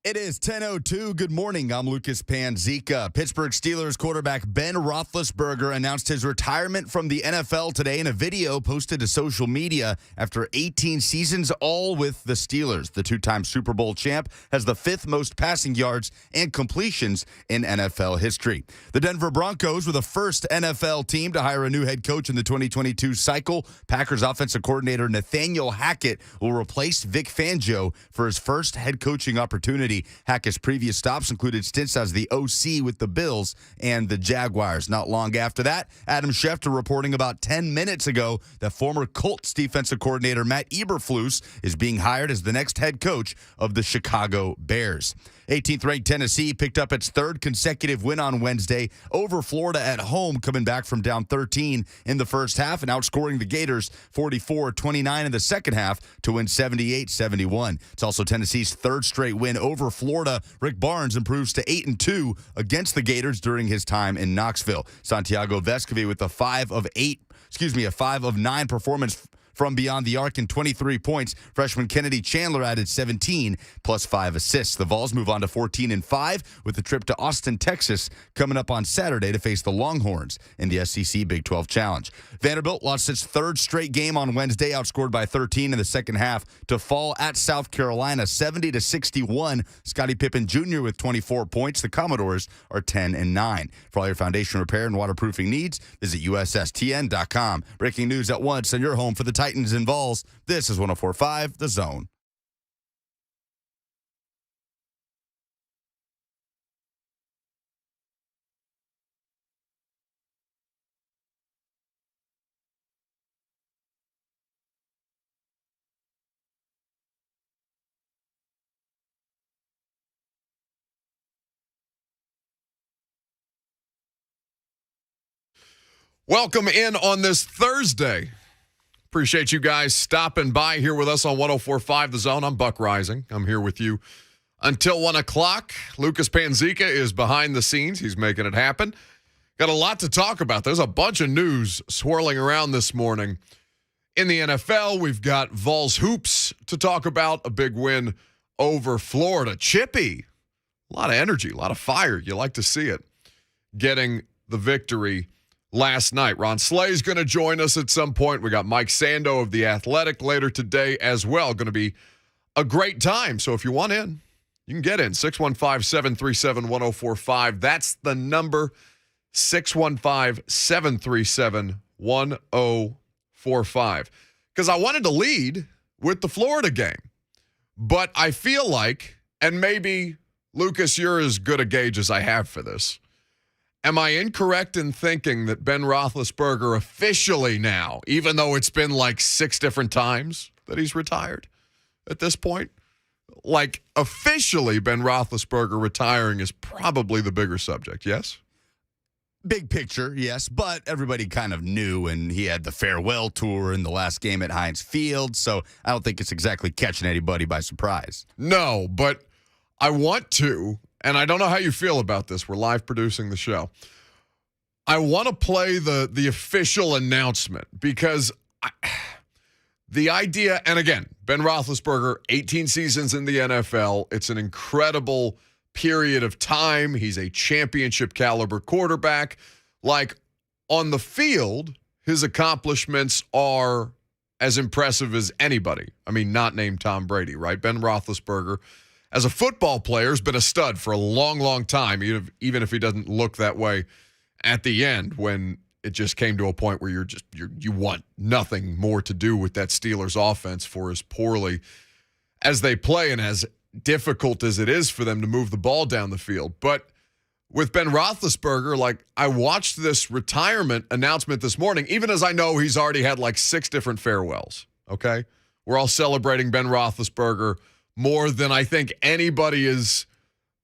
It is 10:02. Good morning. I'm Lucas Panzica. Pittsburgh Steelers quarterback Ben Roethlisberger announced his retirement from the NFL today in a video posted to social media after 18 seasons, all with the Steelers. The two-time Super Bowl champ has the fifth most passing yards and completions in NFL history. The Denver Broncos were the first NFL team to hire a new head coach in the 2022 cycle. Packers offensive coordinator Nathaniel Hackett will replace Vic Fangio for his first head coaching opportunity. Hackett's previous stops included stints as the OC with the Bills and the Jaguars. Not long after that, Adam Schefter reporting about 10 minutes ago that former Colts defensive coordinator Matt Eberflus is being hired as the next head coach of the Chicago Bears. 18th-ranked Tennessee picked up its third consecutive win on Wednesday over Florida at home, coming back from down 13 in the first half and outscoring the Gators 44-29 in the second half to win 78-71. It's also Tennessee's third straight win over Florida. Rick Barnes improves to 8-2 against the Gators during his time in Knoxville. Santiago Vescovi with a 5 of 9 performance from beyond the arc and 23 points. Freshman Kennedy Chandler added 17 plus 5 assists. The Vols move on to 14-5 with the trip to Austin, Texas coming up on Saturday to face the Longhorns in the SEC Big 12 Challenge. Vanderbilt lost its third straight game on Wednesday, outscored by 13 in the second half to fall at South Carolina 70-61. Scottie Pippen Jr. with 24 points. The Commodores are 10-9. For all your foundation repair and waterproofing needs, visit USSTN.com. Breaking news at once on your home for the Titans and Vols. This is 104.5 The Zone. Welcome in on this Thursday. Appreciate you guys stopping by here with us on 104.5 The Zone. I'm Buck Reising. I'm here with you until 1 o'clock. Lucas Panzica is behind the scenes. He's making it happen. Got a lot to talk about. There's a bunch of news swirling around this morning. In the NFL, we've got Vols hoops to talk about. A big win over Florida. Chippy, a lot of energy, a lot of fire. You like to see it. Getting the victory last night. Ron Slay's going to join us at some point. We got Mike Sando of The Athletic later today as well. Going to be a great time. So if you want in, you can get in. 615-737-1045. That's the number. 615-737-1045. Because I wanted to lead with the Florida game. But I feel like, and maybe, Lucas, you're as good a gauge as I have for this. Am I incorrect in thinking that Ben Roethlisberger officially now, even though it's been like 6 different times that he's retired at this point, like officially Ben Roethlisberger retiring is probably the bigger subject, yes? Big picture, yes, but everybody kind of knew, and he had the farewell tour in the last game at Heinz Field, so I don't think it's exactly catching anybody by surprise. No, but I want to. And I don't know how you feel about this. We're live producing the show. I want to play the official announcement because the idea, and again, Ben Roethlisberger, 18 seasons in the NFL. It's an incredible period of time. He's a championship caliber quarterback. Like on the field, his accomplishments are as impressive as anybody. I mean, not named Tom Brady, right? Ben Roethlisberger, as a football player, has been a stud for a long, long time, even if he doesn't look that way at the end when it just came to a point where you want nothing more to do with that Steelers offense for as poorly as they play and as difficult as it is for them to move the ball down the field. But with Ben Roethlisberger, like I watched this retirement announcement this morning, even as I know he's already had like 6 different farewells, okay? We're all celebrating Ben Roethlisberger more than I think anybody is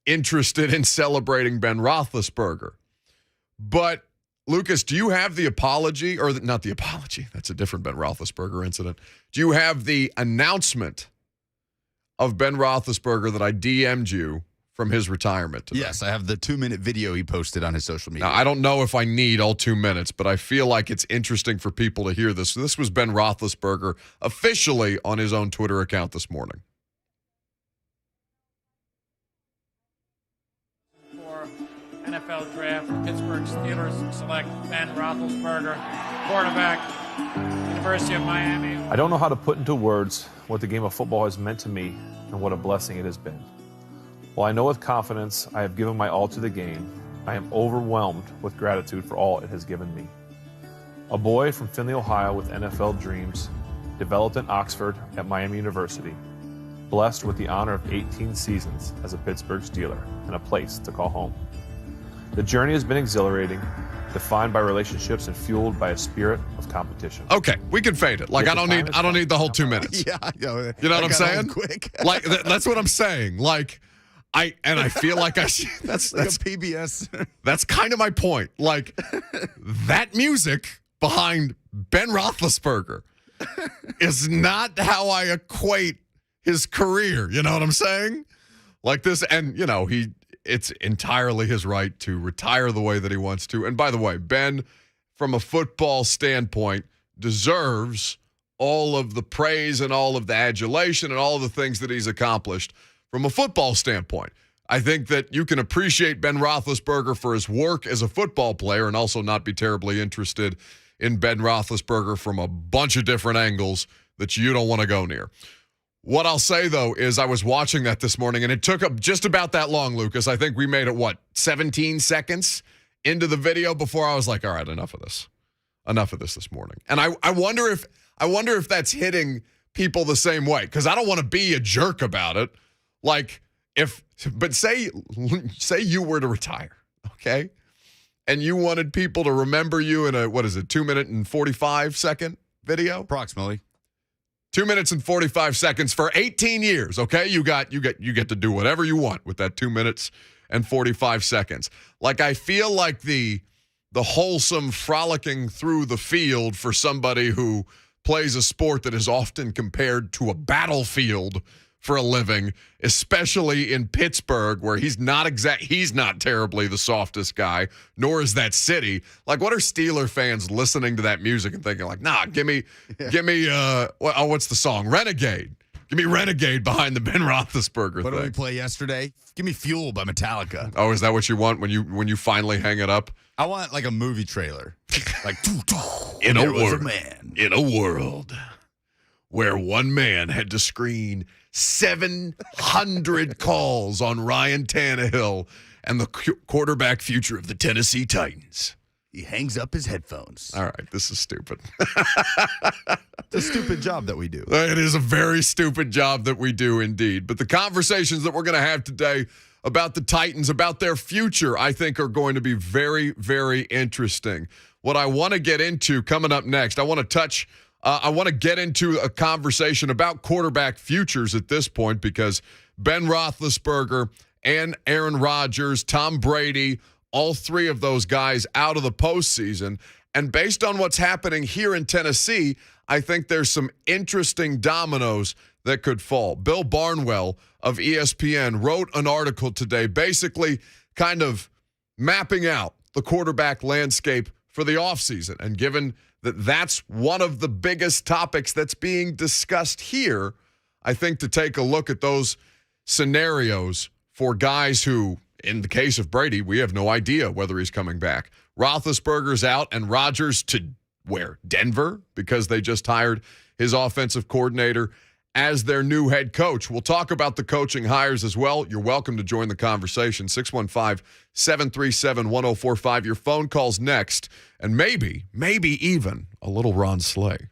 interested in celebrating Ben Roethlisberger. But, Lucas, do you have the apology, or not the apology, that's a different Ben Roethlisberger incident. Do you have the announcement of Ben Roethlisberger that I DM'd you from his retirement today? Yes, I have the 2-minute video he posted on his social media. Now, I don't know if I need all 2 minutes, but I feel like it's interesting for people to hear this. This was Ben Roethlisberger officially on his own Twitter account this morning. NFL Draft. The Pittsburgh Steelers select Ben Roethlisberger, quarterback, University of Miami. I don't know how to put into words what the game of football has meant to me and what a blessing it has been. While I know with confidence I have given my all to the game, I am overwhelmed with gratitude for all it has given me. A boy from Findlay, Ohio with NFL dreams, developed in Oxford at Miami University, blessed with the honor of 18 seasons as a Pittsburgh Steeler and a place to call home. The journey has been exhilarating, defined by relationships and fueled by a spirit of competition. Okay, we can fade it. Like I don't need the whole 2 minutes. Yeah, I know. You know what I'm saying? Quick. Like that's what I'm saying. Like I feel like that's like a PBS. That's kind of my point. Like that music behind Ben Roethlisberger is not how I equate his career. You know what I'm saying? Like this, and it's entirely his right to retire the way that he wants to. And by the way, Ben, from a football standpoint, deserves all of the praise and all of the adulation and all of the things that he's accomplished from a football standpoint. I think that you can appreciate Ben Roethlisberger for his work as a football player and also not be terribly interested in Ben Roethlisberger from a bunch of different angles that you don't want to go near. What I'll say, though, is I was watching that this morning, and it took up just about that long, Lucas. I think we made it, 17 seconds into the video before I was like, all right, enough of this. Enough of this morning. And I wonder if that's hitting people the same way, because I don't want to be a jerk about it. But say you were to retire, okay? And you wanted people to remember you in a, 2 minute and 45 second video? Approximately. 2 minutes and 45 seconds for 18 years, okay? You get to do whatever you want with that 2 minutes and 45 seconds. Like, I feel like the wholesome frolicking through the field for somebody who plays a sport that is often compared to a battlefield for a living, especially in Pittsburgh, where he's not terribly the softest guy, nor is that city. Like, what are Steeler fans listening to that music and thinking, like, nah, give me, what's the song? Renegade. Give me Renegade behind the Ben Roethlisberger What thing. did we play yesterday? Give me Fuel by Metallica. Oh, is that what you want when you finally hang it up? I want like a movie trailer. Like, in a world where one man had to screen 700 calls on Ryan Tannehill and the quarterback future of the Tennessee Titans. He hangs up his headphones. All right, this is stupid. It's a stupid job that we do. It is a very stupid job that we do indeed. But the conversations that we're going to have today about the Titans, about their future, I think are going to be very, very interesting. What I want to get into coming up next, I want to get into a conversation about quarterback futures at this point, because Ben Roethlisberger and Aaron Rodgers, Tom Brady, all three of those guys out of the postseason. And based on what's happening here in Tennessee, I think there's some interesting dominoes that could fall. Bill Barnwell of ESPN wrote an article today basically kind of mapping out the quarterback landscape for the offseason. And given that that's one of the biggest topics that's being discussed here, I think to take a look at those scenarios for guys who, in the case of Brady, we have no idea whether he's coming back. Roethlisberger's out, and Rodgers to where? Denver, because they just hired his offensive coordinator as their new head coach. We'll talk about the coaching hires as well. You're welcome to join the conversation. 615-737-1045. Your phone calls next, and maybe even a little Ron Slay.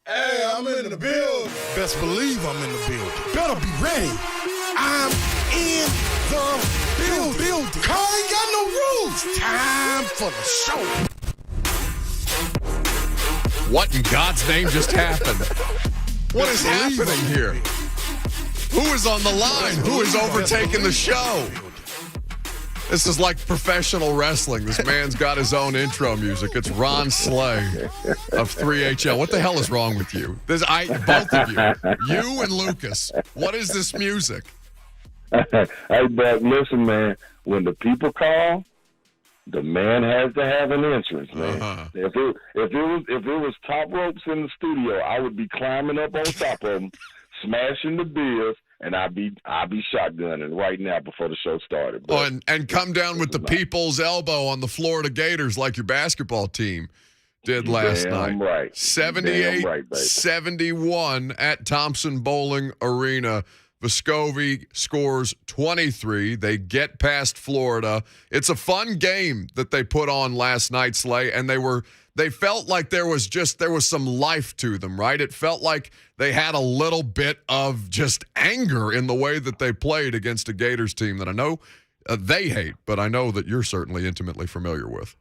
Hey, I'm in the building. Best believe I'm in the building. Better be ready. I'm in the building. Car ain't got no rules. Time for the show. What in God's name just happened? What is happening here? Who is on the line? Who is overtaking the show? This is like professional wrestling. This man's got his own intro music. It's Ron Slay of 3HL. What the hell is wrong with you? Both of you and Lucas. What is this music? Hey, Buck, listen, man. When the people call, the man has to have an entrance, man. Uh-huh. If it was top ropes in the studio, I would be climbing up on top of them, smashing the beers, and I'd be shotgunning right now before the show started. Oh, and come down with the people's elbow on the Florida Gators like your basketball team did last night. Right. 78-71 at Thompson Bowling Arena. Vescovi scores 23. They get past Florida. It's a fun game that they put on last night, Slay, and they felt like there was some life to them, right? It felt like they had a little bit of just anger in the way that they played against a Gators team that I know they hate, but I know that you're certainly intimately familiar with.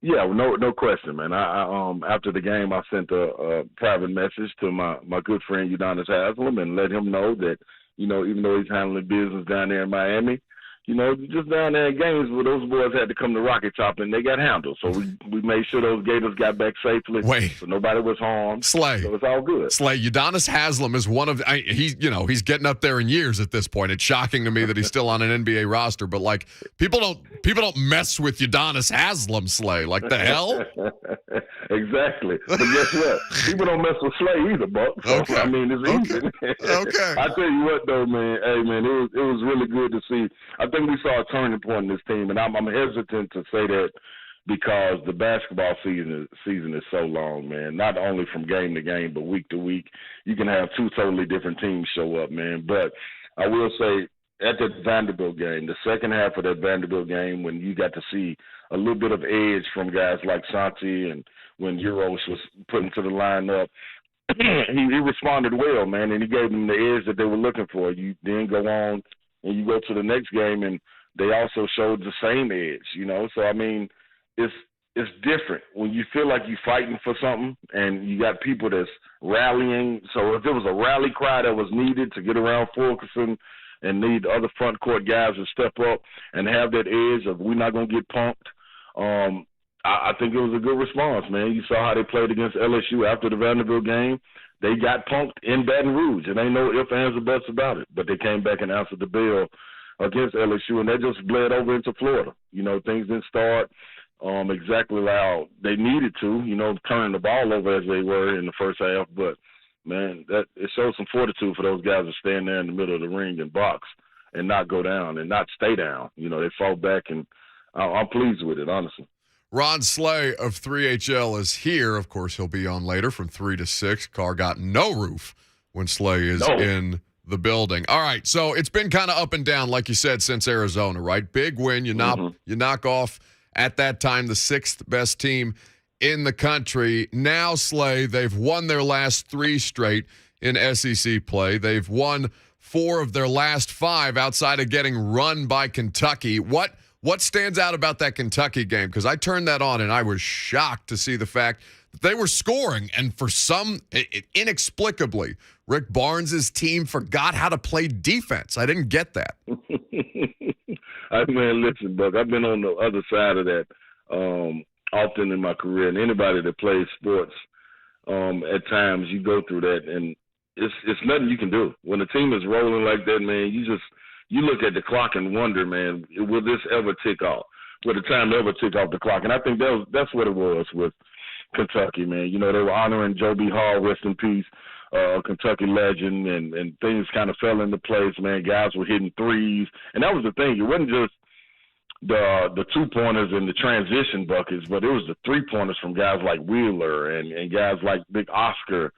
Yeah, no question, man. I after the game, I sent a private message to my good friend Udonis Haslam and let him know that, you know, even though he's handling business down there in Miami, you know, just down there in games where those boys had to come to Rocket Top and they got handled. So we made sure those Gators got back safely. Wait. So nobody was harmed. Slay. So it's all good. Slay, Udonis Haslam is one of he's getting up there in years at this point. It's shocking to me that he's still on an NBA roster, but like people don't mess with Udonis Haslam, Slay. Like the hell? Exactly. But guess what? People don't mess with Slay either, Buck. So, Okay. I mean, it's easy. Okay. I tell you what, though, man. Hey, man, it was really good to see. I think we saw a turning point in this team, and I'm hesitant to say that because the basketball season is so long, man. Not only from game to game, but week to week. You can have two totally different teams show up, man. But I will say, at that Vanderbilt game, the second half of that Vanderbilt game, when you got to see a little bit of edge from guys like Santi and when Euros was put into the lineup, he responded well, man, and he gave them the edge that they were looking for. You then go on and you go to the next game, and they also showed the same edge, you know. So, I mean, it's different when you feel like you're fighting for something and you got people that's rallying. So if there was a rally cry that was needed to get around Fulkerson and need other front court guys to step up and have that edge of we're not going to get punked, I think it was a good response, man. You saw how they played against LSU after the Vanderbilt game. They got punked in Baton Rouge. It ain't no ifs, ands, or buts about it. But they came back and answered the bell against LSU, and that just bled over into Florida. You know, things didn't start exactly how they needed to, you know, turning the ball over as they were in the first half. But, man, it shows some fortitude for those guys to stand there in the middle of the ring and box and not go down and not stay down. You know, they fought back, and I'm pleased with it, honestly. Ron Slay of 3HL is here. Of course, he'll be on later from 3 to 6. Car got no roof when Slay is in the building. All right, so it's been kind of up and down, like you said, since Arizona, right? Big win. You knock off, at that time, the sixth best team in the country. Now, Slay, they've won their last 3 straight in SEC play. They've won 4 of their last 5 outside of getting run by Kentucky. What stands out about that Kentucky game? Because I turned that on, and I was shocked to see the fact that they were scoring. And for some, inexplicably, Rick Barnes' team forgot how to play defense. I didn't get that. Man, listen, Buck, I've been on the other side of that often in my career. And anybody that plays sports, at times you go through that, and it's nothing you can do. When a team is rolling like that, man, you look at the clock and wonder, man, will this ever tick off? Will the time ever tick off the clock? And I think that's what it was with Kentucky, man. You know, they were honoring Joe B. Hall, rest in peace, Kentucky legend, and things kind of fell into place, man. Guys were hitting threes. And that was the thing. It wasn't just the 2-pointers and the transition buckets, but it was the 3-pointers from guys like Wheeler and guys like Big Oscar,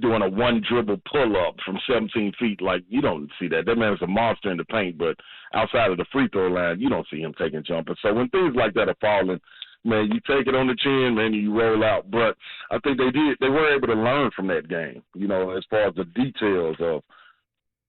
doing a one-dribble pull-up from 17 feet. Like, you don't see that. That man is a monster in the paint, but outside of the free throw line, you don't see him taking jumpers. So when things like that are falling, man, you take it on the chin, man, and you roll out. But I think they were able to learn from that game, as far as the details of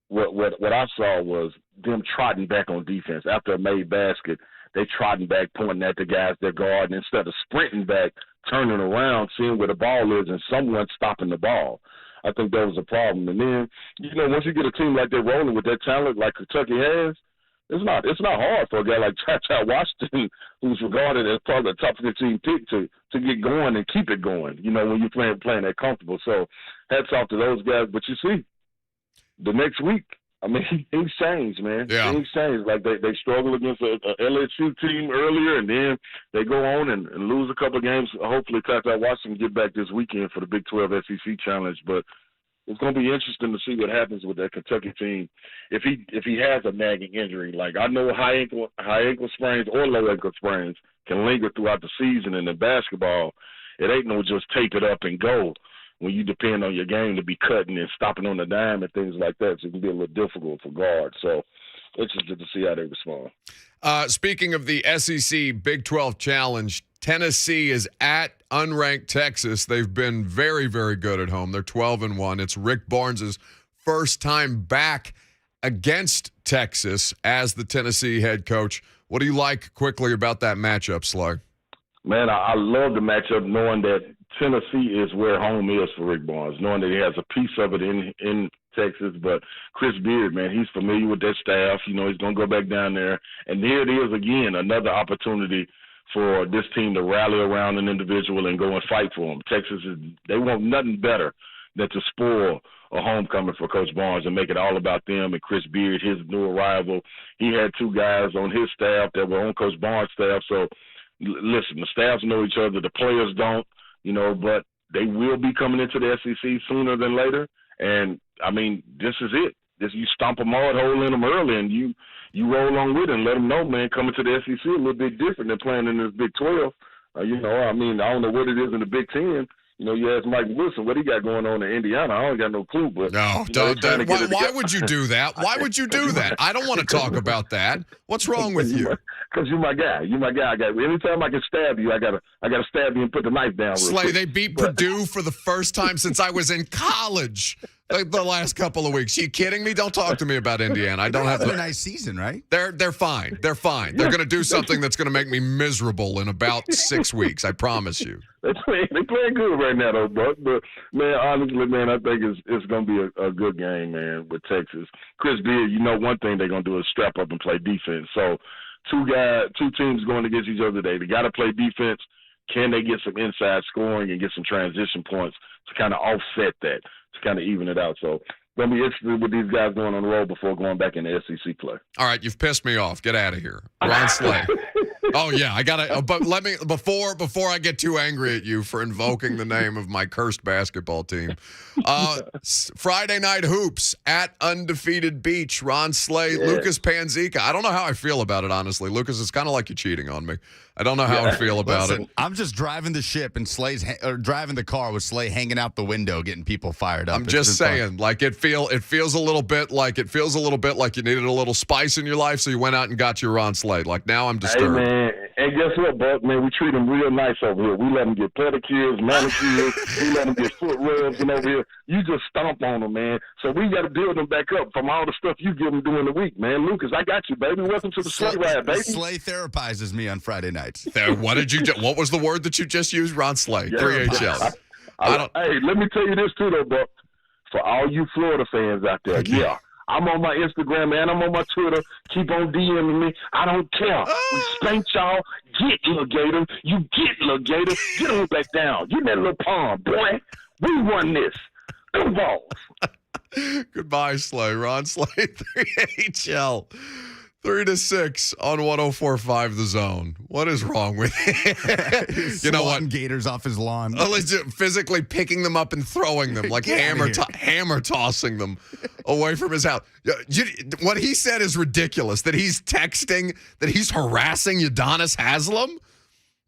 what I saw was them trotting back on defense. After a made basket, they trotting back, pointing at the guys they're guarding, instead of sprinting back, turning around, seeing where the ball is, and someone stopping the ball. I think that was a problem. And then, once you get a team like they're rolling with that talent like Kentucky has, it's not hard for a guy like Cha Washington, who's regarded as probably the top 15 pick, to get going and keep it going, when you're playing that comfortable. So hats off to those guys. But you see, the next week, I mean, things changed, man. Yeah. Things changed. Like they struggled against a LSU team earlier, and then they go on and lose a couple of games. Hopefully, Tata Washington get back this weekend for the Big 12 SEC Challenge. But it's going to be interesting to see what happens with that Kentucky team if he has a nagging injury. Like, I know high ankle sprains or low ankle sprains can linger throughout the season, and in basketball, it ain't no just tape it up and go when you depend on your game to be cutting and stopping on the dime and things like that. So it can be a little difficult for guards. So interested to see how they respond. Speaking of the SEC Big 12 Challenge, Tennessee is at unranked Texas. They've been very, very good at home. They're 12-1. It's Rick Barnes' first time back against Texas as the Tennessee head coach. What do you like quickly about that matchup, Slug? Man, I love the matchup, knowing that Tennessee is where home is for Rick Barnes, knowing that he has a piece of it in Texas. But Chris Beard, man, he's familiar with that staff. He's going to go back down there. And there it is again, another opportunity for this team to rally around an individual and go and fight for him. Texas, they want nothing better than to spoil a homecoming for Coach Barnes and make it all about them and Chris Beard, his new arrival. He had two guys on his staff that were on Coach Barnes' staff. So, listen, the staffs know each other. The players don't. But they will be coming into the SEC sooner than later. And, I mean, this is it. You stomp a mud hole in them early, and you roll along with it and let them know, man, coming to the SEC a little bit different than playing in this Big 12. I don't know what it is in the Big 10. You ask Mike Wilson what he got going on in Indiana. I don't got no clue. But no, why would you do that? Why would you do that? I don't want to talk about that. What's wrong with you? Because you're my guy. Anytime I can stab you, I gotta stab you and put the knife down. Slay, they beat Purdue for the first time since I was in college. Like the last couple of weeks. You kidding me? Don't talk to me about Indiana. I don't have a nice season, right? They're fine. They're fine. They're going to do something that's going to make me miserable in about 6 weeks. I promise you. They playing good right now, though, Buck. But man, honestly, man, I think it's going to be a good game, man, with Texas. Chris Beard, one thing they're going to do is strap up and play defense. So two teams going against each other today. They got to play defense. Can they get some inside scoring and get some transition points to kind of offset that, to kind of even it out? So going to be interested with these guys going on the road before going back into SEC play. All right, you've pissed me off. Get out of here. Ron Slay. Oh, yeah, I got to – but let me – before I get too angry at you for invoking the name of my cursed basketball team, Friday Night Hoops at Undefeated Beach, Ron Slay, yeah. Lucas Panzica. I don't know how I feel about it, honestly. Lucas, it's kind of like you're cheating on me. I don't know how I feel about it. I'm just driving the ship and driving the car with Slay hanging out the window, getting people fired up. I'm just saying, fun. Like it feels a little bit like you needed a little spice in your life, so you went out and got your Ron Slay. Like now I'm disturbed. Hey, man. And guess what, Buck? Man, we treat them real nice over here. We let them get pedicures, manicures. We let them get foot rubs and over here. You just stomp on them, man. So we got to build them back up from all the stuff you give them during the week, man. Lucas, I got you, baby. Welcome to the Slay Ride, baby. Slay therapizes me on Friday nights. What was the word that you just used? Ron Slay, 3HL. Hey, let me tell you this too, though, Buck. For all you Florida fans out there, yeah. I'm on my Instagram, man. I'm on my Twitter. Keep on DMing me. I don't care. We spank y'all. Get Lil Gator. You get Lil Gator. Get on back down. Get in that little pond, boy. We won this. Come on. Goodbye, Slay. Ron Slay, 3HL. 3-6 on 104.5 The Zone. What is wrong with you? You know what? Gators off his lawn. Physically picking them up and throwing them, like hammer tossing them away from his house. What he said is ridiculous, that he's texting, that he's harassing Udonis Haslem.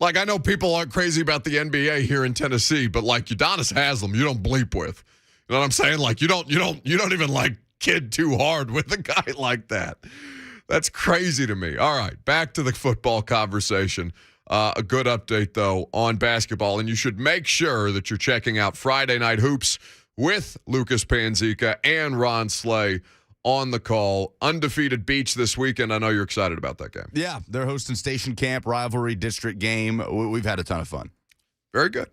Like, I know people aren't crazy about the NBA here in Tennessee, but like Udonis Haslem, you don't bleep with. You know what I'm saying? Like, you don't even like kid too hard with a guy like that. That's crazy to me. All right, back to the football conversation. A good update, though, on basketball. And you should make sure that you're checking out Friday Night Hoops with Lucas Panzica and Ron Slay on the call. Undefeated Beach this weekend. I know you're excited about that game. Yeah, they're hosting Station Camp, rivalry district game. We've had a ton of fun. Very good.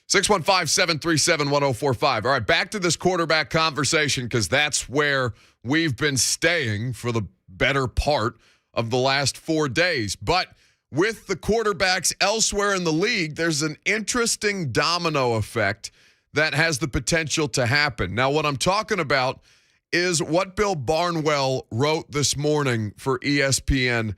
615-737-1045. All right, back to this quarterback conversation because that's where we've been staying for the better part of the last 4 days. But with the quarterbacks elsewhere in the league, there's an interesting domino effect that has the potential to happen. Now, what I'm talking about is what Bill Barnwell wrote this morning for ESPN.com.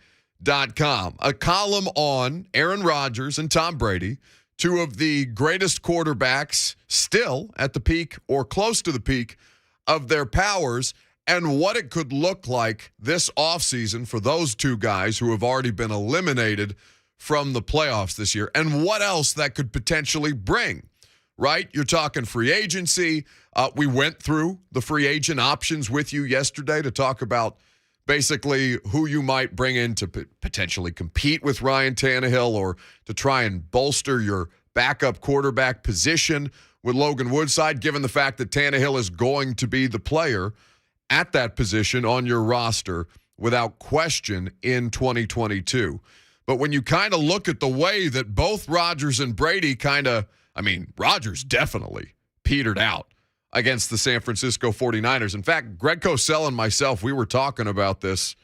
A column on Aaron Rodgers and Tom Brady, two of the greatest quarterbacks still at the peak or close to the peak of their powers, and what it could look like this offseason for those two guys who have already been eliminated from the playoffs this year, and what else that could potentially bring, right? You're talking free agency. We went through the free agent options with you yesterday to talk about basically who you might bring in to potentially compete with Ryan Tannehill or to try and bolster your backup quarterback position with Logan Woodside, given the fact that Tannehill is going to be the player at that position on your roster without question in 2022. But when you kind of look at the way that both Rodgers and Brady Rodgers definitely petered out against the San Francisco 49ers. In fact, Greg Cosell and myself, we were talking about this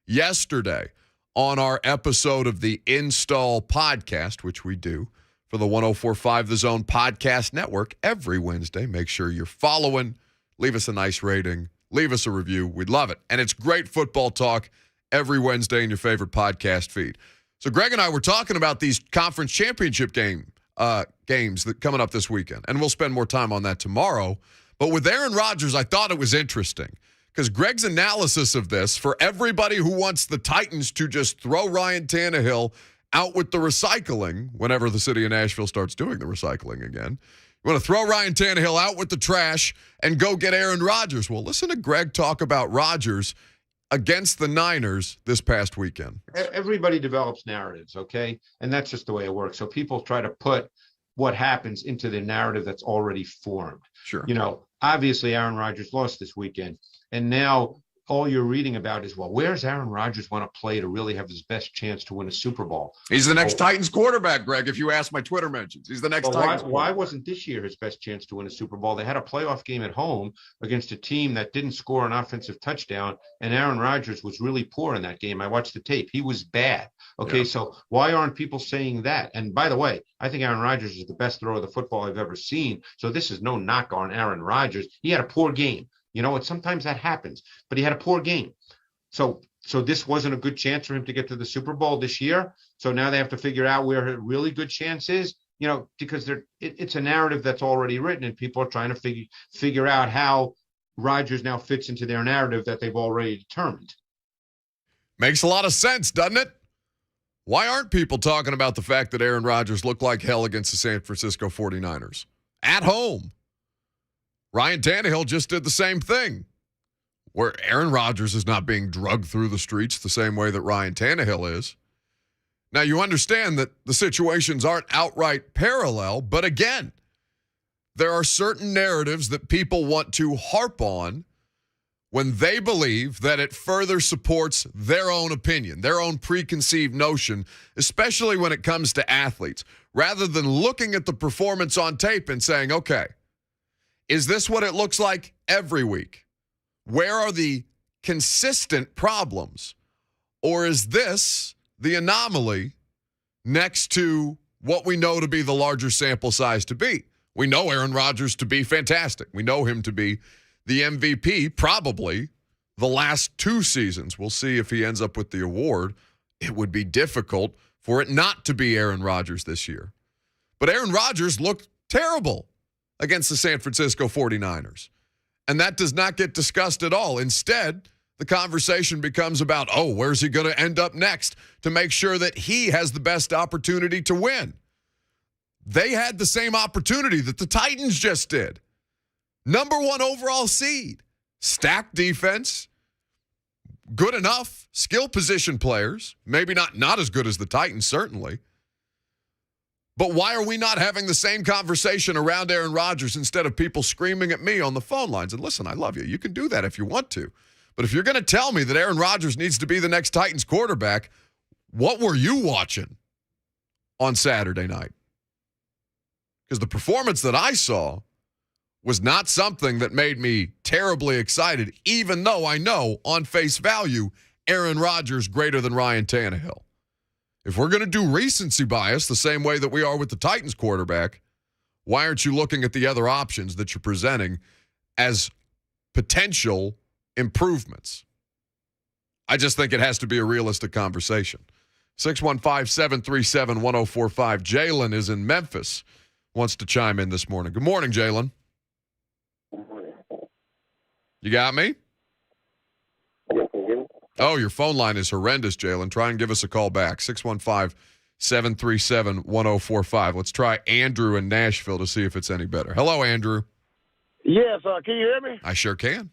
yesterday on our episode of the Install podcast, which we do for the 104.5 The Zone podcast network every Wednesday. Make sure you're following. Leave us a nice rating. Leave us a review. We'd love it. And it's great football talk every Wednesday in your favorite podcast feed. So Greg and I were talking about these conference championship games that coming up this weekend, and we'll spend more time on that tomorrow. But with Aaron Rodgers, I thought it was interesting because Greg's analysis of this, for everybody who wants the Titans to just throw Ryan Tannehill out with the recycling whenever the city of Nashville starts doing the recycling again. You want to throw Ryan Tannehill out with the trash and go get Aaron Rodgers. Well, listen to Greg talk about Rodgers against the Niners this past weekend. Everybody develops narratives, okay? And that's just the way it works. So people try to put what happens into the narrative that's already formed. Sure. You know, obviously Aaron Rodgers lost this weekend. And now all you're reading about is, well, where's Aaron Rodgers want to play to really have his best chance to win a Super Bowl? He's the next Titans quarterback, Greg, if you ask my Twitter mentions. He's the next Titans quarterback. Why wasn't this year his best chance to win a Super Bowl? They had a playoff game at home against a team that didn't score an offensive touchdown, and Aaron Rodgers was really poor in that game. I watched the tape. He was bad. Okay, So why aren't people saying that? And by the way, I think Aaron Rodgers is the best thrower of the football I've ever seen. So this is no knock on Aaron Rodgers. He had a poor game. You know, sometimes that happens, but he had a poor game. So this wasn't a good chance for him to get to the Super Bowl this year. So now they have to figure out where a really good chance is, you know, because it's a narrative that's already written and people are trying to figure out how Rodgers now fits into their narrative that they've already determined. Makes a lot of sense, doesn't it? Why aren't people talking about the fact that Aaron Rodgers looked like hell against the San Francisco 49ers? At home. Ryan Tannehill just did the same thing, where Aaron Rodgers is not being drugged through the streets the same way that Ryan Tannehill is. Now, you understand that the situations aren't outright parallel, but again, there are certain narratives that people want to harp on when they believe that it further supports their own opinion, their own preconceived notion, especially when it comes to athletes, rather than looking at the performance on tape and saying, okay, is this what it looks like every week? Where are the consistent problems? Or is this the anomaly next to what we know to be the larger sample size to be? We know Aaron Rodgers to be fantastic. We know him to be the MVP, probably the last 2 seasons. We'll see if he ends up with the award. It would be difficult for it not to be Aaron Rodgers this year. But Aaron Rodgers looked terrible against the San Francisco 49ers. And that does not get discussed at all. Instead, the conversation becomes about, where's he going to end up next to make sure that he has the best opportunity to win? They had the same opportunity that the Titans just did. Number 1 overall seed. Stacked defense. Good enough skill position players. Maybe not as good as the Titans, certainly. But why are we not having the same conversation around Aaron Rodgers instead of people screaming at me on the phone lines? And listen, I love you. You can do that if you want to. But if you're going to tell me that Aaron Rodgers needs to be the next Titans quarterback, what were you watching on Saturday night? Because the performance that I saw was not something that made me terribly excited, even though I know on face value Aaron Rodgers greater than Ryan Tannehill. If we're going to do recency bias the same way that we are with the Titans quarterback, why aren't you looking at the other options that you're presenting as potential improvements? I just think it has to be a realistic conversation. 615-737-1045. Jalen is in Memphis, wants to chime in this morning. Good morning, Jalen. You got me? Oh, your phone line is horrendous, Jalen. Try and give us a call back. 615-737-1045. Let's try Andrew in Nashville to see if it's any better. Hello, Andrew. Yes, can you hear me? I sure can.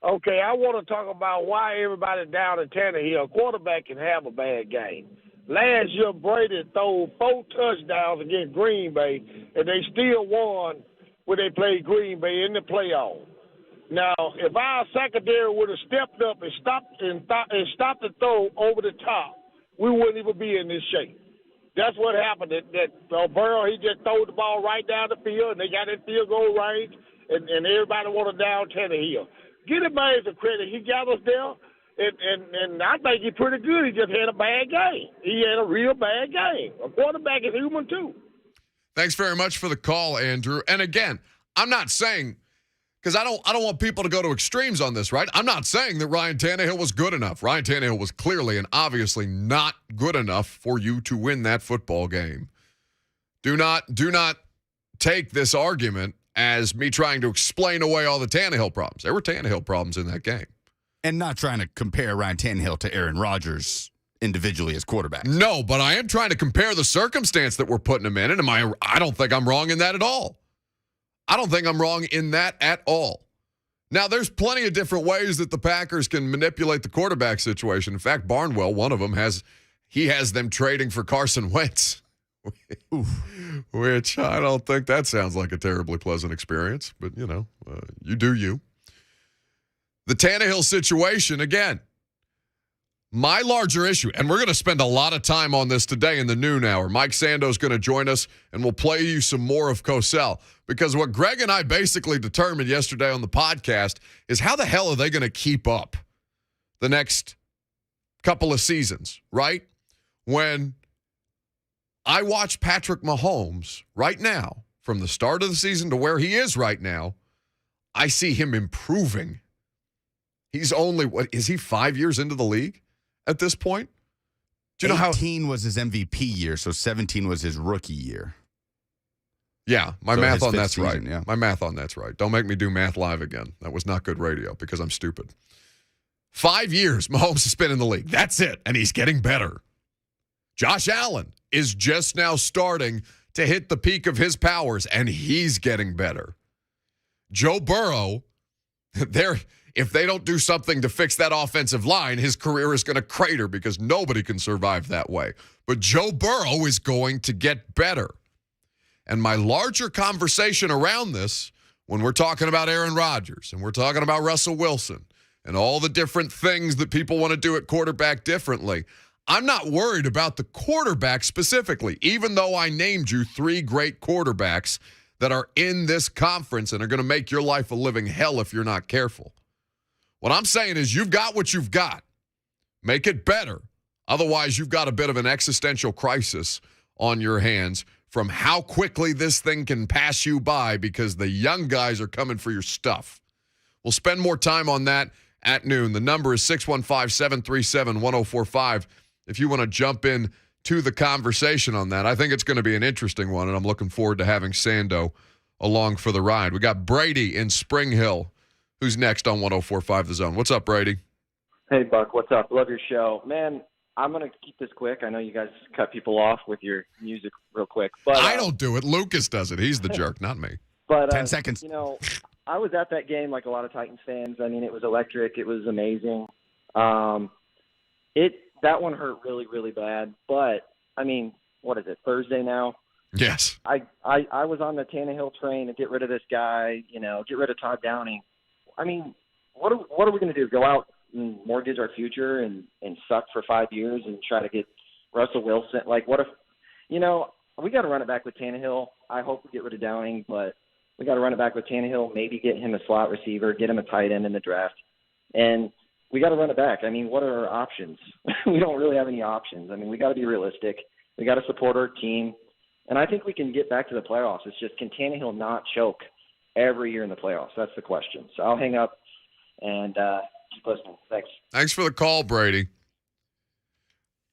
Okay, I want to talk about why everybody down in Tannehill. A quarterback can have a bad game. Last year, Brady threw 4 touchdowns against Green Bay, and they still won when they played Green Bay in the playoffs. Now, if our secondary would have stepped up and stopped the throw over the top, we wouldn't even be in this shape. That's what happened. Burrow, he just threw the ball right down the field, and they got that field goal range, and everybody wanted down Tannehill. Get him man some credit. He got us there, and I think he's pretty good. He just had a bad game. He had a real bad game. A quarterback is human too. Thanks very much for the call, Andrew. And again, I'm not saying, because I don't want people to go to extremes on this, right? I'm not saying that Ryan Tannehill was good enough. Ryan Tannehill was clearly and obviously not good enough for you to win that football game. Do not take this argument as me trying to explain away all the Tannehill problems. There were Tannehill problems in that game. And not trying to compare Ryan Tannehill to Aaron Rodgers individually as quarterback. No, but I am trying to compare the circumstance that we're putting him in, and I don't think I'm wrong in that at all. I don't think I'm wrong in that at all. Now, there's plenty of different ways that the Packers can manipulate the quarterback situation. In fact, Barnwell, one of them, has them trading for Carson Wentz, which I don't think that sounds like a terribly pleasant experience. But, you do you. The Tannehill situation, again, my larger issue, and we're going to spend a lot of time on this today in the noon hour. Mike Sando is going to join us, and we'll play you some more of Cosell. Because what Greg and I basically determined yesterday on the podcast is how the hell are they going to keep up the next couple of seasons, right? When I watch Patrick Mahomes right now, from the start of the season to where he is right now, I see him improving. He's only, 5 years into the league at this point? Do you know how 18 was his MVP year, so 17 was his rookie year. Yeah, my math on that's season, right. yeah. My math on that's right. Don't make me do math live again. That was not good radio because I'm stupid. 5 years Mahomes has been in the league. That's it, and he's getting better. Josh Allen is just now starting to hit the peak of his powers, and he's getting better. Joe Burrow, if they don't do something to fix that offensive line, his career is going to crater because nobody can survive that way. But Joe Burrow is going to get better. And my larger conversation around this, when we're talking about Aaron Rodgers and we're talking about Russell Wilson and all the different things that people want to do at quarterback differently, I'm not worried about the quarterback specifically, even though I named you 3 great quarterbacks that are in this conference and are going to make your life a living hell if you're not careful. What I'm saying is you've got what you've got. Make it better. Otherwise, you've got a bit of an existential crisis on your hands from how quickly this thing can pass you by because the young guys are coming for your stuff. We'll spend more time on that at noon. The number is 615-737-1045 if you want to jump in to the conversation on that. I think it's going to be an interesting one, and I'm looking forward to having Sando along for the ride. We got Brady in Spring Hill, who's next on 104.5 The Zone. What's up, Brady? Hey, Buck. What's up? Love your show. Man, I'm going to keep this quick. I know you guys cut people off with your music real quick. But I don't do it. Lucas does it. He's the jerk, not me. But 10 seconds. I was at that game like a lot of Titans fans. I mean, it was electric. It was amazing. That one hurt really, really bad. But, I mean, what is it, Thursday now? Yes. I was on the Tannehill train to get rid of this guy, get rid of Todd Downing. I mean, what are we going to do? Go out and mortgage our future and suck for 5 years and try to get Russell Wilson? Like, what if, we got to run it back with Tannehill. I hope we get rid of Downing, but we got to run it back with Tannehill, maybe get him a slot receiver, get him a tight end in the draft. And we got to run it back. I mean, what are our options? We don't really have any options. I mean, we got to be realistic. We got to support our team. And I think we can get back to the playoffs. It's just, can Tannehill not choke every year in the playoffs? That's the question. So I'll hang up and keep listening. Thanks. Thanks for the call, Brady.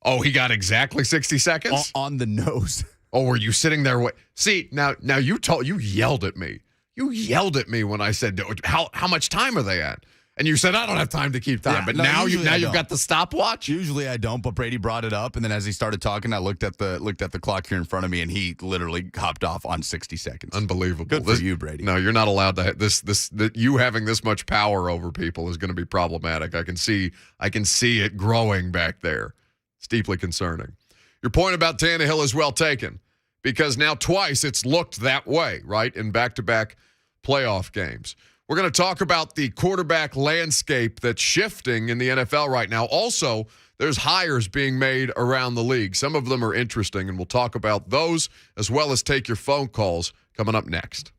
Oh, he got exactly 60 seconds? On the nose. Oh, were you sitting there? See, now you yelled at me. You yelled at me when I said, how much time are they at? And you said, I don't have time to keep time. Yeah, but no, now you've got the stopwatch? Usually I don't, but Brady brought it up, and then as he started talking, I looked at the clock here in front of me, and he literally hopped off on 60 seconds. Unbelievable. Good for you, Brady. No, you're not allowed to. You having this much power over people is going to be problematic. I can see it growing back there. It's deeply concerning. Your point about Tannehill is well taken, because now twice it's looked that way, right, in back-to-back playoff games. We're going to talk about the quarterback landscape that's shifting in the NFL right now. Also, there's hires being made around the league. Some of them are interesting, and we'll talk about those as well as take your phone calls coming up next.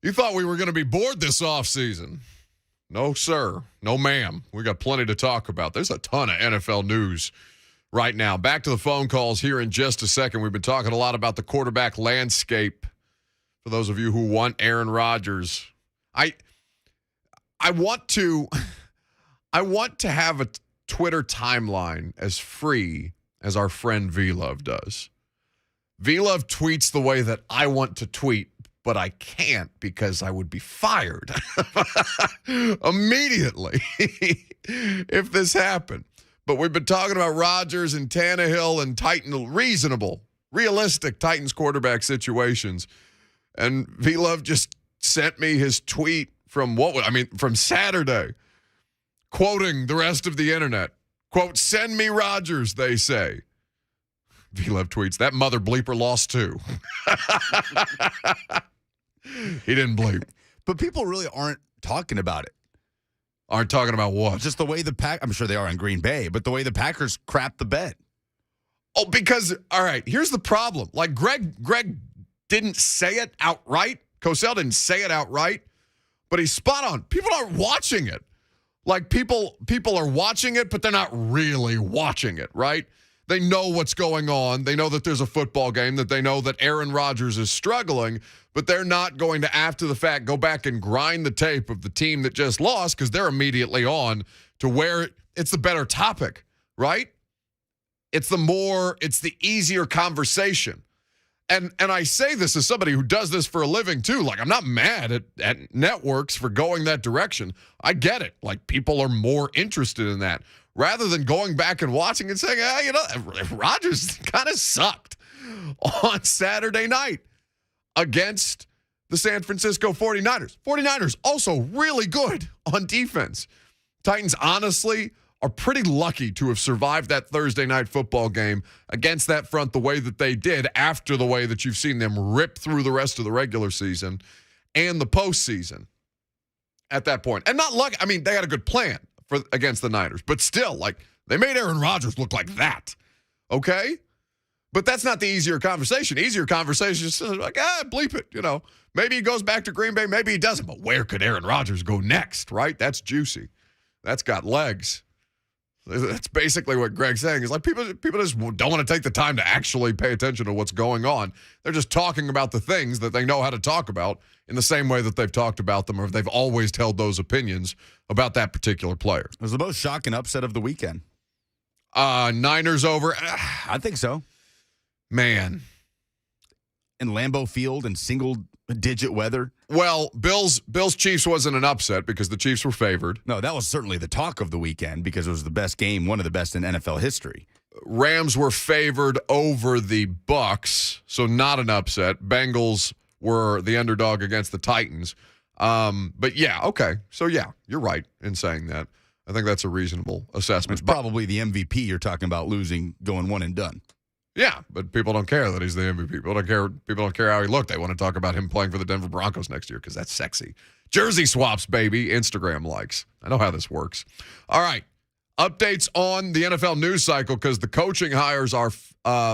You thought we were going to be bored this offseason. No, sir. No, ma'am. We got plenty to talk about. There's a ton of NFL news right now. Back to the phone calls here in just a second. We've been talking a lot about the quarterback landscape. For those of you who want Aaron Rodgers, I want to have a Twitter timeline as free as our friend V-Love does. V-Love tweets the way that I want to tweet, but I can't because I would be fired immediately if this happened. But we've been talking about Rodgers and Tannehill and reasonable, realistic Titans quarterback situations. And V-Love just sent me his tweet from from Saturday, quoting the rest of the internet. Quote, "Send me Rodgers," they say. V-Love tweets, "That mother bleeper lost too." He didn't bleep. But people really aren't talking about it. Aren't talking about what? Just the way I'm sure they are in Green Bay, but the way the Packers crapped the bed. Oh, because, all right, here's the problem. Like, Greg didn't say it outright. Cosell didn't say it outright, but he's spot on. People aren't watching it. Like, people are watching it, but they're not really watching it, right? They know what's going on. They know that there's a football game, that they know that Aaron Rodgers is struggling, but they're not going to, after the fact, go back and grind the tape of the team that just lost because they're immediately on to where it's the better topic, right? It's the easier conversation. And I say this as somebody who does this for a living too. Like, I'm not mad at networks for going that direction. I get it. Like, people are more interested in that rather than going back and watching and saying, Rodgers kind of sucked on Saturday night against the San Francisco 49ers. 49ers also really good on defense. Titans honestly are pretty lucky to have survived that Thursday night football game against that front the way that they did after the way that you've seen them rip through the rest of the regular season and the postseason at that point. And not lucky. I mean, they had a good plan against the Niners, but still, like, they made Aaron Rodgers look like that. Okay? But that's not the easier conversation. Easier conversation is like, bleep it. Maybe he goes back to Green Bay. Maybe he doesn't. But where could Aaron Rodgers go next, right? That's juicy. That's got legs. That's basically what Greg's saying. Is like people just don't want to take the time to actually pay attention to what's going on. They're just talking about the things that they know how to talk about in the same way that they've talked about them, or they've always held those opinions about that particular player. It was the most shocking upset of the weekend. Niners over. I think so. Man. In Lambeau Field in single-digit weather. Well, Bills Chiefs wasn't an upset because the Chiefs were favored. No, that was certainly the talk of the weekend because it was the best game, one of the best in NFL history. Rams were favored over the Bucks, so not an upset. Bengals were the underdog against the Titans. But yeah, okay. So yeah, you're right in saying that. I think that's a reasonable assessment. It's probably the MVP you're talking about losing, going one and done. Yeah, but people don't care that he's the MVP. People don't care how he looked. They want to talk about him playing for the Denver Broncos next year because that's sexy. Jersey swaps, baby. Instagram likes. I know how this works. All right. Updates on the NFL news cycle because the coaching hires are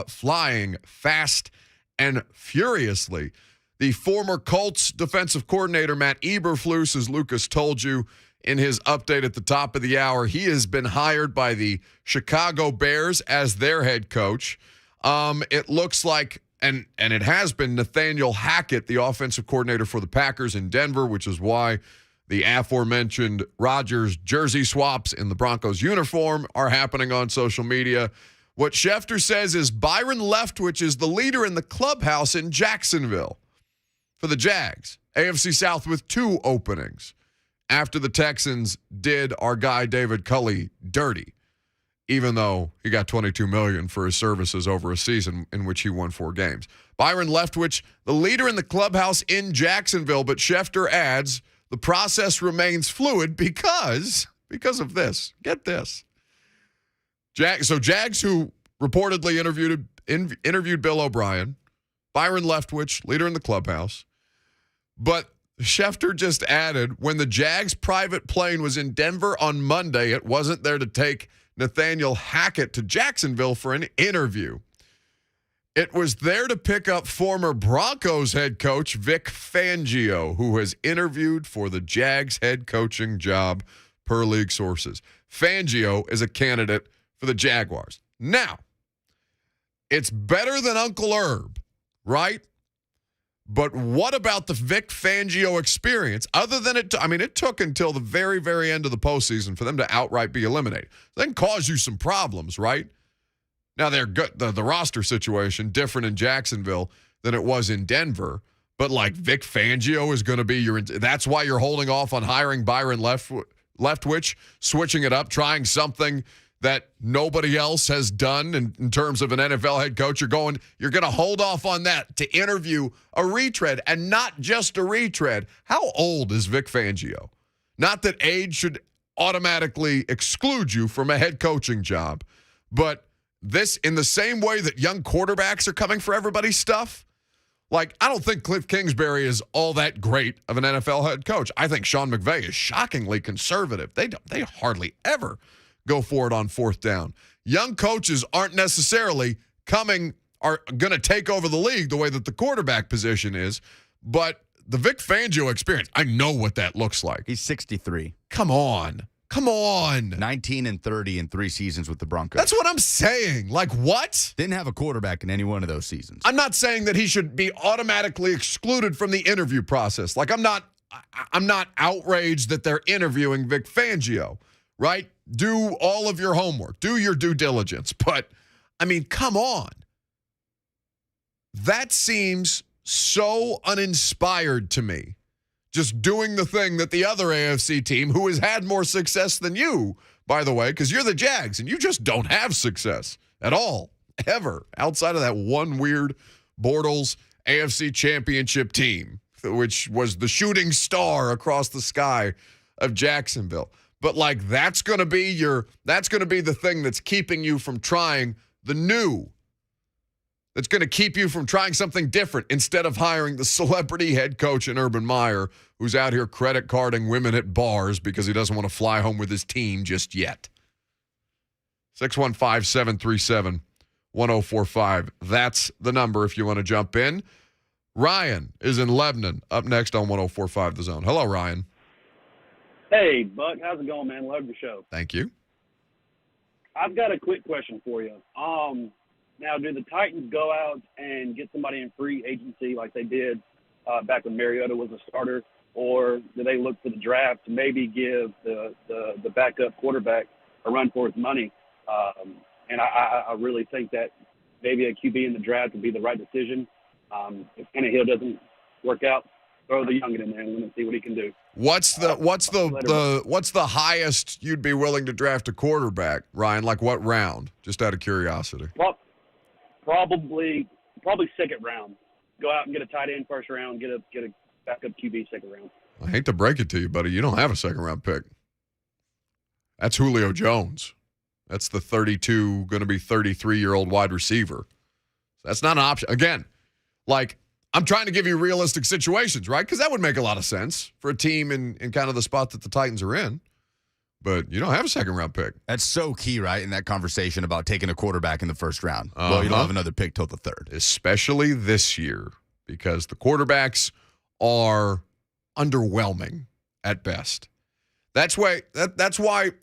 flying fast and furiously. The former Colts defensive coordinator, Matt Eberflus, as Lucas told you in his update at the top of the hour, he has been hired by the Chicago Bears as their head coach. It looks like, and it has been, Nathaniel Hackett, the offensive coordinator for the Packers in Denver, which is why the aforementioned Rodgers jersey swaps in the Broncos uniform are happening on social media. What Schefter says is Byron Leftwich is the leader in the clubhouse in Jacksonville for the Jags. AFC South with 2 openings after the Texans did our guy David Culley dirty, even though he got $22 million for his services over a season in which he won 4 games. Byron Leftwich, the leader in the clubhouse in Jacksonville, but Schefter adds the process remains fluid because of this. Get this. Jags, who reportedly interviewed Bill O'Brien, Byron Leftwich, leader in the clubhouse, but Schefter just added, when the Jags' private plane was in Denver on Monday, it wasn't there to take Nathaniel Hackett to Jacksonville for an interview. It was there to pick up former Broncos head coach Vic Fangio, who has interviewed for the Jags head coaching job per league sources. Fangio is a candidate for the Jaguars. Now, it's better than Uncle Herb, right? But what about the Vic Fangio experience? Other than it took until the very, very end of the postseason for them to outright be eliminated. Then cause you some problems, right? Now, they're good. The roster situation different in Jacksonville than it was in Denver. But, like, Vic Fangio is going to be that's why you're holding off on hiring Byron Leftwich, switching it up, trying something that nobody else has done in terms of an NFL head coach. You're going to hold off on that to interview a retread, and not just a retread. How old is Vic Fangio? Not that age should automatically exclude you from a head coaching job, but this, in the same way that young quarterbacks are coming for everybody's stuff, like, I don't think Cliff Kingsbury is all that great of an NFL head coach. I think Sean McVay is shockingly conservative. They hardly ever go for it on fourth down. Young coaches aren't necessarily are going to take over the league the way that the quarterback position is, but the Vic Fangio experience, I know what that looks like. He's 63. Come on. 19 and 30 in 3 seasons with the Broncos. That's what I'm saying. Like, what? Didn't have a quarterback in any one of those seasons. I'm not saying that he should be automatically excluded from the interview process. Like, I'm not outraged that they're interviewing Vic Fangio, right? Do all of your homework. Do your due diligence. But, I mean, come on. That seems so uninspired to me. Just doing the thing that the other AFC team, who has had more success than you, by the way, because you're the Jags, and you just don't have success at all, ever, outside of that one weird Bortles AFC championship team, which was the shooting star across the sky of Jacksonville. But, like, that's going to be the thing that's keeping you from trying the new. That's going to keep you from trying something different instead of hiring the celebrity head coach in Urban Meyer, who's out here credit carding women at bars because he doesn't want to fly home with his team just yet. 615-737-1045. That's the number if you want to jump in. Ryan is in Lebanon, up next on 1045 The Zone. Hello, Ryan. Hey, Buck. How's it going, man? Love your show. Thank you. I've got a quick question for you. Now, do the Titans go out and get somebody in free agency like they did back when Mariota was a starter, or do they look for the draft to maybe give the backup quarterback a run for his money? And I really think that maybe a QB in the draft would be the right decision. If Tannehill doesn't work out, throw the youngin in there and see what he can do. What's the highest you'd be willing to draft a quarterback, Ryan? Like what round? Just out of curiosity. Probably second round. Go out and get a tight end first round. Get a backup QB second round. I hate to break it to you, buddy. You don't have a second round pick. That's Julio Jones. That's the 32, going to be 33-year-old wide receiver. That's not an option. Again, like, I'm trying to give you realistic situations, right? Because that would make a lot of sense for a team in kind of the spot that the Titans are in. But you don't have a second-round pick. That's so key, right, in that conversation about taking a quarterback in the first round. Well, you don't have another pick till the third. Especially this year, because the quarterbacks are underwhelming at best. That's why,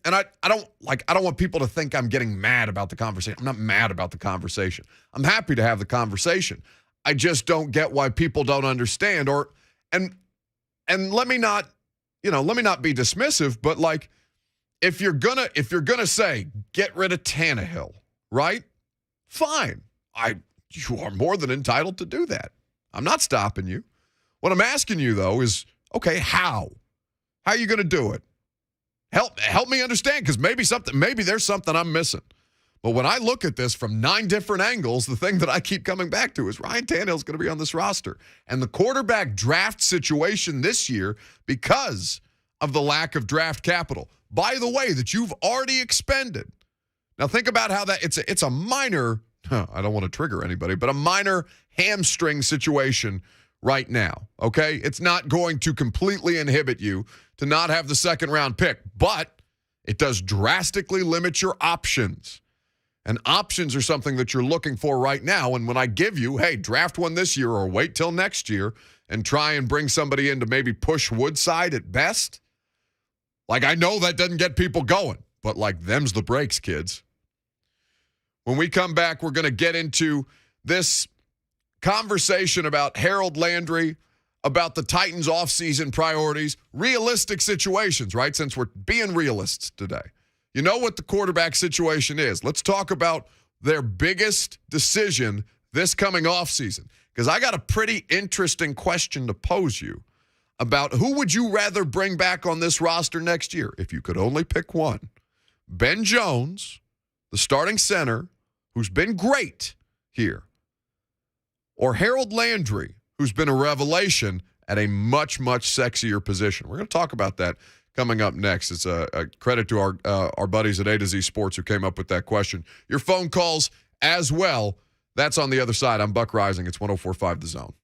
and I don't want people to think I'm getting mad about the conversation. I'm not mad about the conversation. I'm happy to have the conversation. I just don't get why people don't understand, and let me not be dismissive, but like, if you're gonna say get rid of Tannehill, right? Fine. You are more than entitled to do that. I'm not stopping you. What I'm asking you though is, okay, how? How are you gonna do it? Help me understand, because maybe there's something I'm missing. But when I look at this from 9 different angles, the thing that I keep coming back to is Ryan Tannehill's going to be on this roster. And the quarterback draft situation this year, because of the lack of draft capital, by the way, that you've already expended. Now think about how that it's a minor, I don't want to trigger anybody, but a minor hamstring situation right now, okay? It's not going to completely inhibit you to not have the second round pick, but it does drastically limit your options. And options are something that you're looking for right now. And when I give you, hey, draft one this year or wait till next year and try and bring somebody in to maybe push Woodside at best, like I know that doesn't get people going, but like them's the breaks, kids. When we come back, we're going to get into this conversation about Harold Landry, about the Titans' offseason priorities, realistic situations, right? Since we're being realists today. You know what the quarterback situation is. Let's talk about their biggest decision this coming offseason. Because I got a pretty interesting question to pose you about who would you rather bring back on this roster next year if you could only pick one. Ben Jones, the starting center, who's been great here, or Harold Landry, who's been a revelation at a much, much sexier position. We're going to talk about that coming up next. It's a credit to our buddies at A to Z Sports who came up with that question. Your phone calls as well. That's on the other side. I'm Buck Reising. It's 104.5 The Zone.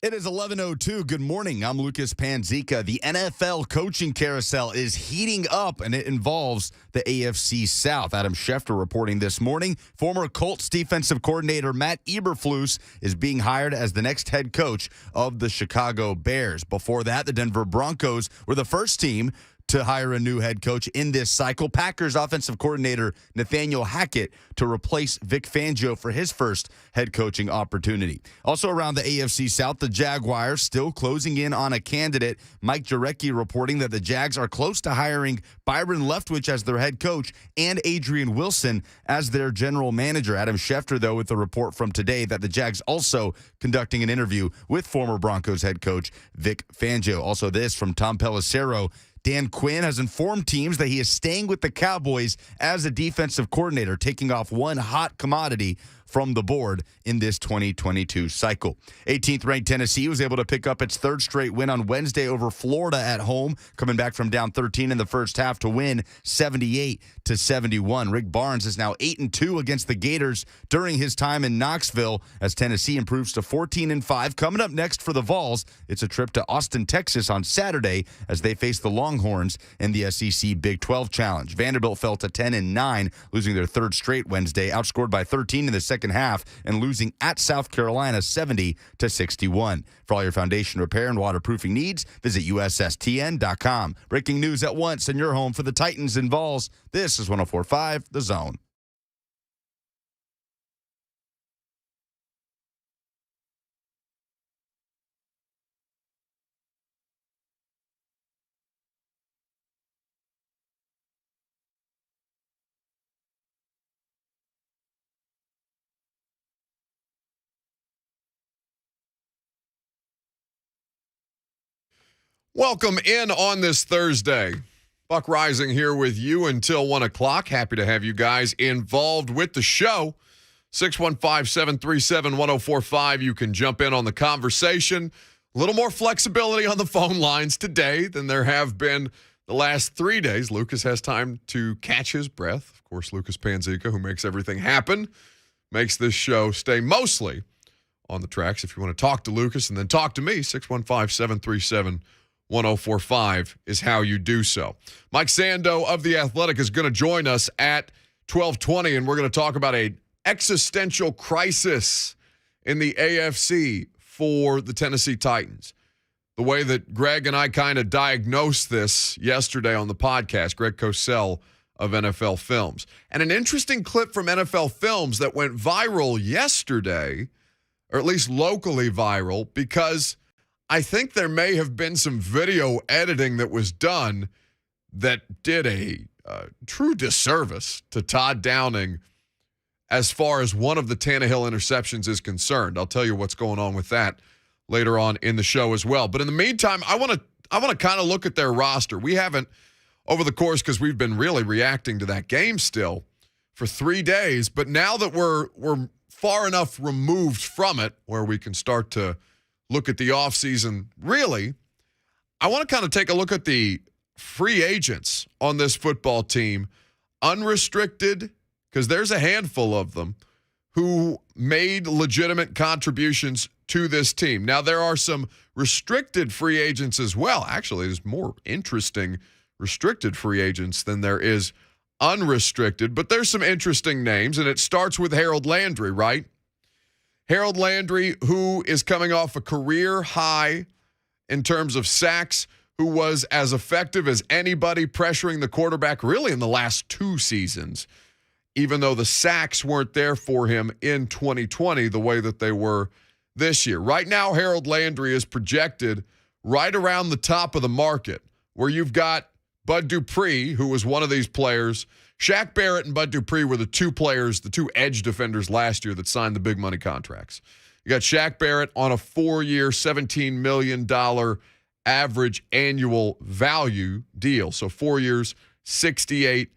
It is 11:02. Good morning. I'm Lucas Panzica. The NFL coaching carousel is heating up, and it involves the AFC South. Adam Schefter reporting this morning. Former Colts defensive coordinator Matt Eberflus is being hired as the next head coach of the Chicago Bears. Before that, the Denver Broncos were the first team to hire a new head coach in this cycle. Packers offensive coordinator Nathaniel Hackett to replace Vic Fangio for his first head coaching opportunity. Also around the AFC South, the Jaguars still closing in on a candidate. Mike Jurecki reporting that the Jags are close to hiring Byron Leftwich as their head coach and Adrian Wilson as their general manager. Adam Schefter, though, with the report from today that the Jags also conducting an interview with former Broncos head coach Vic Fangio. Also this from Tom Pelissero. Dan Quinn has informed teams that he is staying with the Cowboys as a defensive coordinator, taking off one hot commodity from the board in this 2022 cycle. 18th-ranked Tennessee was able to pick up its third straight win on Wednesday over Florida at home, coming back from down 13 in the first half to win 78-71. Rick Barnes is now 8-2 against the Gators during his time in Knoxville as Tennessee improves to 14-5. Coming up next for the Vols, it's a trip to Austin, Texas on Saturday as they face the Longhorns in the SEC Big 12 Challenge. Vanderbilt fell to 10-9, losing their third straight Wednesday, outscored by 13 in the second half and losing at South Carolina 70-61. For all your foundation repair and waterproofing needs, visit USSTN.com. Breaking news at once in your home for the Titans and Vols. This is 104.5 The Zone. Welcome in on this Thursday. Buck Reising here with you until 1 o'clock. Happy to have you guys involved with the show. 615-737-1045. You can jump in on the conversation. A little more flexibility on the phone lines today than there have been the last 3 days. Lucas has time to catch his breath. Of course, Lucas Panzica, who makes everything happen, makes this show stay mostly on the tracks. If you want to talk to Lucas and then talk to me, 615-737-1045 is how you do so. Mike Sando of The Athletic is going to join us at 12:20, and we're going to talk about an existential crisis in the AFC for the Tennessee Titans. The way that Greg and I kind of diagnosed this yesterday on the podcast, Greg Cosell of NFL Films. And an interesting clip from NFL Films that went viral yesterday, or at least locally viral, because I think there may have been some video editing that was done that did a true disservice to Todd Downing as far as one of the Tannehill interceptions is concerned. I'll tell you what's going on with that later on in the show as well. But in the meantime, I want to kind of look at their roster. We haven't, over the course, because we've been really reacting to that game still for 3 days. But now that we're far enough removed from it where we can start to look at the offseason, really, I want to kind of take a look at the free agents on this football team, unrestricted, because there's a handful of them who made legitimate contributions to this team. Now, there are some restricted free agents as well. Actually, there's more interesting restricted free agents than there is unrestricted, but there's some interesting names, and it starts with Harold Landry, right? Harold Landry, who is coming off a career high in terms of sacks, who was as effective as anybody pressuring the quarterback really in the last 2 seasons, even though the sacks weren't there for him in 2020 the way that they were this year. Right now, Harold Landry is projected right around the top of the market, where you've got Bud Dupree, who was one of these players. Shaq Barrett and Bud Dupree were the two players, the two edge defenders last year that signed the big money contracts. You got Shaq Barrett on a 4-year, $17 million average annual value deal. So 4 years, $68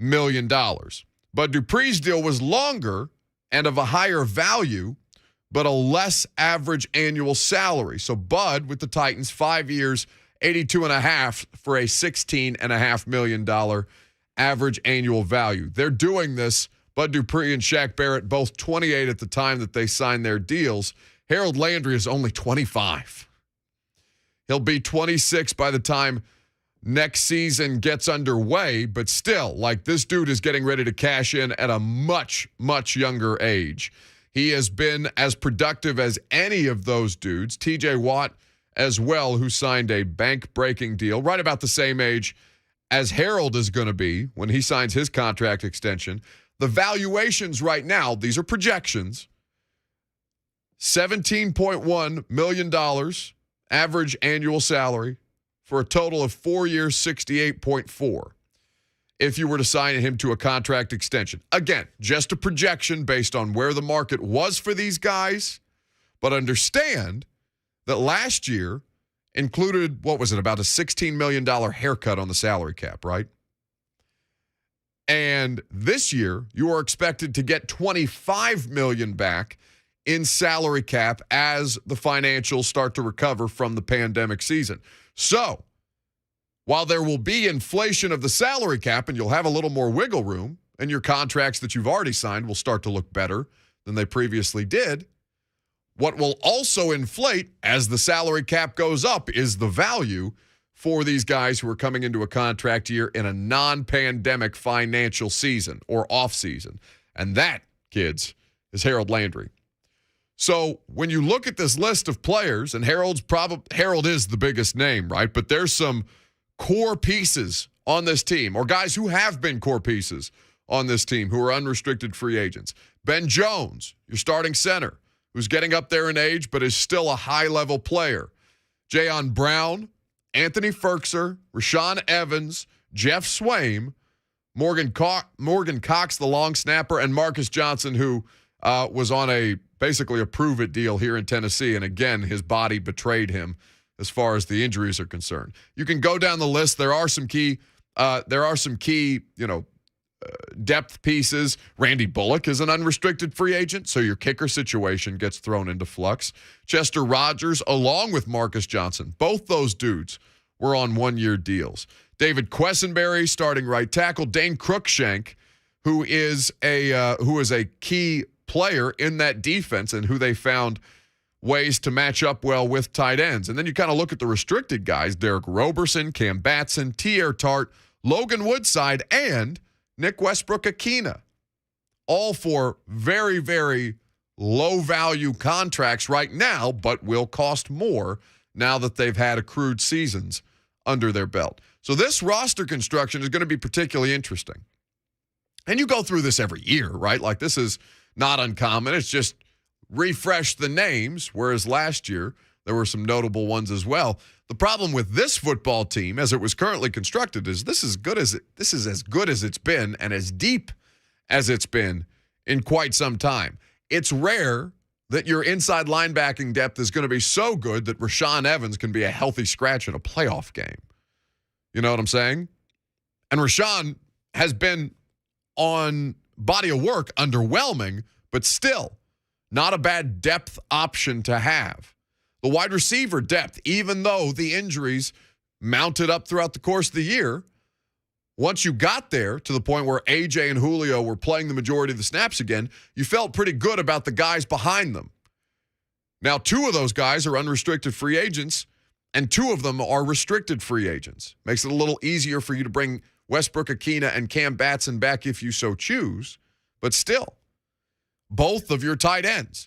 million. Bud Dupree's deal was longer and of a higher value, but a less average annual salary. So Bud with the Titans, 5 years, $82.5 for a $16.5 million average annual value. They're doing this. Bud Dupree and Shaq Barrett, both 28 at the time that they signed their deals. Harold Landry is only 25. He'll be 26 by the time next season gets underway, but still, like, this dude is getting ready to cash in at a much, much younger age. He has been as productive as any of those dudes. TJ Watt as well, who signed a bank-breaking deal, right about the same age as Harold is going to be when he signs his contract extension. The valuations right now, these are projections, $17.1 million average annual salary for a total of 4 years, 68.4 if you were to sign him to a contract extension. Again, just a projection based on where the market was for these guys, but understand that last year included, what was it, about a $16 million haircut on the salary cap, right? And this year, you are expected to get $25 million back in salary cap as the financials start to recover from the pandemic season. So, while there will be inflation of the salary cap and you'll have a little more wiggle room and your contracts that you've already signed will start to look better than they previously did, what will also inflate as the salary cap goes up is the value for these guys who are coming into a contract year in a non-pandemic financial season or offseason. And that, kids, is Harold Landry. So when you look at this list of players, and Harold is the biggest name, right? But there's some core pieces on this team, or guys who have been core pieces on this team who are unrestricted free agents. Ben Jones, your starting center, who's getting up there in age but is still a high-level player. Jayon Brown, Anthony Ferkser, Rashaan Evans, Jeff Swaim, Morgan Cox, the long snapper, and Marcus Johnson, who was on basically a prove-it deal here in Tennessee, and again, his body betrayed him as far as the injuries are concerned. You can go down the list. There are some key, depth pieces. Randy Bullock is an unrestricted free agent, so your kicker situation gets thrown into flux. Chester Rogers, along with Marcus Johnson, both those dudes were on one-year deals. David Quessenberry, starting right tackle. Dane Cruikshank, who is a key player in that defense and who they found ways to match up well with tight ends. And then you kind of look at the restricted guys: Derek Roberson, Cam Batson, Tier Tart, Logan Woodside, and Nick Westbrook-Akina, all for very, very low-value contracts right now, but will cost more now that they've had accrued seasons under their belt. So this roster construction is going to be particularly interesting. And you go through this every year, right? Like, this is not uncommon. It's just refresh the names, whereas last year there were some notable ones as well. The problem with this football team, as it was currently constructed, is this is as good as it's been and as deep as it's been in quite some time. It's rare that your inside linebacking depth is going to be so good that Rashaan Evans can be a healthy scratch in a playoff game. You know what I'm saying? And Rashaan has been on body of work underwhelming, but still not a bad depth option to have. The wide receiver depth, even though the injuries mounted up throughout the course of the year, once you got there to the point where AJ and Julio were playing the majority of the snaps again, you felt pretty good about the guys behind them. Now, two of those guys are unrestricted free agents, and two of them are restricted free agents. Makes it a little easier for you to bring Westbrook-Akina and Cam Batson back if you so choose, but still, both of your tight ends,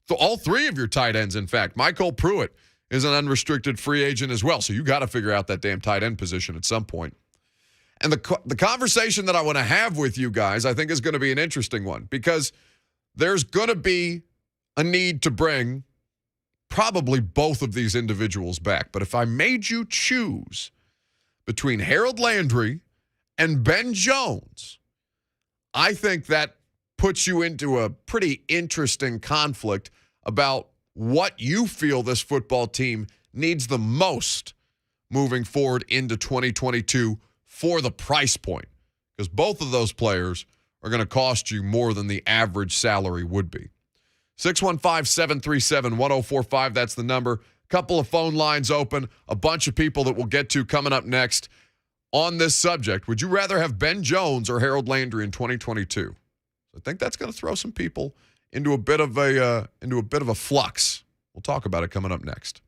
all three of your tight ends, in fact. Michael Pruitt is an unrestricted free agent as well, so you got to figure out that damn tight end position at some point. And the conversation that I want to have with you guys, I think, is going to be an interesting one, because there's going to be a need to bring probably both of these individuals back. But if I made you choose between Harold Landry and Ben Jones, I think that puts you into a pretty interesting conflict about what you feel this football team needs the most moving forward into 2022 for the price point, because both of those players are going to cost you more than the average salary would be. 615-737-1045, that's the number. Couple of phone lines open, a bunch of people that we'll get to coming up next on this subject. Would you rather have Ben Jones or Harold Landry in 2022? I think that's going to throw some people into a bit of a flux. We'll talk about it coming up next.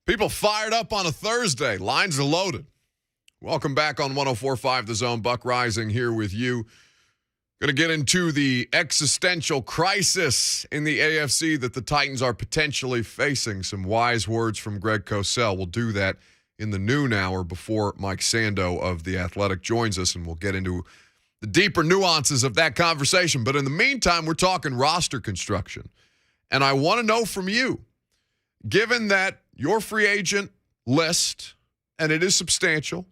People fired up on a Thursday. Lines are loaded. Welcome back on 104.5 The Zone. Buck Reising here with you. Going to get into the existential crisis in the AFC that the Titans are potentially facing. Some wise words from Greg Cosell. We'll do that in the noon hour before Mike Sando of The Athletic joins us, and we'll get into the deeper nuances of that conversation. But in the meantime, we're talking roster construction. And I want to know from you, given that your free agent list, and it is substantial,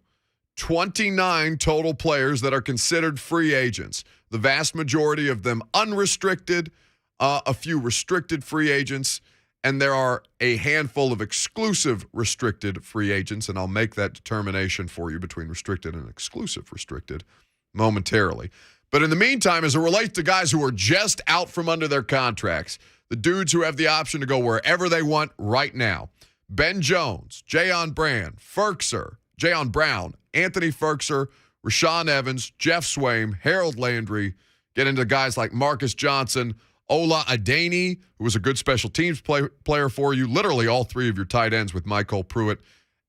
29 total players that are considered free agents, the vast majority of them unrestricted, a few restricted free agents, and there are a handful of exclusive restricted free agents, and I'll make that determination for you between restricted and exclusive restricted momentarily. But in the meantime, as it relates to guys who are just out from under their contracts, the dudes who have the option to go wherever they want right now, Ben Jones, Jayon Brown, Anthony Ferkser, Rashaan Evans, Jeff Swaim, Harold Landry, get into guys like Marcus Johnson, Ola Adeni, who was a good special teams player for you, literally all three of your tight ends with Michael Pruitt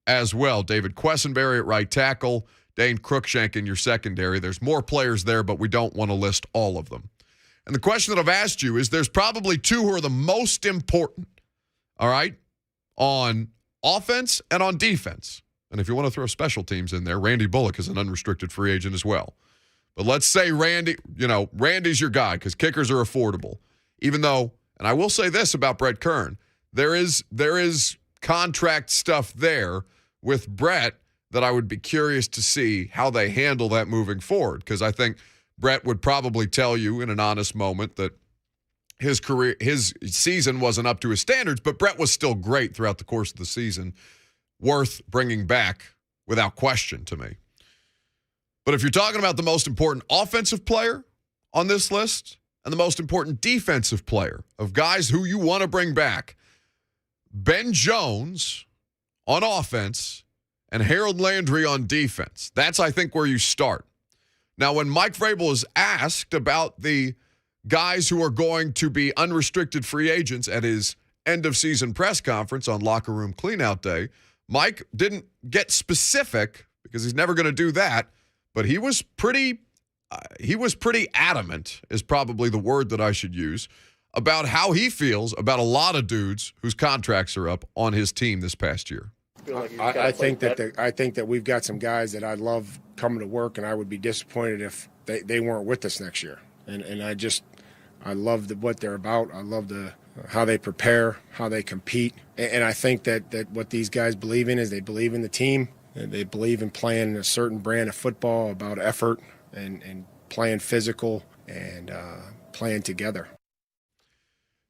as well. David Quessenberry at right tackle, Dane Cruikshank in your secondary. There's more players there, but we don't want to list all of them. And the question that I've asked you is there's probably two who are the most important, all right, on offense and on defense. And if you want to throw special teams in there, Randy Bullock is an unrestricted free agent as well. But let's say Randy's your guy because kickers are affordable. Even though, and I will say this about Brett Kern, there is contract stuff there with Brett that I would be curious to see how they handle that moving forward, because I think Brett would probably tell you in an honest moment that his season wasn't up to his standards, but Brett was still great throughout the course of the season, worth bringing back without question to me. But if you're talking about the most important offensive player on this list and the most important defensive player of guys who you want to bring back, Ben Jones on offense and Harold Landry on defense. That's, I think, where you start. Now, when Mike Vrabel is asked about the guys who are going to be unrestricted free agents at his end-of-season press conference on Locker Room Cleanout Day, Mike didn't get specific because he's never going to do that, but he was pretty adamant, is probably the word that I should use, about how he feels about a lot of dudes whose contracts are up on his team this past year. I think that we've got some guys that I love coming to work, and I would be disappointed if they weren't with us next year. And I love what they're about. I love how they prepare, how they compete. And I think that what these guys believe in is they believe in the team, and they believe in playing a certain brand of football about effort and playing physical and playing together.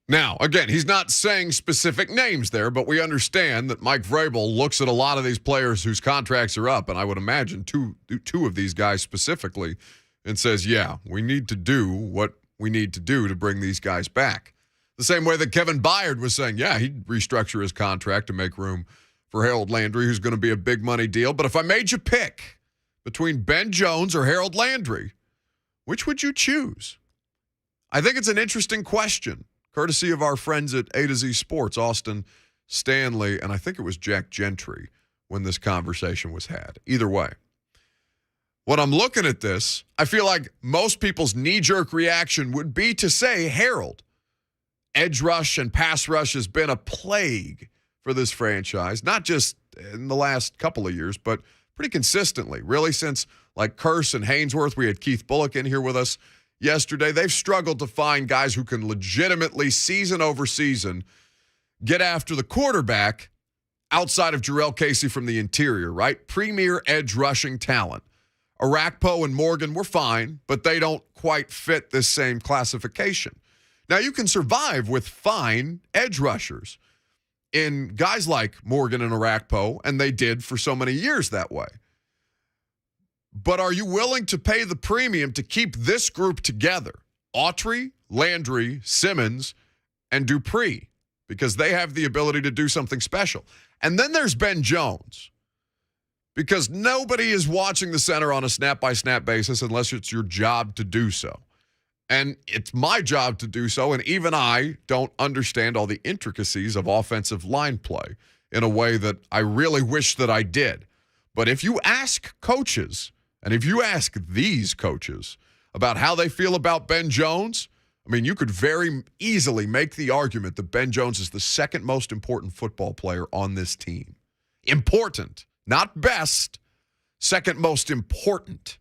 Now, again, he's not saying specific names there, but we understand that Mike Vrabel looks at a lot of these players whose contracts are up, and I would imagine two of these guys specifically, and says, yeah, we need to do what we need to do to bring these guys back. The same way that Kevin Byard was saying, yeah, he'd restructure his contract to make room for Harold Landry, who's going to be a big money deal. But if I made you pick between Ben Jones or Harold Landry, which would you choose? I think it's an interesting question, courtesy of our friends at A to Z Sports, Austin Stanley, and I think it was Jack Gentry when this conversation was had. Either way, when I'm looking at this, I feel like most people's knee-jerk reaction would be to say Harold. Edge rush and pass rush has been a plague for this franchise, not just in the last couple of years, but pretty consistently, really since like Curse and Haynesworth. We had Keith Bullock in here with us yesterday. They've struggled to find guys who can legitimately, season over season, get after the quarterback outside of Jarrell Casey from the interior, right? Premier edge rushing talent. Arakpo and Morgan were fine, but they don't quite fit this same classification. Now, you can survive with fine edge rushers in guys like Morgan and Arakpo, and they did for so many years that way. But are you willing to pay the premium to keep this group together? Autry, Landry, Simmons, and Dupree, because they have the ability to do something special. And then there's Ben Jones, because nobody is watching the center on a snap-by-snap basis unless it's your job to do so. And it's my job to do so, and even I don't understand all the intricacies of offensive line play. in a way that I really wish that I did. But if you ask coaches, and if you ask these coaches about how they feel about Ben Jones, I mean, you could very easily make the argument that Ben Jones is the second most important football player on this team. Important, not best, second most important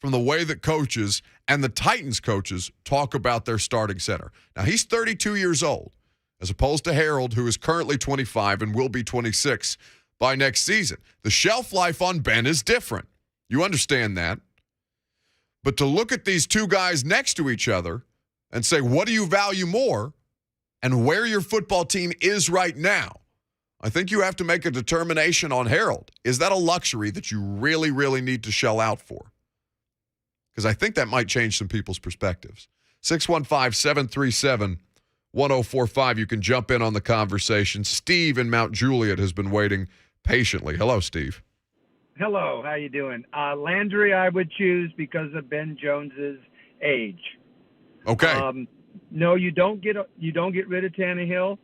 from the way that coaches and the Titans coaches talk about their starting center. Now, he's 32 years old, as opposed to Harold, who is currently 25 and will be 26 by next season. The shelf life on Ben is different. You understand that. But to look at these two guys next to each other and say, what do you value more, and where your football team is right now, I think you have to make a determination on Harold. Is that a luxury that you really, really need to shell out for? Because I think that might change some people's perspectives. 615-737-1045. You can jump in on the conversation. Steve in Mount Juliet has been waiting patiently. Hello, Steve. Hello, how you doing? Landry I would choose because of Ben Jones's age. Okay. No, you don't get rid of Tannehill.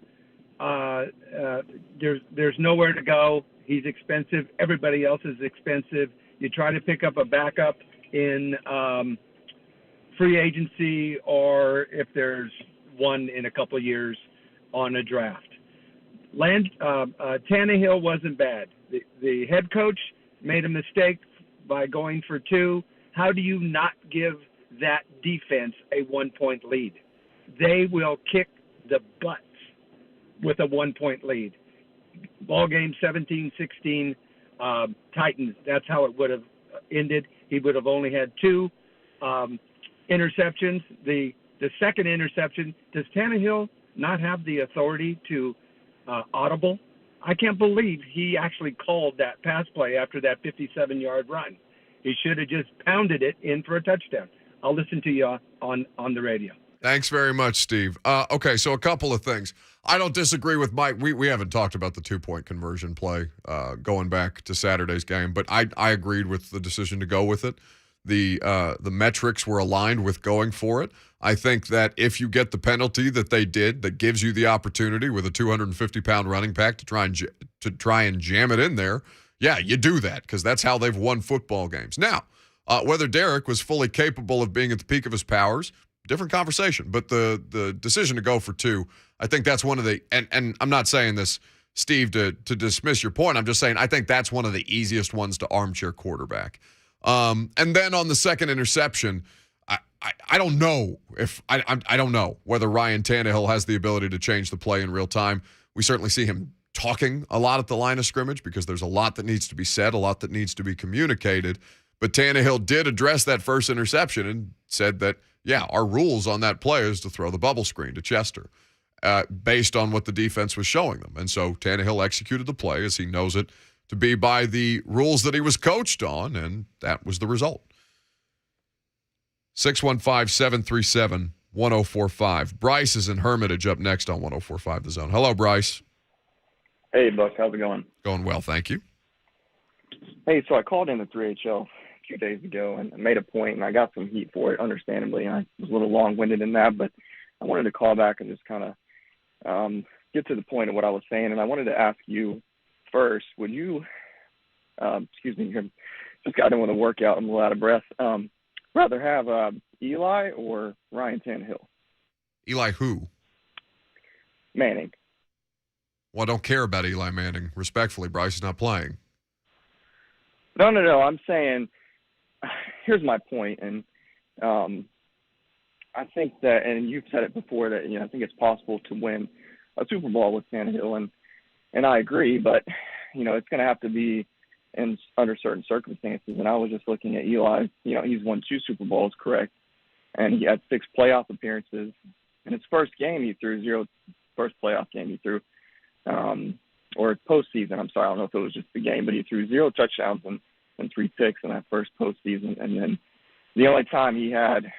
There's nowhere to go. He's expensive. Everybody else is expensive. You try to pick up a backup in free agency, or if there's one in a couple of years on a draft. Tannehill wasn't bad. The head coach made a mistake by going for 2. How do you not give that defense a 1-point lead? They will kick the butts with a 1-point lead. Ball game 17-16, Titans. That's how it would have ended. He would have only had 2 interceptions. The second interception, does Tannehill not have the authority to audible? I can't believe he actually called that pass play after that 57-yard run. He should have just pounded it in for a touchdown. I'll listen to you on the radio. Thanks very much, Steve. Okay, so a couple of things. I don't disagree with Mike. We haven't talked about the 2-point conversion play going back to Saturday's game, but I agreed with the decision to go with it. The metrics were aligned with going for it. I think that if you get the penalty that they did, that gives you the opportunity with a 250-pound running back to try and jam it in there, yeah, you do that because that's how they've won football games. Now, whether Derek was fully capable of being at the peak of his powers, different conversation. But the decision to go for 2, I think that's one of the and I'm not saying this, Steve, to dismiss your point. I'm just saying I think that's one of the easiest ones to armchair quarterback. And then on the second interception, I don't know if I don't know whether Ryan Tannehill has the ability to change the play in real time. We certainly see him talking a lot at the line of scrimmage because there's a lot that needs to be said, a lot that needs to be communicated. But Tannehill did address that first interception and said that, yeah, our rules on that play is to throw the bubble screen to Chester based on what the defense was showing them. And so Tannehill executed the play as he knows it to be by the rules that he was coached on, and that was the result. 615-737-1045. Bryce is in Hermitage up next on 1045 The Zone. Hello, Bryce. Hey, Buck. How's it going? Going well, thank you. Hey, so I called in the 3HL a few days ago and made a point, and I got some heat for it, understandably. I was a little long-winded in that, but I wanted to call back and just kind of get to the point of what I was saying. And I wanted to ask you first, would you, excuse me, just got in with a workout. I'm a little out of breath. Rather have Eli or Ryan Tannehill? Eli who? Manning. Well, I don't care about Eli Manning. Respectfully, Bryce is not playing. No. I'm saying, here's my point, and I think that, and you've said it before, that I think it's possible to win a Super Bowl with Tannehill, and I agree, but it's going to have to be under certain circumstances. And I was just looking at Eli. He's won 2 Super Bowls, correct? And he had 6 playoff appearances. In his first game, he threw 0. First playoff game he threw, or postseason. I'm sorry, I don't know if it was just the game, but he threw 0 touchdowns and 3 picks in that first postseason. And then the only time he had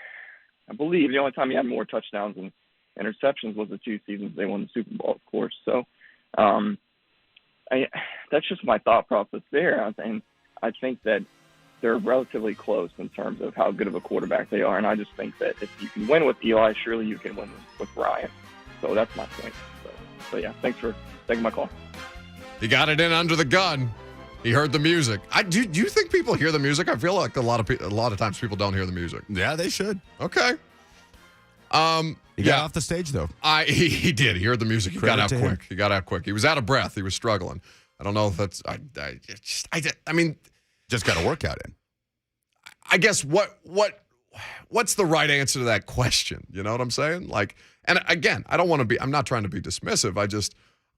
more touchdowns and interceptions was the 2 seasons they won the Super Bowl, of course. So that's just my thought process there. And I think that they're relatively close in terms of how good of a quarterback they are. And I just think that if you can win with Eli, surely you can win with Ryan. So that's my point. So yeah, thanks for taking my call. He got it in under the gun. He heard the music. Do you think people hear the music? I feel like a lot of times people don't hear the music. Yeah, they should. Okay. He got off the stage, though. He did. He heard the music. He got out quick. He got out quick. He was out of breath. He was struggling. I don't know if that's. I mean, just got a workout in. I guess what's the right answer to that question? You know what I'm saying? Like, and again, I don't want to be. I'm not trying to be dismissive.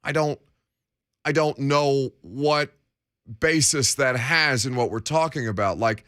I don't know what basis that has in what we're talking about. Like,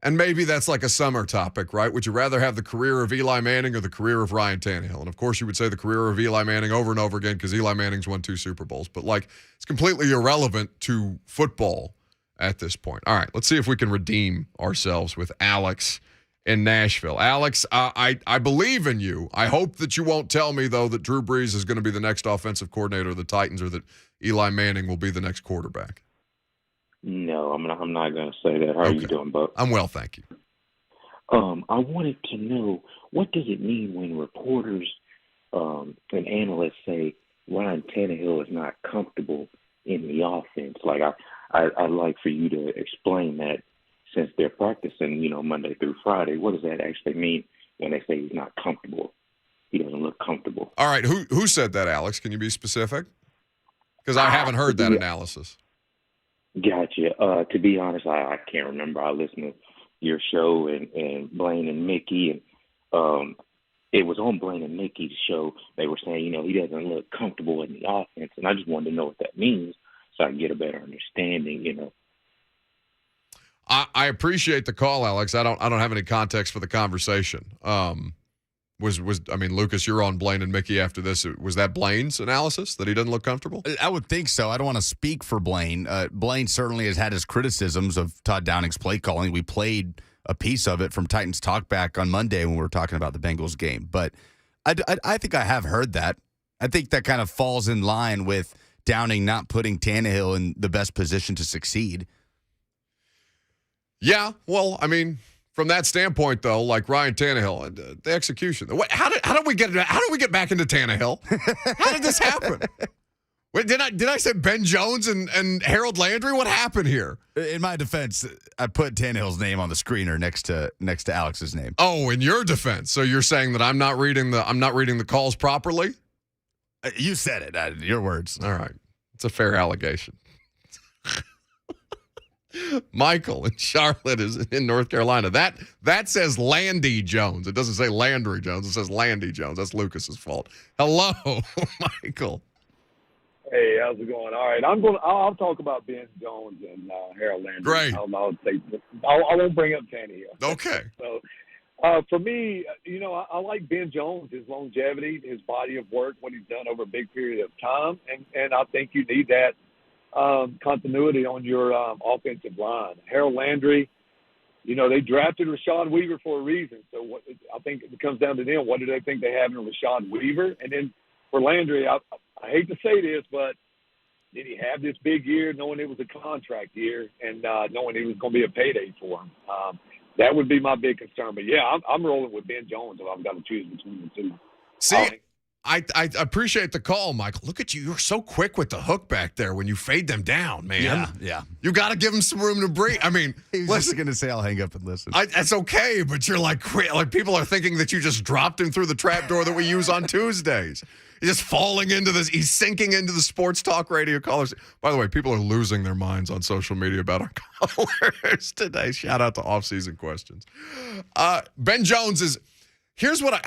and maybe that's like a summer topic, right? Would you rather have the career of Eli Manning or the career of Ryan Tannehill? And of course, you would say the career of Eli Manning over and over again because Eli Manning's won 2 Super Bowls. But like, it's completely irrelevant to football at this point. All right, let's see if we can redeem ourselves with Alex in Nashville. Alex, I believe in you. I hope that you won't tell me, though, that Drew Brees is going to be the next offensive coordinator of the Titans or that Eli Manning will be the next quarterback. No, I'm not going to say that. How are you doing, Buck? I'm well, thank you. I wanted to know, what does it mean when reporters and analysts say Ryan Tannehill is not comfortable in the offense? Like, I'd like for you to explain that, since they're practicing, Monday through Friday. What does that actually mean when they say he's not comfortable? He doesn't look comfortable. All right, who said that, Alex? Can you be specific? Because I haven't heard that analysis. Gotcha. To be honest, I can't remember. I listened to your show and Blaine and Mickey, and it was on Blaine and Mickey's show. They were saying, he doesn't look comfortable in the offense, and I just wanted to know what that means so I can get a better understanding. I appreciate the call, Alex. I don't have any context for the conversation. Lucas, you're on Blaine and Mickey after this. Was that Blaine's analysis that he doesn't look comfortable? I would think so. I don't want to speak for Blaine. Blaine certainly has had his criticisms of Todd Downing's play calling. We played a piece of it from Titans Talkback on Monday when we were talking about the Bengals game. But I think I have heard that. I think that kind of falls in line with Downing not putting Tannehill in the best position to succeed. Yeah, well, from that standpoint, though, like Ryan Tannehill, the execution. How did we get back into Tannehill? How did this happen? Wait, did I say Ben Jones and Harold Landry? What happened here? In my defense, I put Tannehill's name on the screener next to Alex's name. Oh, in your defense, so you're saying that I'm not reading the calls properly? You said it. Your words. All right, it's a fair allegation. Michael in Charlotte is in North Carolina. That says Landy Jones. It doesn't say Landry Jones. It says Landy Jones. That's Lucas's fault. Hello, Michael. Hey, how's it going? All right, I'll talk about Ben Jones and Harold Landry. Great. I won't bring up Tannehill. Okay. So, for me, I like Ben Jones, his longevity, his body of work, what he's done over a big period of time, and I think you need that continuity on your offensive line. Harold Landry, they drafted Rashad Weaver for a reason. So I think it comes down to them. What do they think they have in Rashad Weaver? And then for Landry, I hate to say this, but did he have this big year knowing it was a contract year and knowing it was going to be a payday for him? That would be my big concern. But, yeah, I'm rolling with Ben Jones if I've got to choose between the two. See, I appreciate the call, Michael. Look at you. You're so quick with the hook back there when you fade them down, man. Yeah. You got to give them some room to breathe. He was just going to say I'll hang up and listen. That's okay, but you're like people are thinking that you just dropped him through the trap door that we use on Tuesdays. He's just falling into this. He's sinking into the sports talk radio callers. By the way, people are losing their minds on social media about our callers today. Shout out to Offseason Questions. Ben Jones is – here's what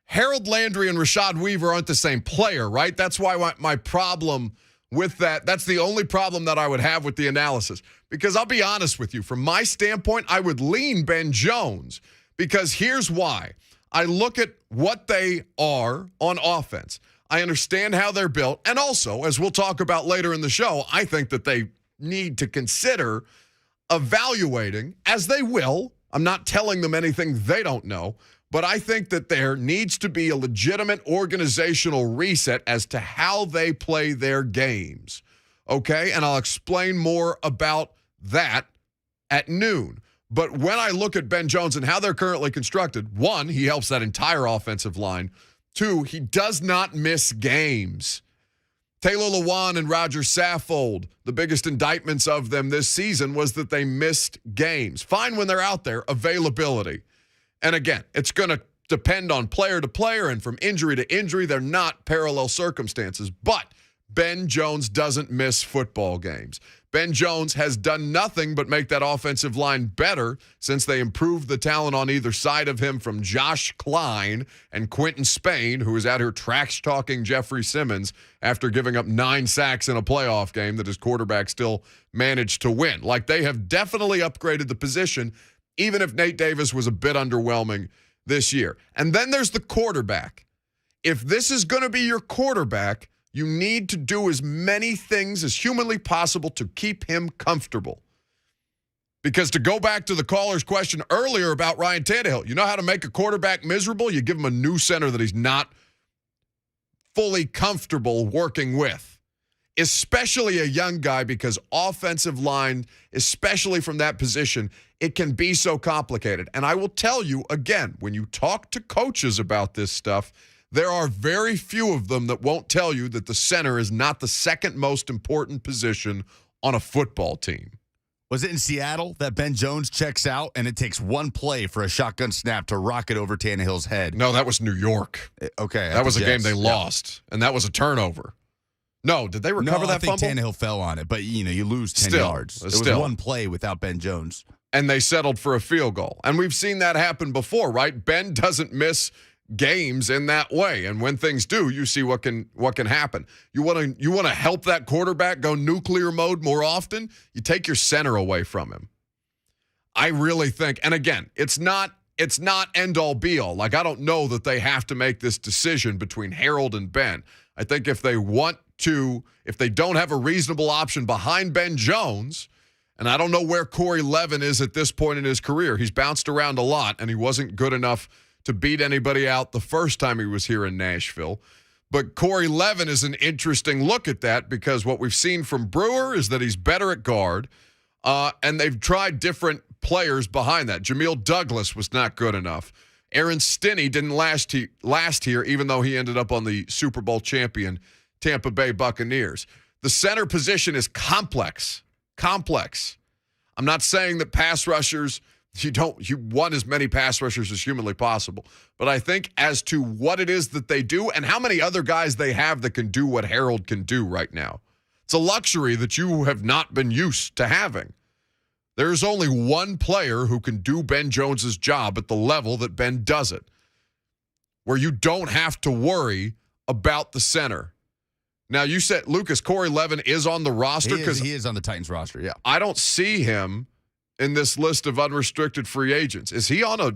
Harold Landry and Rashad Weaver aren't the same player, right? That's why my problem with that, that's the only problem that I would have with the analysis. Because I'll be honest with you, from my standpoint, I would lean Ben Jones because here's why. I look at what they are on offense. I understand how they're built. And also, as we'll talk about later in the show, I think that they need to consider evaluating, as they will. I'm not telling them anything they don't know. But I think that there needs to be a legitimate organizational reset as to how they play their games. Okay? And I'll explain more about that at noon. But when I look at Ben Jones and how they're currently constructed, one, he helps that entire offensive line. Two, he does not miss games. Taylor Lewan and Roger Saffold, the biggest indictments of them this season was that they missed games. Fine when they're out there, availability. And again, it's going to depend on player to player and from injury to injury. They're not parallel circumstances. But Ben Jones doesn't miss football games. Ben Jones has done nothing but make that offensive line better since they improved the talent on either side of him from Josh Klein and Quentin Spain, who is out here trash-talking Jeffrey Simmons after giving up 9 sacks in a playoff game that his quarterback still managed to win. Like, they have definitely upgraded the position, even if Nate Davis was a bit underwhelming this year. And then there's the quarterback. If this is going to be your quarterback, you need to do as many things as humanly possible to keep him comfortable. Because to go back to the caller's question earlier about Ryan Tannehill, you know how to make a quarterback miserable? You give him a new center that he's not fully comfortable working with, especially a young guy, because offensive line, especially from that position, it can be so complicated. And I will tell you, again, when you talk to coaches about this stuff, there are very few of them that won't tell you that the center is not the second most important position on a football team. Was it in Seattle that Ben Jones checks out and it takes one play for a shotgun snap to rocket over Tannehill's head? No, that was New York. Okay. That was a game they lost, and that was a turnover. No, did they recover that fumble? I think Tannehill fell on it, but, you lose 10 yards. It was one play without Ben Jones. And they settled for a field goal. And we've seen that happen before, right? Ben doesn't miss games in that way, and when things do, you see what can happen. You want to help that quarterback go nuclear mode more often, you take your center away from him. I really think, and again, it's not end all be all. Like, I don't know that they have to make this decision between Harold and Ben. I think if they don't have a reasonable option behind Ben Jones, and I don't know where Corey Levin is at this point in his career. He's bounced around a lot, and he wasn't good enough to beat anybody out the first time he was here in Nashville. But Corey Levin is an interesting look at that, because what we've seen from Brewer is that he's better at guard, and they've tried different players behind that. Jamil Douglas was not good enough. Aaron Stinney didn't last here, even though he ended up on the Super Bowl champion Tampa Bay Buccaneers. The center position is complex. I'm not saying that pass rushers, you want as many pass rushers as humanly possible. But I think as to what it is that they do and how many other guys they have that can do what Harold can do right now, it's a luxury that you have not been used to having. There's only one player who can do Ben Jones's job at the level that Ben does it, where you don't have to worry about the center. Now, you said, Lucas, Corey Levin is on the roster? He is on the Titans roster, yeah. I don't see him in this list of unrestricted free agents. Is he on a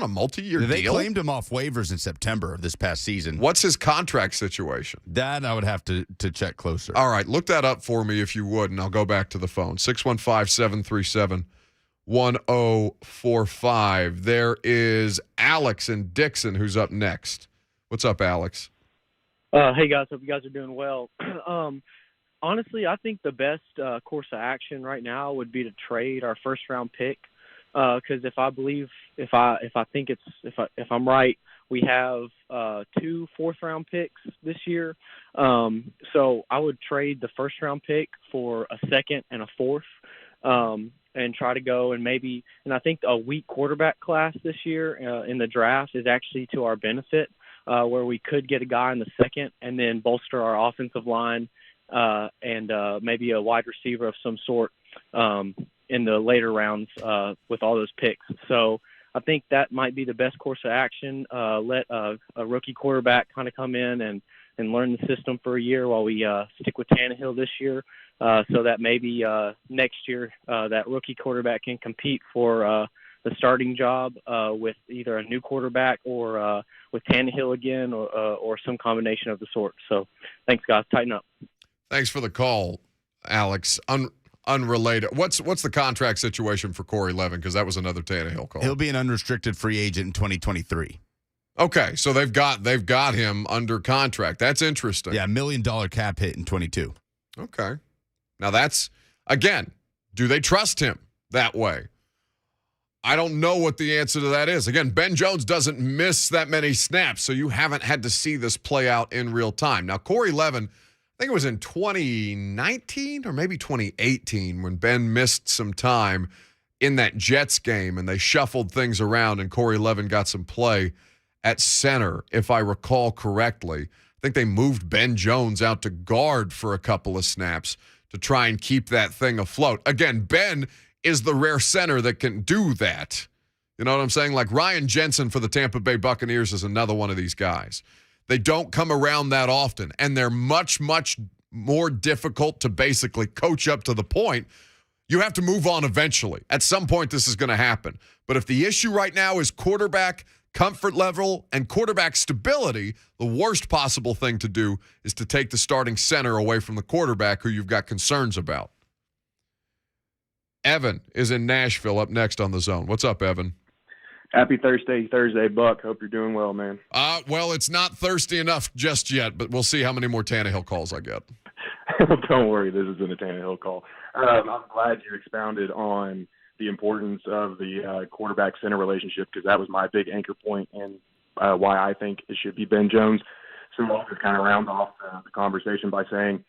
multi-year deal? They claimed him off waivers in September of this past season. What's his contract situation? That I would have to check closer. All right, look that up for me if you would, and I'll go back to the phone. 615-737-1045. There is Alex in Dixon who's up next. What's up, Alex? Hey, guys. Hope you guys are doing well. Honestly, I think the best course of action right now would be to trade our first-round pick, because if I'm right, we have 2 fourth-round picks this year. So I would trade the first-round pick for a second and a fourth, and try to go and I think a weak quarterback class this year in the draft is actually to our benefit, where we could get a guy in the second and then bolster our offensive line. And maybe a wide receiver of some sort in the later rounds with all those picks. So I think that might be the best course of action. Let a rookie quarterback kind of come in and learn the system for a year while we stick with Tannehill this year, so that maybe next year that rookie quarterback can compete for the starting job with either a new quarterback or with Tannehill again or some combination of the sort. So thanks, guys. Tighten up. Thanks for the call, Alex. Unrelated. What's the contract situation for Corey Levin? Because that was another Tannehill call. He'll be an unrestricted free agent in 2023. Okay, so they've got him under contract. That's interesting. Yeah, $1 million cap hit in 22. Okay. Now that's, again, do they trust him that way? I don't know what the answer to that is. Again, Ben Jones doesn't miss that many snaps, so you haven't had to see this play out in real time. Now, Corey Levin, I think it was in 2019 or maybe 2018 when Ben missed some time in that Jets game and they shuffled things around and Corey Levin got some play at center, if I recall correctly. I think they moved Ben Jones out to guard for a couple of snaps to try and keep that thing afloat. Again, Ben is the rare center that can do that. You know what I'm saying? Like Ryan Jensen for the Tampa Bay Buccaneers is another one of these guys. They don't come around that often, and they're much, much more difficult to basically coach up to the point. You have to move on eventually. At some point, this is going to happen. But if the issue right now is quarterback comfort level and quarterback stability, the worst possible thing to do is to take the starting center away from the quarterback who you've got concerns about. Evan is in Nashville up next on The Zone. What's up, Evan? Happy Thursday, Buck. Hope you're doing well, man. Well, it's not thirsty enough just yet, but we'll see how many more Tannehill calls I get. Don't worry, this isn't a Tannehill call. I'm glad you expounded on the importance of the quarterback-center relationship because that was my big anchor point and why I think it should be Ben Jones. So I'll just kind of round off the conversation by saying,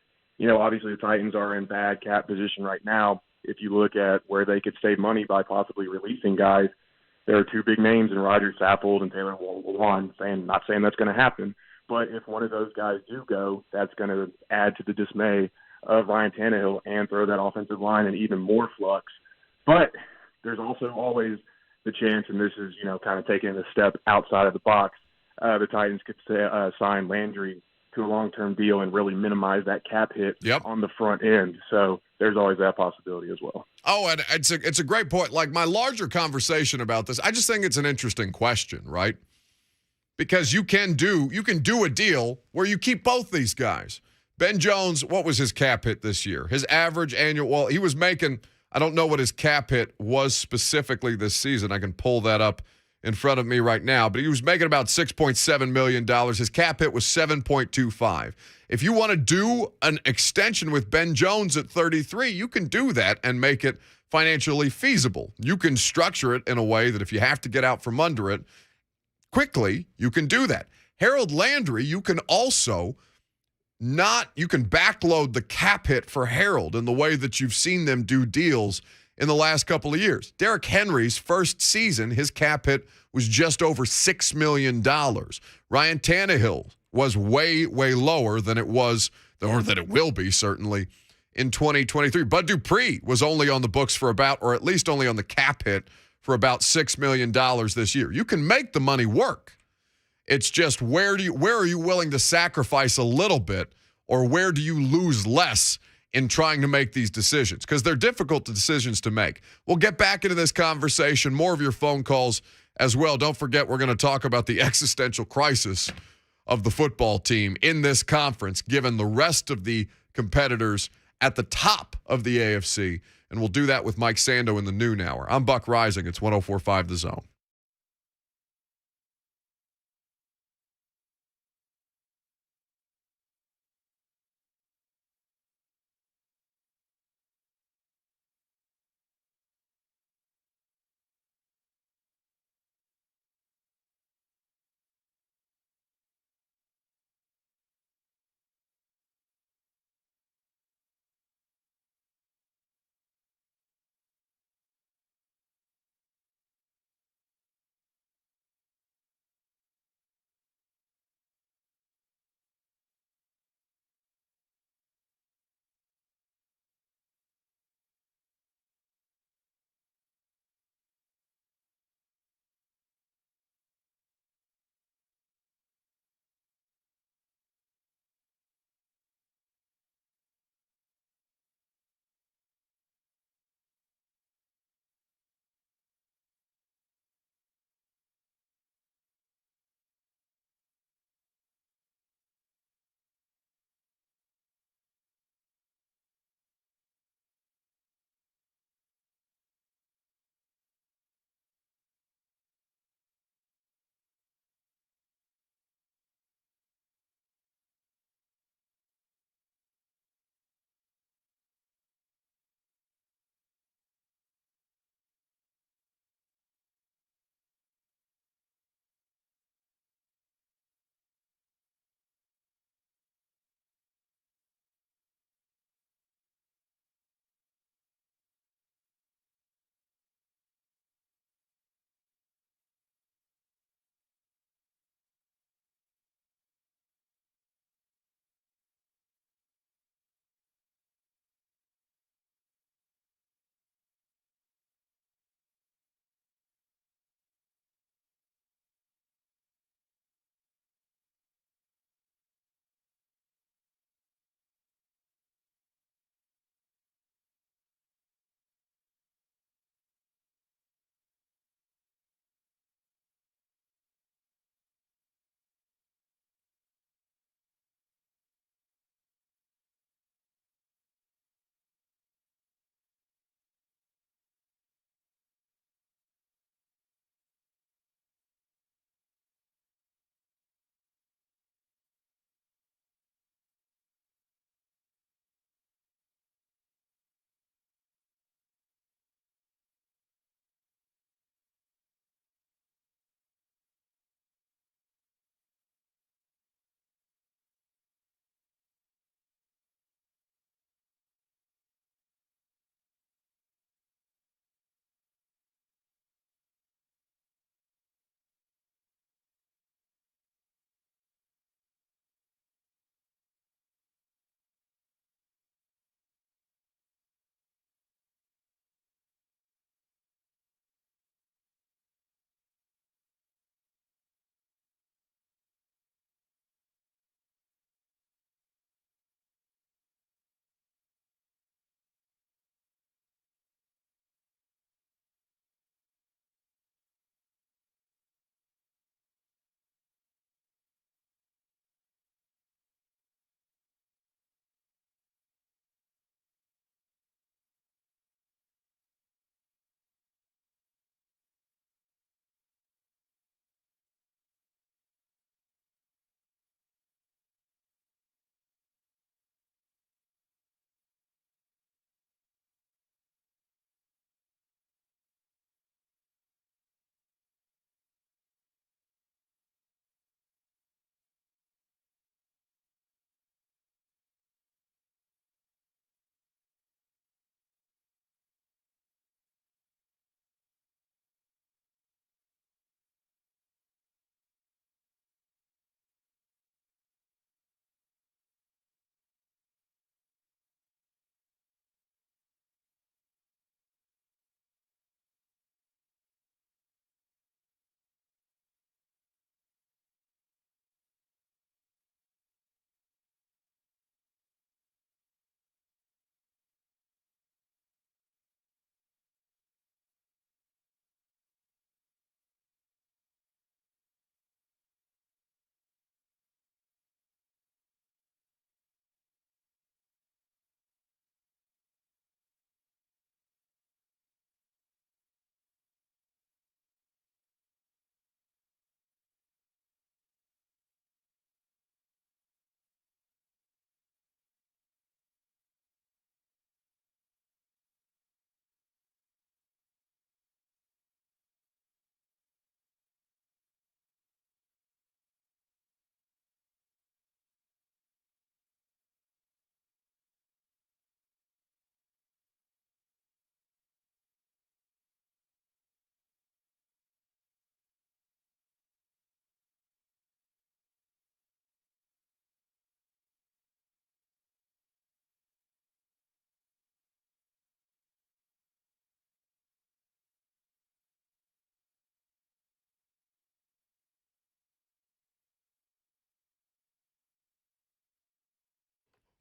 obviously the Titans are in bad cap position right now. If you look at where they could save money by possibly releasing guys, there are two big names in Roger Saffold and Taylor Lewan. Not saying that's going to happen, but if one of those guys do go, that's going to add to the dismay of Ryan Tannehill and throw that offensive line in even more flux. But there's also always the chance, and this is, kind of taking a step outside of the box, the Titans could sign Landry to a long-term deal and really minimize that cap hit on the front end. So there's always that possibility as well. Oh, and it's a great point. Like my larger conversation about this, I just think it's an interesting question, right? Because you can do a deal where you keep both these guys. Ben Jones, what was his cap hit this year? His average annual, well, he was making, I don't know what his cap hit was specifically this season. I can pull that up in front of me right now, but he was making about $6.7 million. His cap hit was 7.25. If you want to do an extension with Ben Jones at 33, you can do that and make it financially feasible. You can structure it in a way that if you have to get out from under it quickly, you can do that. Harold Landry, you can also you can backload the cap hit for Harold in the way that you've seen them do deals in the last couple of years. Derrick Henry's first season, his cap hit was just over $6 million. Ryan Tannehill was way, way lower than it was, or that it will be certainly, in 2023. Bud Dupree was only on the books for about, or at least only on the cap hit for about $6 million this year. You can make the money work. It's just where are you willing to sacrifice a little bit, or where do you lose less in trying to make these decisions? Because they're difficult decisions to make. We'll get back into this conversation, more of your phone calls as well. Don't forget, we're going to talk about the existential crisis of the football team in this conference, given the rest of the competitors at the top of the AFC. And we'll do that with Mike Sando in the noon hour. I'm Buck Reising. It's 104.5 The Zone.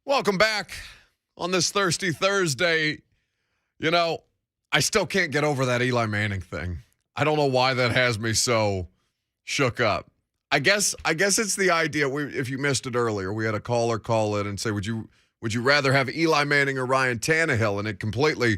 Welcome back on this Thirsty Thursday. You know, I still can't get over that Eli Manning thing. I don't know why that has me so shook up. I guess it's the idea. If you missed it earlier, we had a caller call in and say, "Would you rather have Eli Manning or Ryan Tannehill?" And it completely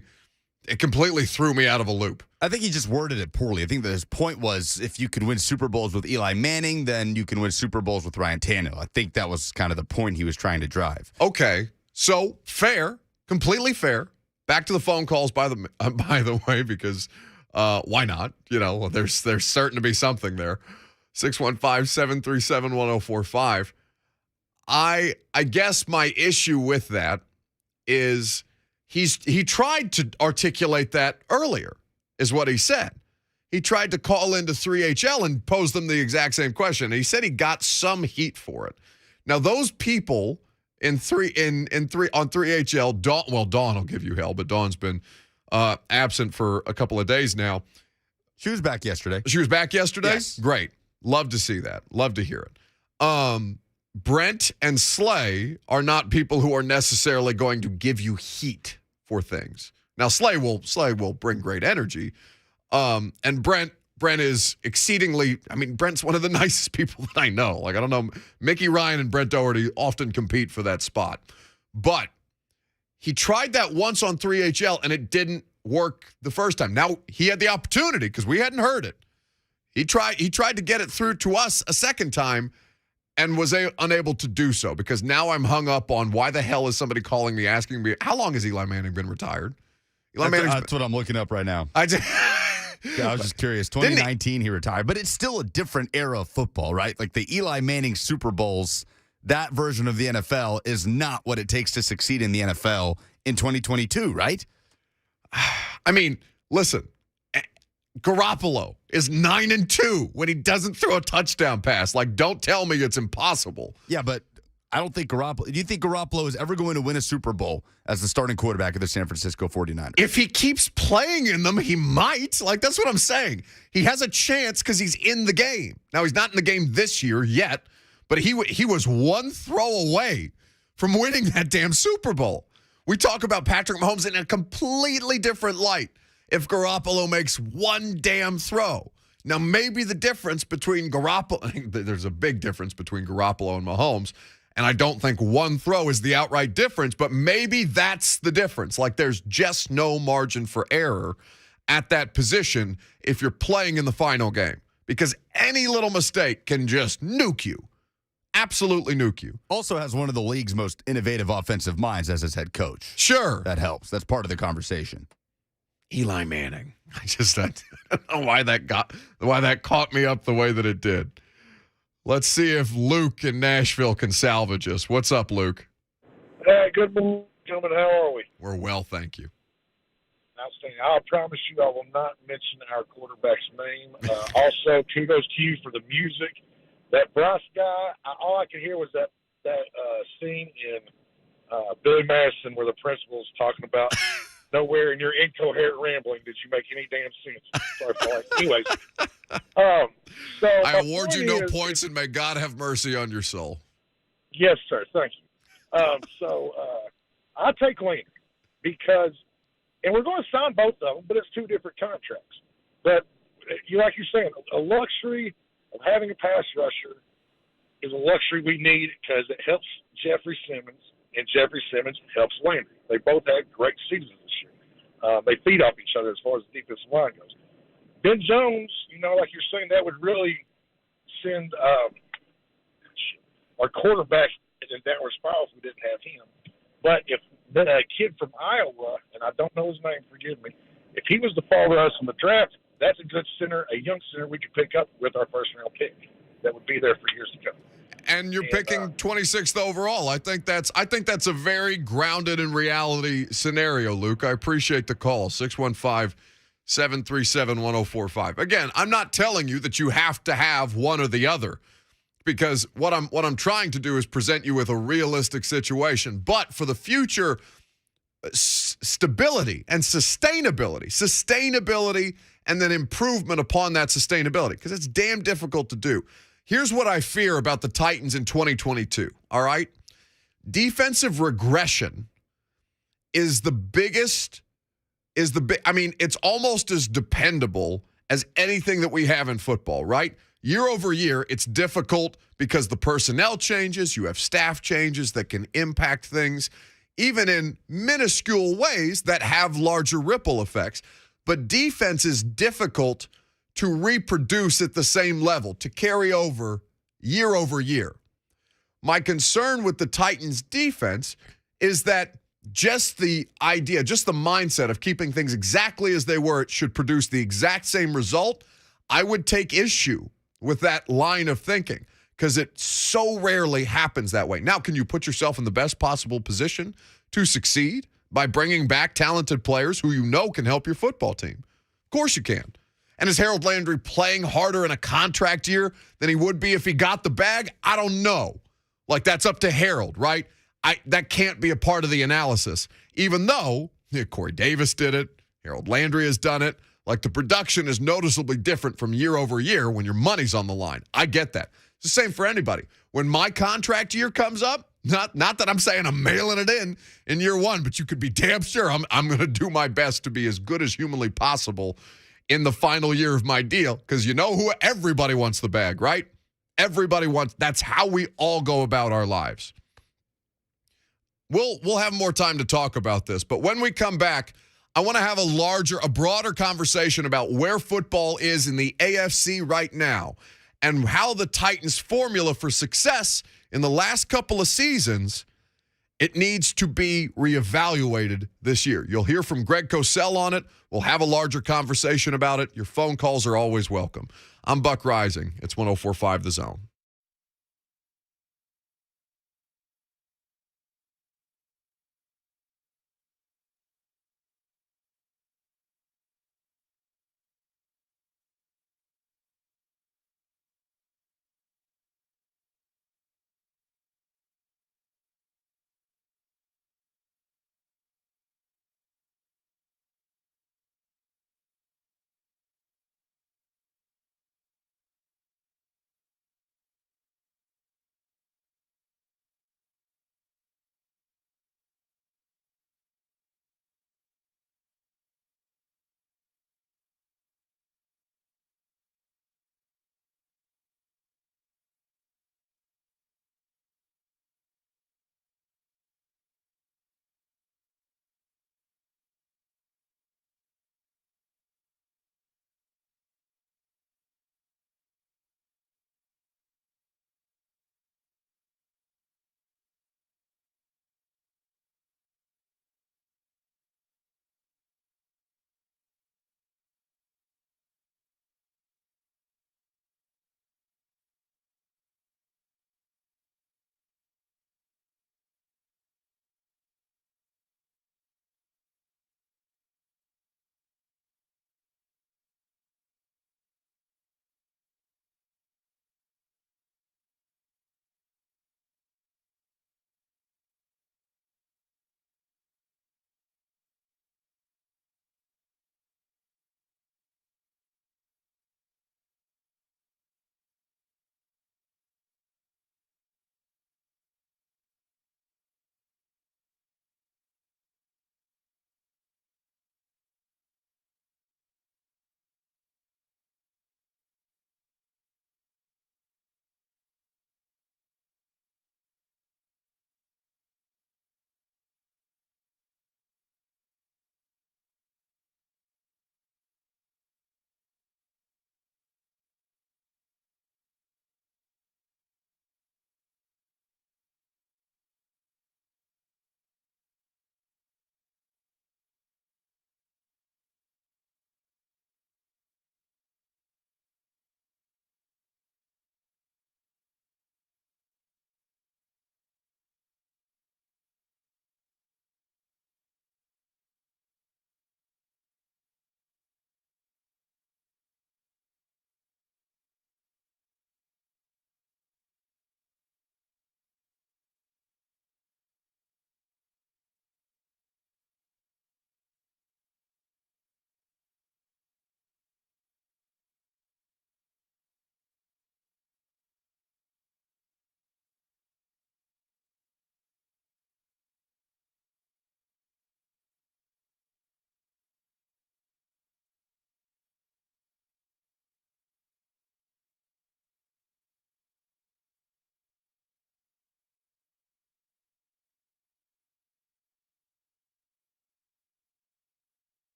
threw me out of a loop. I think he just worded it poorly. I think that his point was if you could win Super Bowls with Eli Manning, then you can win Super Bowls with Ryan Tannehill. I think that was kind of the point he was trying to drive. Okay, so fair, completely fair. Back to the phone calls, by the way, because why not? You know, there's certain to be something there. 615-737-1045. I guess my issue with that is he tried to articulate that earlier, is what he said. He tried to call into 3HL and pose them the exact same question. He said he got some heat for it. Now, those people on 3HL, Dawn will give you hell, but Dawn's been absent for a couple of days now. She was back yesterday. She was back yesterday? Yes. Great. Love to see that. Love to hear it. Brent and Slay are not people who are necessarily going to give you heat for things. Now, Slay will bring great energy. And Brent is exceedingly, Brent's one of the nicest people that I know. Like, I don't know, Mickey Ryan and Brent Doherty often compete for that spot. But he tried that once on 3HL, and it didn't work the first time. Now, he had the opportunity because we hadn't heard it. He tried to get it through to us a second time and was unable to do so, because now I'm hung up on why the hell is somebody calling me asking me, how long has Eli Manning been retired? That's what I'm looking up right now. I was just curious. 2019 he retired, but it's still a different era of football, right? Like the Eli Manning Super Bowls, that version of the NFL is not what it takes to succeed in the NFL in 2022, right? I mean, listen, Garoppolo is 9-2 when he doesn't throw a touchdown pass. Like, don't tell me it's impossible. Yeah, but I don't think Garoppolo. Do you think Garoppolo is ever going to win a Super Bowl as the starting quarterback of the San Francisco 49ers? If he keeps playing in them, he might. Like, that's what I'm saying. He has a chance because he's in the game. Now, he's not in the game this year yet, but he was one throw away from winning that damn Super Bowl. We talk about Patrick Mahomes in a completely different light if Garoppolo makes one damn throw. Now, maybe the difference between Garoppolo, there's a big difference between Garoppolo and Mahomes, and I don't think one throw is the outright difference, but maybe that's the difference. Like, there's just no margin for error at that position if you're playing in the final game, because any little mistake can just nuke you. Absolutely nuke you. Also has one of the league's most innovative offensive minds as his head coach. Sure. That helps. That's part of the conversation. Eli Manning. I don't know why that caught me up the way that it did. Let's see if Luke in Nashville can salvage us. What's up, Luke? Hey, good morning, gentlemen. How are we? We're well, thank you. Outstanding. I promise you I will not mention our quarterback's name. Also, kudos to you for the music. That Bryce guy, all I could hear was that scene in Billy Madison where the principal's talking about nowhere in your incoherent rambling did you make any damn sense. Sorry for that. Anyways, so I award you no points, and may God have mercy on your soul. Yes, sir. Thank you. I take Leonard because, and we're going to sign both of them, but it's two different contracts. But like you're saying, a luxury of having a pass rusher is a luxury we need because it helps Jeffrey Simmons, and Jeffrey Simmons helps Landry. They both had great seasons this year. They feed off each other as far as the defensive line goes. Ben Jones, like you're saying, that would really send our quarterback in a downward spiral if we didn't have him. But if the kid from Iowa, and I don't know his name, forgive me, if he was to fall to us in the draft, that's a good center, a young center we could pick up with our first-round pick that would be there for years to come. And you're picking 26th overall. I think that's a very grounded in reality scenario, Luke. I appreciate the call. 615-737-1045. Again, I'm not telling you that you have to have one or the other, because what I'm trying to do is present you with a realistic situation. But for the future, stability and sustainability, and then improvement upon that sustainability, because it's damn difficult to do. Here's what I fear about the Titans in 2022, all right? defensive regression is the biggest, it's almost as dependable as anything that we have in football, right? Year over year, it's difficult because the personnel changes, you have staff changes that can impact things, even in minuscule ways that have larger ripple effects. But defense is difficult to reproduce at the same level, to carry over year. My concern with the Titans defense is that just the idea, just the mindset of keeping things exactly as they were, it should produce the exact same result. I would take issue with that line of thinking because it so rarely happens that way. Now, can you put yourself in the best possible position to succeed by bringing back talented players who you know can help your football team? Of course you can. And is Harold Landry playing harder in a contract year than he would be if he got the bag? I don't know. Like, that's up to Harold, right? That can't be a part of the analysis, even though Corey Davis did it, Harold Landry has done it. Like, the production is noticeably different from year over year when your money's on the line. I get that. It's the same for anybody. When my contract year comes up, not that I'm saying I'm mailing it in year one, but you could be damn sure I'm going to do my best to be as good as humanly possible in the final year of my deal, because you know who everybody wants the bag, right? Everybody wants. That's how we all go about our lives. We'll have more time to talk about this, but when we come back, I want to have a broader conversation about where football is in the AFC right now and how the Titans' formula for success in the last couple of seasons, it needs to be reevaluated this year. You'll hear from Greg Cosell on it. We'll have a larger conversation about it. Your phone calls are always welcome. I'm Buck Reising. It's 104.5 The Zone.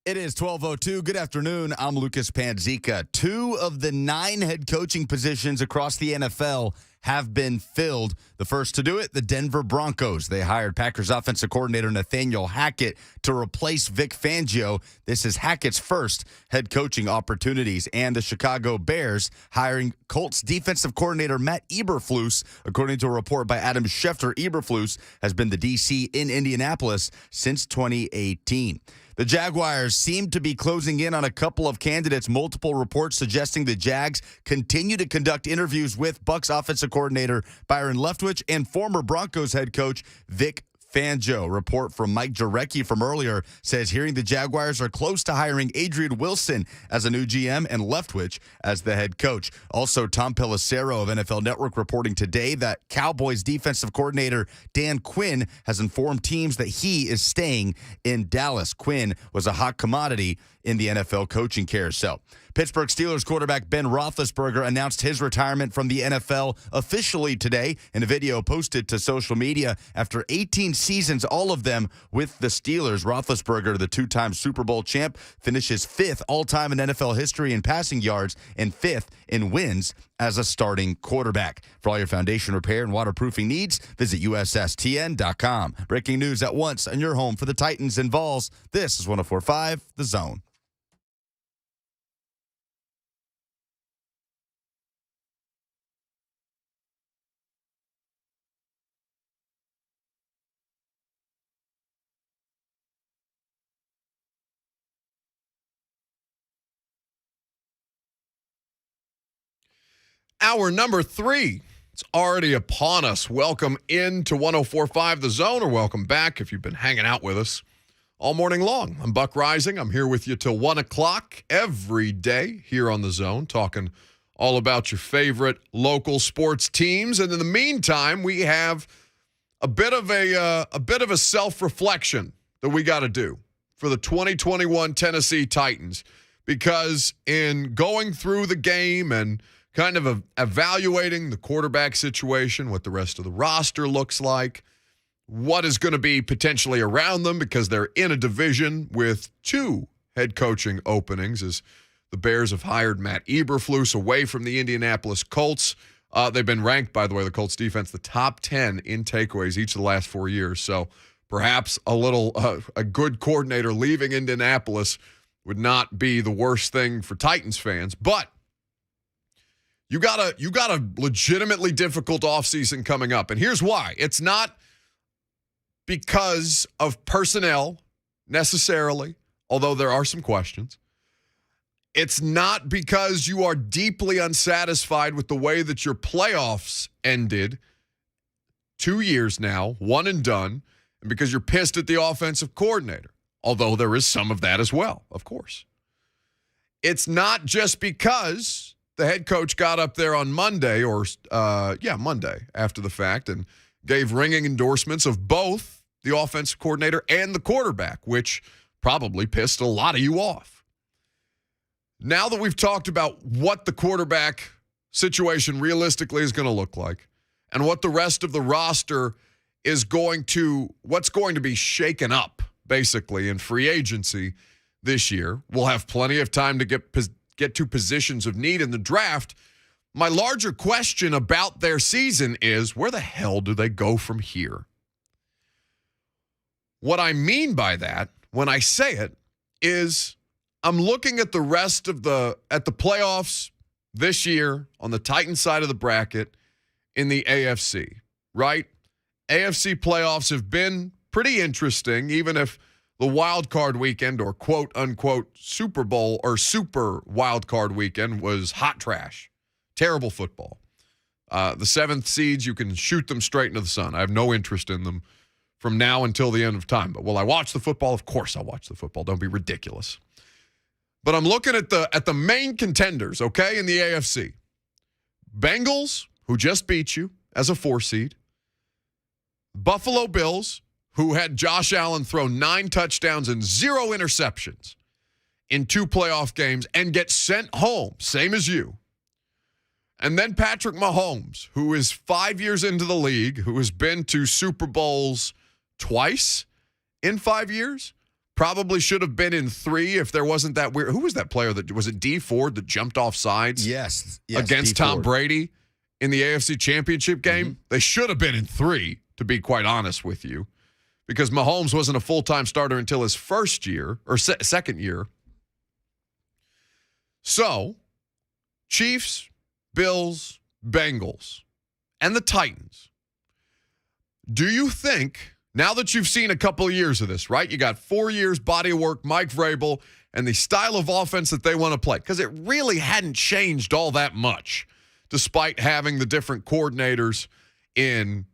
It is 12:02. Good afternoon. I'm Lucas Panzica. 2 of the 9 head coaching positions across the NFL have been filled. The first to do it, the Denver Broncos. They hired Packers offensive coordinator Nathaniel Hackett to replace Vic Fangio. This is Hackett's first head coaching opportunities. And the Chicago Bears hiring Colts defensive coordinator Matt Eberflus. According to a report by Adam Schefter, Eberflus has been the DC in Indianapolis since 2018. The Jaguars seem to be closing in on a couple of candidates. Multiple reports suggesting the Jags continue to conduct interviews with Bucs offensive coordinator Byron Leftwich and former Broncos head coach Vic Fangio. Report from Mike Jarecki from earlier says hearing the Jaguars are close to hiring Adrian Wilson as a new GM and Leftwich as the head coach. Also, Tom Pelissero of NFL Network reporting today that Cowboys defensive coordinator Dan Quinn has informed teams that he is staying in Dallas. Quinn was a hot commodity in the NFL coaching carousel. Pittsburgh Steelers quarterback Ben Roethlisberger announced his retirement from the NFL officially today in a video posted to social media after 18 seasons, all of them with the Steelers. Roethlisberger, the 2-time Super Bowl champ, finishes 5th all-time in NFL history in passing yards and 5th in wins as a starting quarterback. For all your foundation repair and waterproofing needs, visit USSTN.com. Breaking news at once on your home for the Titans and Vols. This is 104.5 The Zone. Hour number 3. It's already upon us. Welcome into 104.5 The Zone, or welcome back if you've been hanging out with us all morning long. I'm Buck Reising. I'm here with you till 1 o'clock every day here on The Zone, talking all about your favorite local sports teams. And in the meantime, we have a bit of a self-reflection that we got to do for the 2021 Tennessee Titans, because in going through the game and kind of evaluating the quarterback situation, what the rest of the roster looks like, what is going to be potentially around them, because they're in a division with 2 head coaching openings, as the Bears have hired Matt Eberflus away from the Indianapolis Colts. They've been ranked, by the way, the Colts defense, the top 10 in takeaways each of the last 4 years. So perhaps a good coordinator leaving Indianapolis would not be the worst thing for Titans fans. But you got a legitimately difficult offseason coming up. And here's why. It's not because of personnel necessarily, although there are some questions. It's not because you are deeply unsatisfied with the way that your playoffs ended 2 years now, one and done, and because you're pissed at the offensive coordinator, although there is some of that as well, of course. It's not just because the head coach got up there on Monday, Monday after the fact, and gave ringing endorsements of both the offensive coordinator and the quarterback, which probably pissed a lot of you off. Now that we've talked about what the quarterback situation realistically is going to look like and what the rest of the roster is what's going to be shaken up, basically, in free agency this year, we'll have plenty of time to get to positions of need in the draft. My larger question about their season is, where the hell do they go from here? What I mean by that, when I say it, is I'm looking at the rest of the playoffs this year on the Titans side of the bracket in the AFC, right? AFC playoffs have been pretty interesting, even if the wild card weekend, or quote unquote Super Bowl or super wild card weekend, was hot trash. Terrible football. The 7th seeds, you can shoot them straight into the sun. I have no interest in them from now until the end of time. But will I watch the football? Of course I'll watch the football. Don't be ridiculous. But I'm looking at the main contenders, okay, in the AFC. Bengals, who just beat you as a 4 seed. Buffalo Bills, who had Josh Allen throw 9 touchdowns and 0 interceptions in 2 playoff games and get sent home, same as you. And then Patrick Mahomes, who is 5 years into the league, who has been to Super Bowls twice in 5 years, probably should have been in 3 if there wasn't that weird. Who was that player that was it? D Ford that jumped off sides? Yes, against D. Tom Ford. Brady in the AFC Championship game. They should have been in 3, to be quite honest with you, because Mahomes wasn't a full-time starter until his first year or second year. So, Chiefs, Bills, Bengals, and the Titans. Do you think, now that you've seen a couple of years of this, right? You got 4 years body of work, Mike Vrabel, and the style of offense that they want to play, because it really hadn't changed all that much, despite having the different coordinators in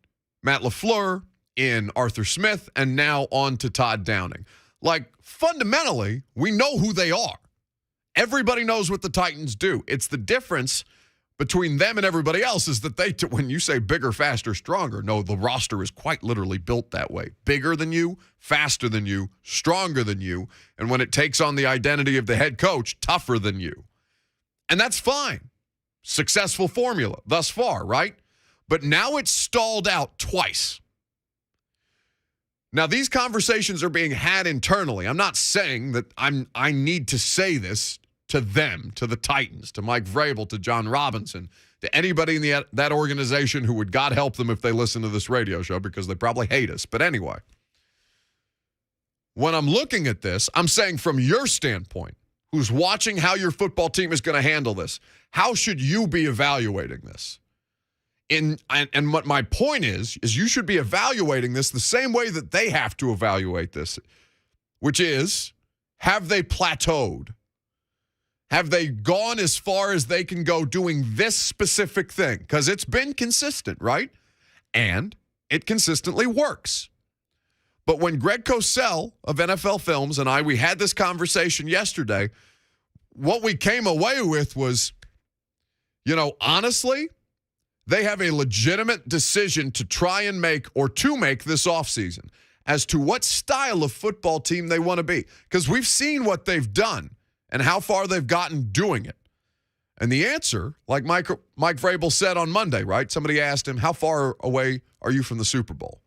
Matt LaFleur, in Arthur Smith, and now on to Todd Downing. Like, fundamentally, we know who they are. Everybody knows what the Titans do. It's the difference between them and everybody else is that when you say bigger, faster, stronger, no, the roster is quite literally built that way. Bigger than you, faster than you, stronger than you, and when it takes on the identity of the head coach, tougher than you. And that's fine. Successful formula thus far, right? But now it's stalled out twice. Now, these conversations are being had internally. I'm not saying that I need to say this to them, to the Titans, to Mike Vrabel, to John Robinson, to anybody in that organization who would, God help them if they listen to this radio show, because they probably hate us. But anyway, when I'm looking at this, I'm saying from your standpoint, who's watching how your football team is going to handle this, how should you be evaluating this? And what my point is you should be evaluating this the same way that they have to evaluate this, which is, have they plateaued? Have they gone as far as they can go doing this specific thing? Because it's been consistent, right? And it consistently works. But when Greg Cosell of NFL Films and we had this conversation yesterday, what we came away with was, honestly, they have a legitimate decision to try and make this offseason as to what style of football team they want to be. Because we've seen what they've done and how far they've gotten doing it. And the answer, like Mike Vrabel said on Monday, right? Somebody asked him, how far away are you from the Super Bowl?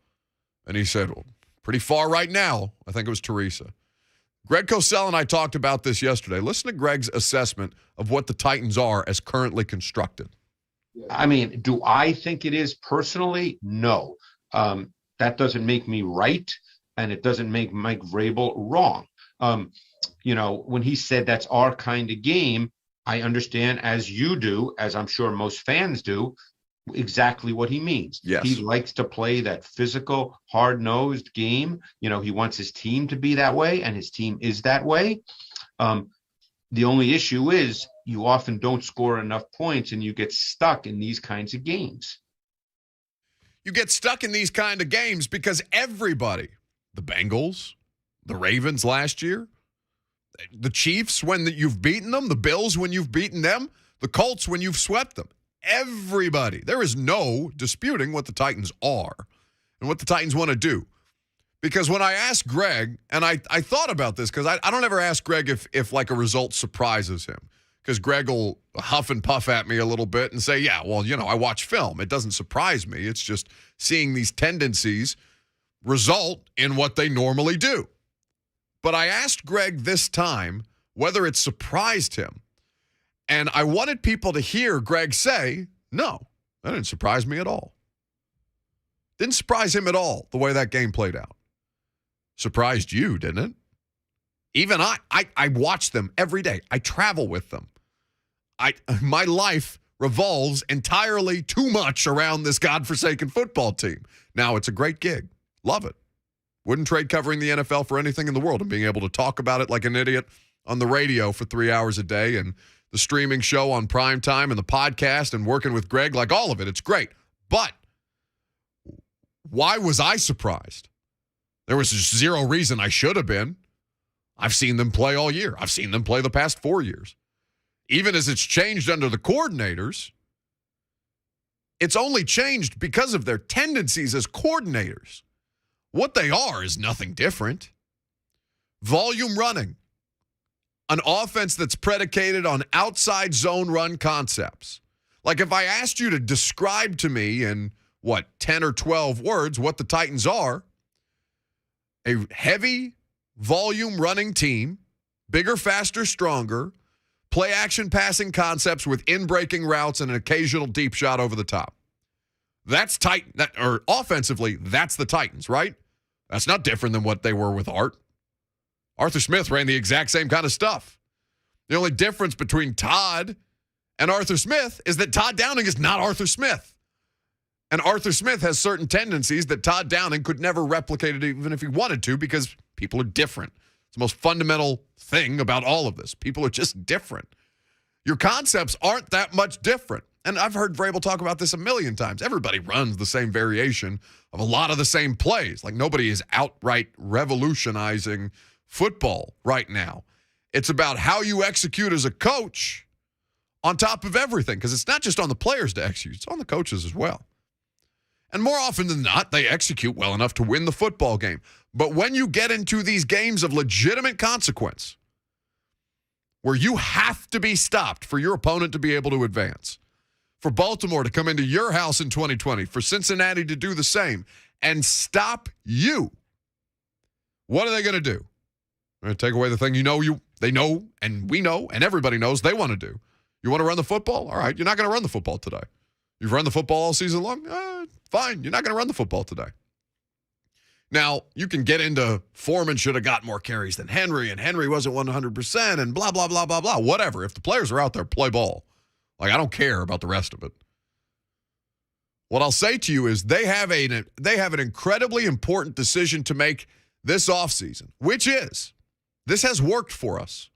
And he said, well, pretty far right now. I think it was Teresa. Greg Cosell and I talked about this yesterday. Listen to Greg's assessment of what the Titans are as currently constructed. I mean, do I think it is personally? No. That doesn't make me right, and it doesn't make Mike Vrabel wrong. When he said that's our kind of game, I understand, as you do, as I'm sure most fans do, exactly what he means. Yes. He likes to play that physical, hard-nosed game. He wants his team to be that way, and his team is that way. The only issue is you often don't score enough points and you get stuck in these kinds of games. You get stuck in these kind of games because everybody, the Bengals, the Ravens last year, the Chiefs when you've beaten them, the Bills when you've beaten them, the Colts when you've swept them. Everybody. There is no disputing what the Titans are and what the Titans want to do. Because when I asked Greg, and I thought about this, because I don't ever ask Greg if like a result surprises him. Because Greg will huff and puff at me a little bit and say, yeah, well, I watch film. It doesn't surprise me. It's just seeing these tendencies result in what they normally do. But I asked Greg this time whether it surprised him. And I wanted people to hear Greg say, no, that didn't surprise me at all. Didn't surprise him at all, the way that game played out. Surprised you, didn't it? Even I watch them every day. I travel with them. My life revolves entirely too much around this godforsaken football team. Now, it's a great gig. Love it. Wouldn't trade covering the NFL for anything in the world and being able to talk about it like an idiot on the radio for 3 hours a day and the streaming show on prime time and the podcast and working with Greg, like all of it. It's great. But why was I surprised? There was zero reason I should have been. I've seen them play all year. I've seen them play the past 4 years. Even as it's changed under the coordinators, it's only changed because of their tendencies as coordinators. What they are is nothing different. Volume running. An offense that's predicated on outside zone run concepts. Like if I asked you to describe to me in, 10 or 12 words what the Titans are, a heavy volume running team, bigger, faster, stronger, play action passing concepts with in-breaking routes and an occasional deep shot over the top. That's or offensively, that's the Titans, right? That's not different than what they were with Art. Arthur Smith ran the exact same kind of stuff. The only difference between Todd and Arthur Smith is that Todd Downing is not Arthur Smith. And Arthur Smith has certain tendencies that Todd Downing could never replicate it even if he wanted to, because people are different. It's the most fundamental thing about all of this. People are just different. Your concepts aren't that much different. And I've heard Vrabel talk about this a million times. Everybody runs the same variation of a lot of the same plays. Like, nobody is outright revolutionizing football right now. It's about how you execute as a coach on top of everything, because it's not just on the players to execute. It's on the coaches as well. And more often than not, they execute well enough to win the football game. But when you get into these games of legitimate consequence, where you have to be stopped for your opponent to be able to advance, for Baltimore to come into your house in 2020, for Cincinnati to do the same, and stop you, what are they going to do? They're going to take away the thing they know, and we know, and everybody knows they want to do. You want to run the football? All right, you're not going to run the football today. You've run the football all season long? Fine, you're not going to run the football today. Now, you can get into Foreman should have got more carries than Henry, and Henry wasn't 100%, and blah, blah, blah, blah, blah. Whatever. If the players are out there, play ball. Like, I don't care about the rest of it. What I'll say to you is they have an incredibly important decision to make this offseason, which is, this has worked for us.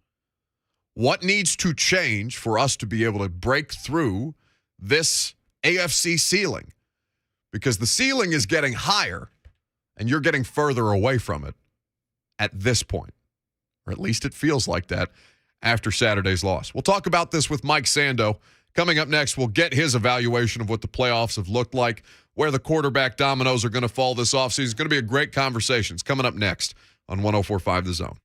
What needs to change for us to be able to break through this AFC ceiling? Because the ceiling is getting higher, and you're getting further away from it at this point. Or at least it feels like that after Saturday's loss. We'll talk about this with Mike Sando. Coming up next, we'll get his evaluation of what the playoffs have looked like, where the quarterback dominoes are going to fall this offseason. It's going to be a great conversation. It's coming up next on 104.5 The Zone.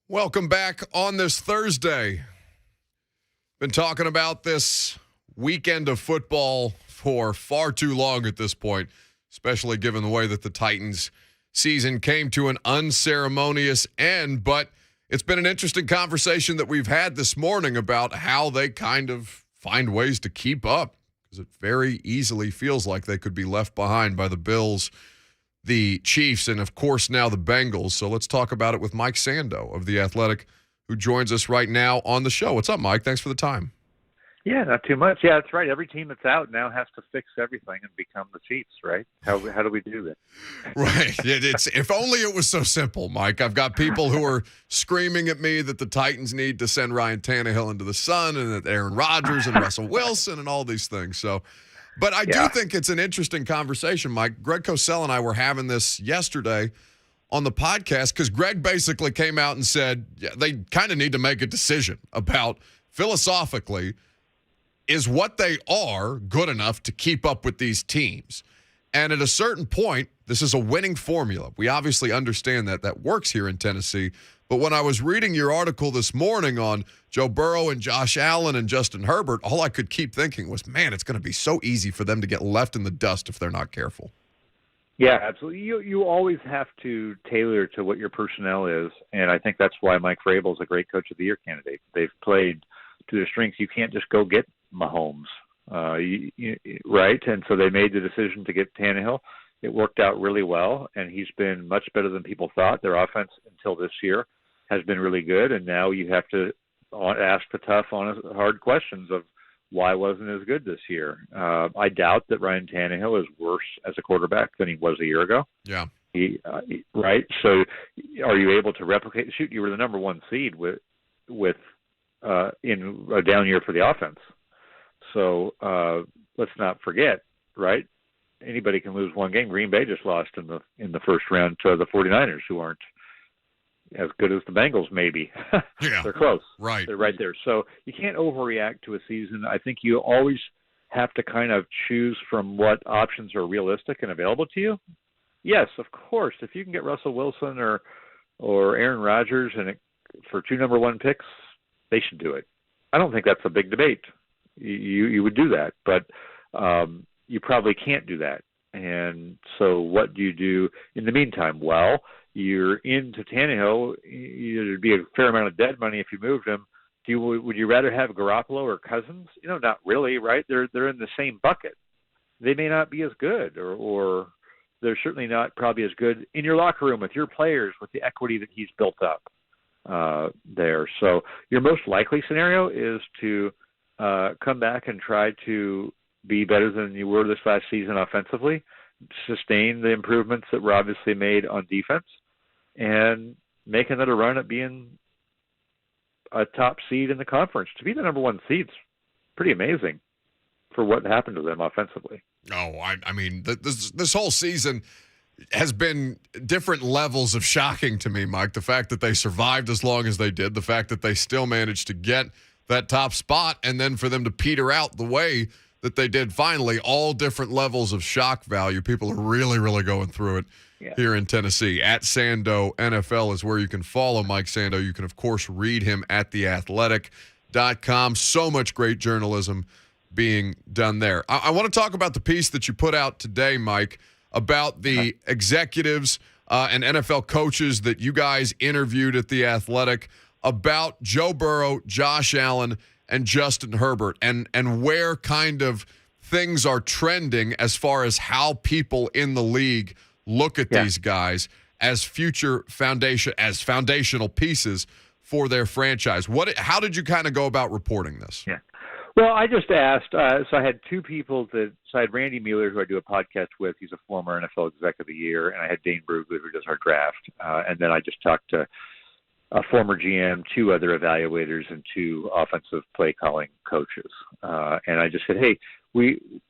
Welcome back on this Thursday. Been talking about this weekend of football for far too long at this point, especially given the way that the Titans season came to an unceremonious end. But it's been an interesting conversation that we've had this morning about how they kind of find ways to keep up, because it very easily feels like they could be left behind by the Bills, the Chiefs, and, of course, now the Bengals. So let's talk about it with Mike Sando of The Athletic, who joins us right now on the show. What's up, Mike? Thanks for the time. Yeah, not too much. Yeah, that's right. Every team that's out now has to fix everything and become the Chiefs, right? How do we do that? Right. It's if only it was so simple, Mike. I've got people who are screaming at me that the Titans need to send Ryan Tannehill into the sun and that Aaron Rodgers and Russell Wilson and all these things. So, but I do think it's an interesting conversation, Mike. Greg Cosell and I were having this yesterday on the podcast because Greg basically came out and said they kind of need to make a decision about, philosophically, is what they are good enough to keep up with these teams? And at a certain point, this is a winning formula. We obviously understand that works here in Tennessee. But when I was reading your article this morning on Joe Burrow and Josh Allen and Justin Herbert, all I could keep thinking was, man, it's going to be so easy for them to get left in the dust if they're not careful. Yeah, absolutely. You always have to tailor to what your personnel is, and I think that's why Mike Vrabel is a great Coach of the Year candidate. They've played to their strengths. You can't just go get Mahomes, right? And so they made the decision to get Tannehill. It worked out really well, and he's been much better than people thought. Their offense until this year has been really good, and now you have to ask the tough, honest, hard questions of why wasn't it as good this year. I doubt that Ryan Tannehill is worse as a quarterback than he was a year ago. Yeah. Right? So are you able to replicate? Shoot, you were the number one seed with in a down year for the offense. So let's not forget, right? Anybody can lose one game. Green Bay just lost in the first round to the 49ers, who aren't as good as the Bengals, maybe. Yeah. They're close. Right. They're right there. So you can't overreact to a season. I think you always have to kind of choose from what options are realistic and available to you. Yes, of course. If you can get Russell Wilson or Aaron Rodgers for 2 number 1 picks, they should do it. I don't think that's a big debate. You would do that, but you probably can't do that. And so what do you do in the meantime? Well, you're into Tannehill. There'd be a fair amount of dead money if you moved him. Would you rather have Garoppolo or Cousins? Not really, right? They're in the same bucket. They may not be as good, or they're certainly not probably as good in your locker room with your players, with the equity that he's built up there. So your most likely scenario is to come back and try to be better than you were this last season offensively, sustain the improvements that were obviously made on defense, and make another run at being a top seed in the conference. To be the number 1 seed's pretty amazing for what happened to them offensively. Oh, I mean, this whole season has been different levels of shocking to me, Mike. The fact that they survived as long as they did, the fact that they still managed to get that top spot, and then for them to peter out the way that they did finally, all different levels of shock value. People are really, really going through it here in Tennessee. At Sando NFL is where you can follow Mike Sando. You can, of course, read him at theathletic.com. So much great journalism being done there. I want to talk about the piece that you put out today, Mike, about the executives and NFL coaches that you guys interviewed at The Athletic about Joe Burrow, Josh Allen, and Justin Herbert, and where kind of things are trending as far as how people in the league look at these guys as foundational pieces for their franchise. How did you kind of go about reporting this? Yeah. Well, I just asked, so I had 2 people so I had Randy Mueller, who I do a podcast with. He's a former NFL Exec of the Year, and I had Dane Brugler, who does our draft. And then I just talked to a former GM, 2 other evaluators, and 2 offensive play calling coaches. And I just said, hey,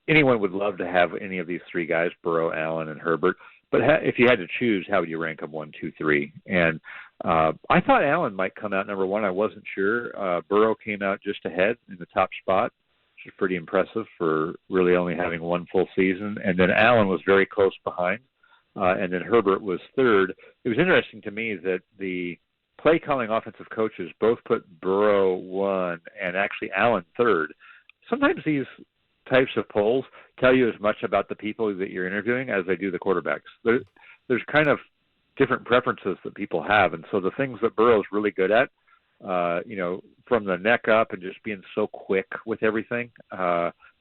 anyone would love to have any of these 3 guys, Burrow, Allen, and Herbert. But if you had to choose, how would you rank them 1, 2, 3? And I thought Allen might come out number 1. I wasn't sure. Burrow came out just ahead in the top spot, which is pretty impressive for really only having 1 full season. And then Allen was very close behind. And then Herbert was 3rd. It was interesting to me that the play calling offensive coaches both put Burrow 1 and actually Allen 3rd. Sometimes these types of polls tell you as much about the people that you're interviewing as they do the quarterbacks. There's kind of different preferences that people have, and so the things that Burrow's really good at, from the neck up and just being so quick with everything,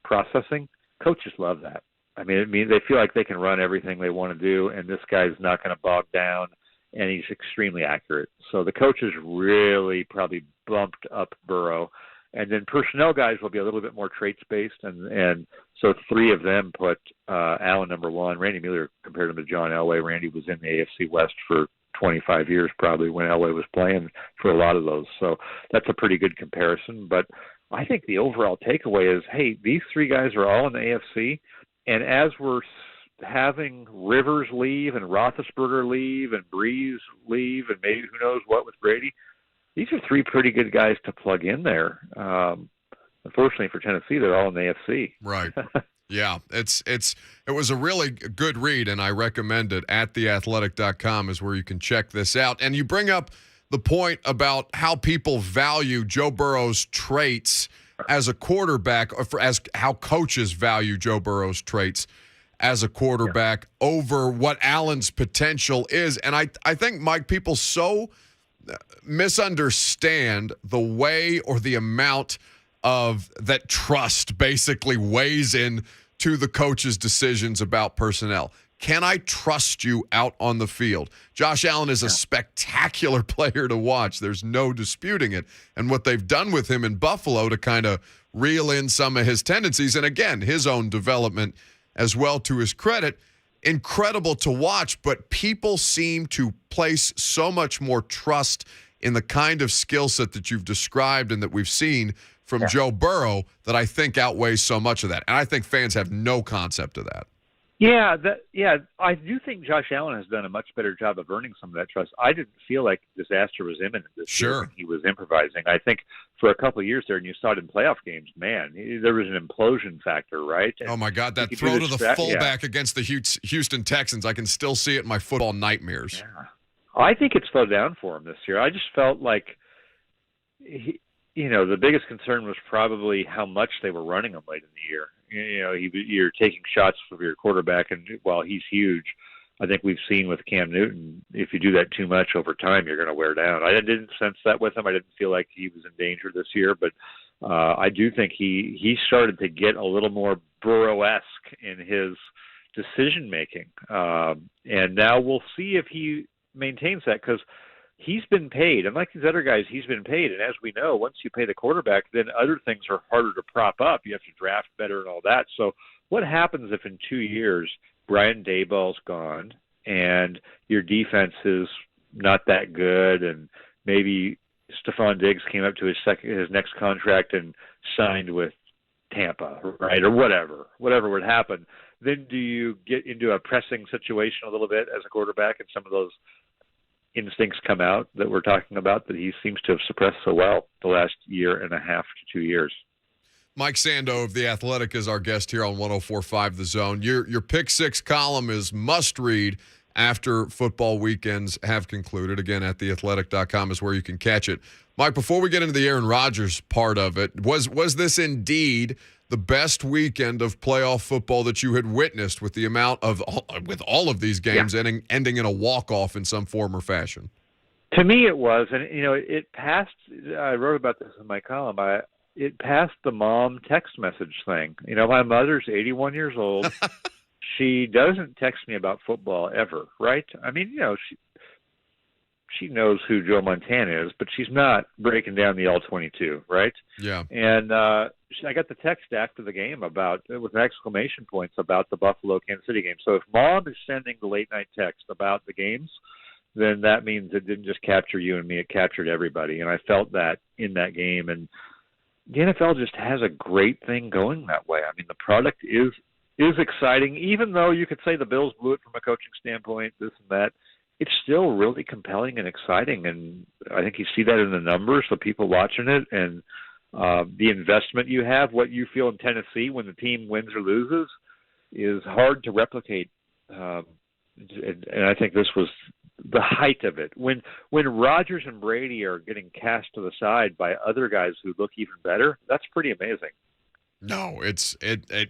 processing, coaches love that. I mean, they feel like they can run everything they want to do, and this guy's not going to bog down, and he's extremely accurate. So the coaches really probably bumped up Burrow. And then personnel guys will be a little bit more traits-based, and so 3 of them put Allen number 1. Randy Mueller compared him to John Elway. Randy was in the AFC West for 25 years probably when Elway was playing for a lot of those. So that's a pretty good comparison. But I think the overall takeaway is, hey, these 3 guys are all in the AFC, and as we're having Rivers leave and Roethlisberger leave and Breeze leave and maybe who knows what with Brady, these are 3 pretty good guys to plug in there. Unfortunately for Tennessee, they're all in the AFC. Right. Yeah, it was a really good read, and I recommend it. At theathletic.com is where you can check this out. And you bring up the point about how people value Joe Burrow's traits as a quarterback, or as how coaches value Joe Burrow's traits as a quarterback over what Allen's potential is. And I think, Mike, people so misunderstand the way or the amount of that trust basically weighs in to the coach's decisions about personnel. Can I trust you out on the field? Josh Allen is a spectacular player to watch. There's no disputing it. And what they've done with him in Buffalo to kind of reel in some of his tendencies, and again, his own development as well, to his credit, incredible to watch. But people seem to place so much more trust in the kind of skill set that you've described and that we've seen from Joe Burrow that I think outweighs so much of that. And I think fans have no concept of that. Yeah, I do think Josh Allen has done a much better job of earning some of that trust. I didn't feel like disaster was imminent this year when he was improvising. I think for a couple of years there, and you saw it in playoff games, man, there was an implosion factor, right? And oh, my God, that throw to the fullback against the Houston Texans, I can still see it in my football nightmares. Yeah. I think it slowed down for him this year. I just felt like the biggest concern was probably how much they were running him late in the year. You're taking shots from your quarterback, and while he's huge, I think we've seen with Cam Newton, if you do that too much over time, you're going to wear down. I didn't sense that with him. I didn't feel like he was in danger this year, but I do think he started to get a little more Burrow-esque in his decision-making. And now we'll see if he maintains that, because he's been paid. And like these other guys, he's been paid. And as we know, once you pay the quarterback, then other things are harder to prop up. You have to draft better and all that. So what happens if in 2 years Brian Daboll's gone and your defense is not that good, and maybe Stephon Diggs came up to his next contract and signed with Tampa, right, or whatever would happen? Then do you get into a pressing situation a little bit as a quarterback, and some of those instincts come out that we're talking about that he seems to have suppressed so well the last year and a half to 2 years? Mike Sando of The Athletic is our guest here on 104.5 The Zone. Your Pick Six column is must-read after football weekends have concluded. Again, at theathletic.com is where you can catch it. Mike, before we get into the Aaron Rodgers part of it, was this indeed the best weekend of playoff football that you had witnessed, with the amount of with all of these games ending in a walk-off in some form or fashion? To me, it was, and it passed. I wrote about this in my column. It passed the mom text message thing. My mother's 81 years old. She doesn't text me about football ever, right? I mean, she knows who Joe Montana is, but she's not breaking down the all-22, right? Yeah. And I got the text after the game with exclamation points about the Buffalo-Kansas City game. So if mom is sending the late-night text about the games, then that means it didn't just capture you and me, it captured everybody. And I felt that in that game. And the NFL just has a great thing going that way. I mean, the product is exciting, even though you could say the Bills blew it from a coaching standpoint, this and that. It's still really compelling and exciting, and I think you see that in the numbers, the people watching it, and the investment you have. What you feel in Tennessee when the team wins or loses is hard to replicate, and I think this was the height of it. When Rodgers and Brady are getting cast to the side by other guys who look even better, that's pretty amazing. No, it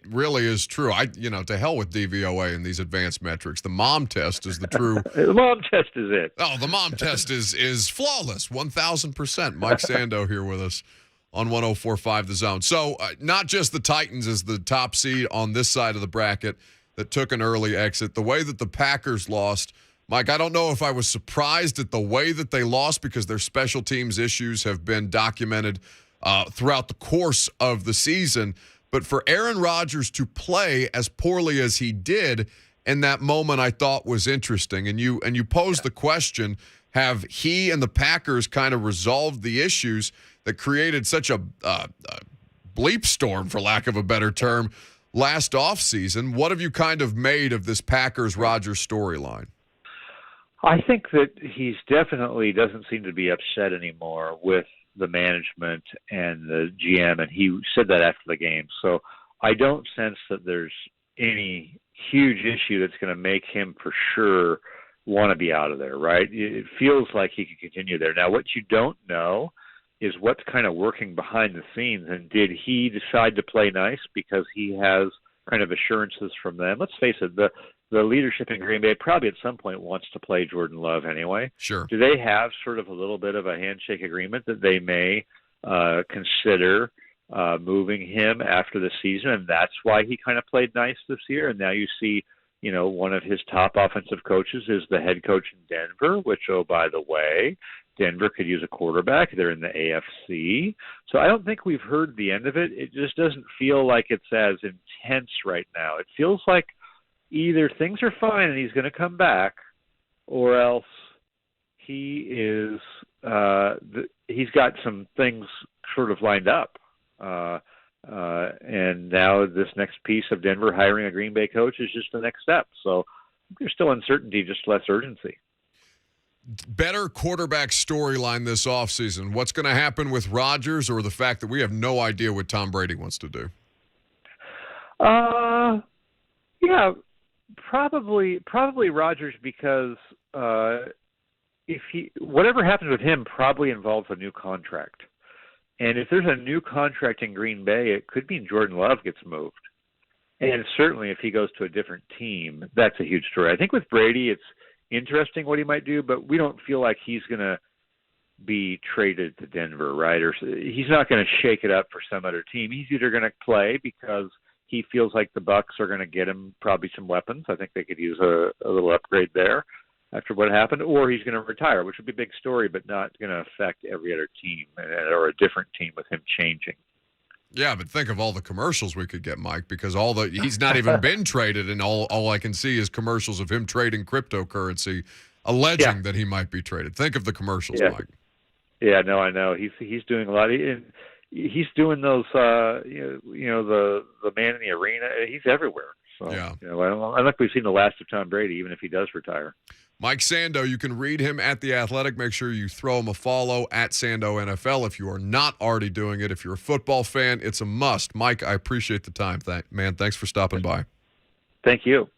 really is true. To hell with DVOA and these advanced metrics. The mom test is the true. The mom test is it. Oh, the mom test is flawless, 1,000%. Mike Sando here with us on 104.5 The Zone. So not just the Titans as the top seed on this side of the bracket that took an early exit. The way that the Packers lost, Mike, I don't know if I was surprised at the way that they lost because their special teams issues have been documented throughout the course of the season. But for Aaron Rodgers to play as poorly as he did in that moment, I thought was interesting. And you posed the question, have he and the Packers kind of resolved the issues that created such a bleep storm, for lack of a better term, last offseason? What have you kind of made of this Packers-Rodgers storyline? I think that he's definitely doesn't seem to be upset anymore with the management and the GM, and he said that after the game. So I don't sense that there's any huge issue that's going to make him for sure want to be out of there, right? It feels like he could continue there. Now, what you don't know is what's kind of working behind the scenes, and did he decide to play nice because he has kind of assurances from them? Let's face it, the leadership in Green Bay probably at some point wants to play Jordan Love anyway. Sure. Do they have sort of a little bit of a handshake agreement that they may consider moving him after the season, and that's why he kind of played nice this year? And now you see, one of his top offensive coaches is the head coach in Denver, which, oh, by the way, Denver could use a quarterback. They're in the AFC. So I don't think we've heard the end of it. It just doesn't feel like it's as intense right now. It feels like either things are fine and he's going to come back, or else he is he's got some things sort of lined up. And now this next piece of Denver hiring a Green Bay coach is just the next step. So there's still uncertainty, just less urgency. Better quarterback storyline this offseason. What's going to happen with Rodgers, or the fact that we have no idea what Tom Brady wants to do? Yeah, probably Rodgers, because whatever happens with him probably involves a new contract. And if there's a new contract in Green Bay, it could mean Jordan Love gets moved. And certainly if he goes to a different team, that's a huge story. I think with Brady, it's interesting what he might do, but we don't feel like he's going to be traded to Denver, right? Or he's not going to shake it up for some other team. He's either going to play because he feels like the Bucs are going to get him probably some weapons. I think they could use a little upgrade there after what happened, or he's going to retire, which would be a big story, but not going to affect every other team or a different team with him changing. Yeah, but think of all the commercials we could get, Mike, because he's not even been traded, and all I can see is commercials of him trading cryptocurrency, alleging that he might be traded. Think of the commercials, Mike. Yeah, no, I know. He's doing a lot. He's doing those, the man in the arena. He's everywhere. So, yeah. I don't think we've seen the last of Tom Brady, even if he does retire. Mike Sando, you can read him at The Athletic. Make sure you throw him a follow at Sando NFL if you are not already doing it. If you're a football fan, it's a must. Mike, I appreciate the time. Man, thanks for stopping by. Thank you.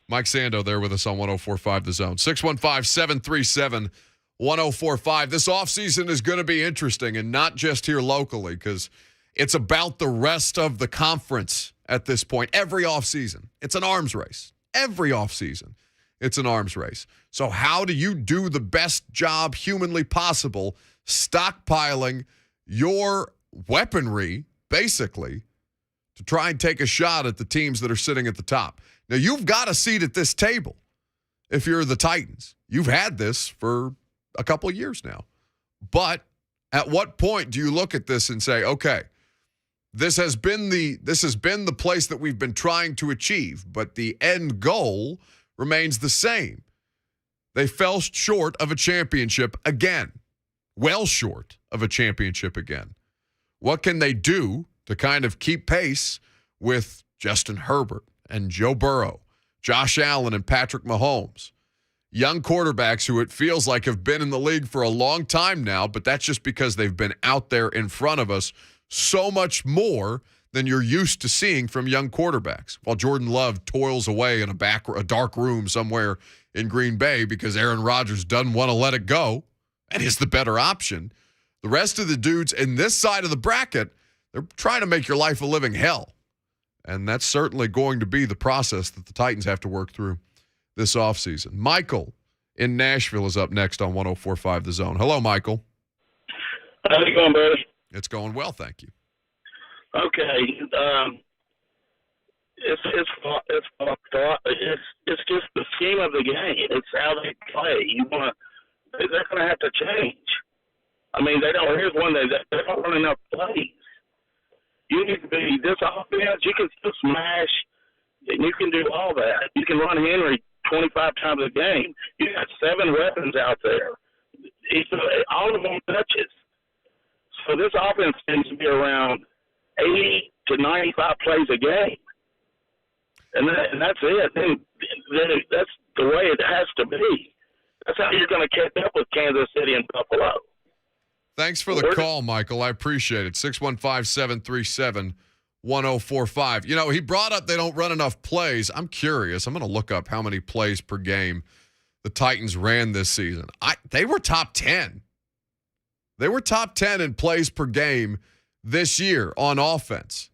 Mike Sando there with us on 104.5 The Zone. 615-737-1045. This offseason is going to be interesting, and not just here locally, because it's about the rest of the conference at this point. Every offseason, it's an arms race. Every offseason, it's an arms race. So how do you do the best job humanly possible stockpiling your weaponry, basically, to try and take a shot at the teams that are sitting at the top? Now, you've got a seat at this table if you're the Titans. You've had this for a couple of years now. But at what point do you look at this and say, okay, this has been the place that we've been trying to achieve, but the end goal remains the same. They fell short of a championship again. Well short of a championship again. What can they do to kind of keep pace with Justin Herbert and Joe Burrow, Josh Allen and Patrick Mahomes? Young quarterbacks who it feels like have been in the league for a long time now, but that's just because they've been out there in front of us so much more than you're used to seeing from young quarterbacks. While Jordan Love toils away in a dark room somewhere in Green Bay because Aaron Rodgers doesn't want to let it go and is the better option, the rest of the dudes in this side of the bracket, they're trying to make your life a living hell. And that's certainly going to be the process that the Titans have to work through this offseason. Michael in Nashville is up next on 104.5 The Zone. Hello, Michael. How's it going, buddy? It's going well, thank you. Okay. It's just the scheme of the game. It's how they play. They're going to have to change. I mean, they don't. Here's one thing: they don't run enough plays. You need to be this offense. You can still smash, and you can do all that. You can run Henry 25 times a game. You got 7 weapons out there. All of them touches. So this offense needs to be around 80 to 95 plays a game, and that's it. Then that's the way it has to be. That's how you're going to catch up with Kansas City and Buffalo. Thanks for the call, Michael. I appreciate it. 615-737-1045. You know, he brought up they don't run enough plays. I'm curious. I'm going to look up how many plays per game the Titans ran this season. They were top 10. They were top 10 in plays per game this year on offense.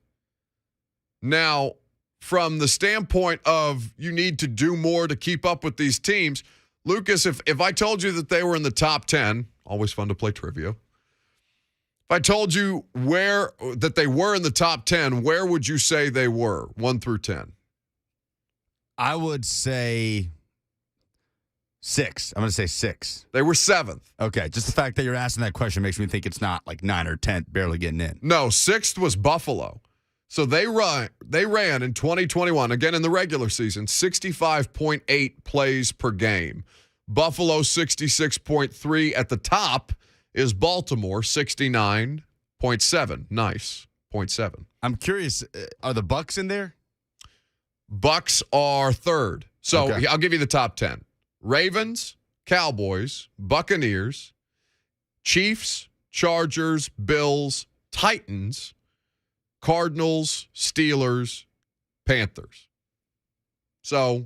Now, from the standpoint of you need to do more to keep up with these teams, Lucas, if I told you that they were in the top 10, always fun to play trivia. If I told you that they were in the top 10, where would you say they were, 1 through 10? I would say 6. I'm going to say 6. They were 7th. Okay, just the fact that you're asking that question makes me think it's not like 9 or 10, barely getting in. No, 6th was Buffalo. So they ran in 2021, again in the regular season, 65.8 plays per game. Buffalo 66.3. At the top is Baltimore 69.7. Nice. 0.7. I'm curious, are the Bucks in there? Bucks are 3rd. So Okay. I'll give you the top 10. Ravens, Cowboys, Buccaneers, Chiefs, Chargers, Bills, Titans, Cardinals, Steelers, Panthers. So,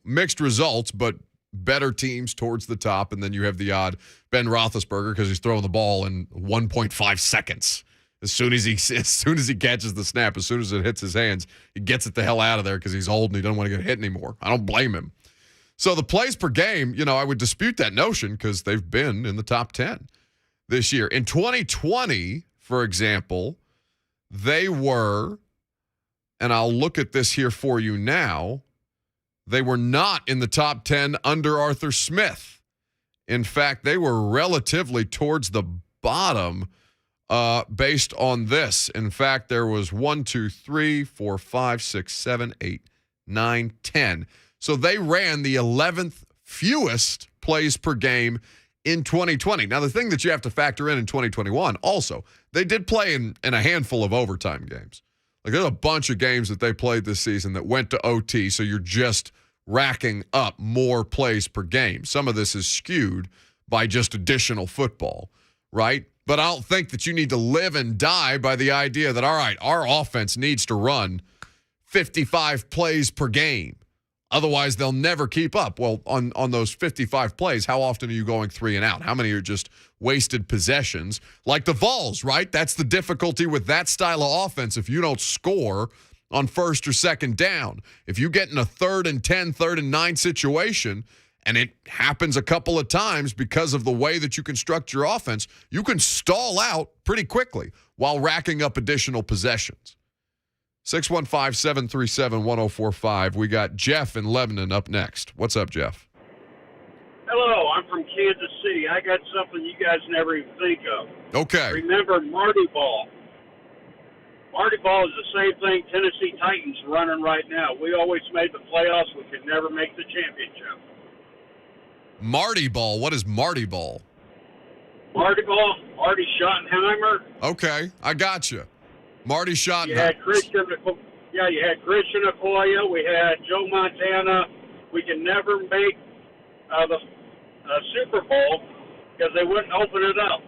mixed results, but better teams towards the top. And then you have the odd Ben Roethlisberger because he's throwing the ball in 1.5 seconds. As soon as he catches the snap, as soon as it hits his hands, he gets it the hell out of there because he's old and he doesn't want to get hit anymore. I don't blame him. So the plays per game, I would dispute that notion because they've been in the top 10 this year. In 2020, for example, they were, and I'll look at this here for you now, they were not in the top 10 under Arthur Smith. In fact, they were relatively towards the bottom based on this. In fact, there was 1, 2, 3, 4, 5, 6, 7, 8, 9, 10. So they ran the 11th fewest plays per game in 2020. Now, the thing that you have to factor in 2021 also, they did play in a handful of overtime games. Like, there's a bunch of games that they played this season that went to OT, so you're just racking up more plays per game. Some of this is skewed by just additional football, right? But I don't think that you need to live and die by the idea that, all right, our offense needs to run 55 plays per game. Otherwise, they'll never keep up. Well, on those 55 plays, how often are you going 3 and out? How many are just wasted possessions? Like the Vols, right? That's the difficulty with that style of offense. If you don't score on 1st or 2nd down, if you get in a 3rd and 10, 3rd and 9 situation, and it happens a couple of times because of the way that you construct your offense, you can stall out pretty quickly while racking up additional possessions. 615-737-1045. We got Jeff in Lebanon up next. What's up, Jeff? Hello, I'm from Kansas City. I got something you guys never even think of. Okay. Remember Marty Ball? Marty Ball is the same thing Tennessee Titans running right now. We always made the playoffs. We could never make the championship. Marty Ball. What is Marty Ball? Marty Ball, Marty Schottenheimer. Okay, I got you. Marty Schottenheimer. You had Christian Okoye. We had Joe Montana. We can never make the Super Bowl because they wouldn't open it up.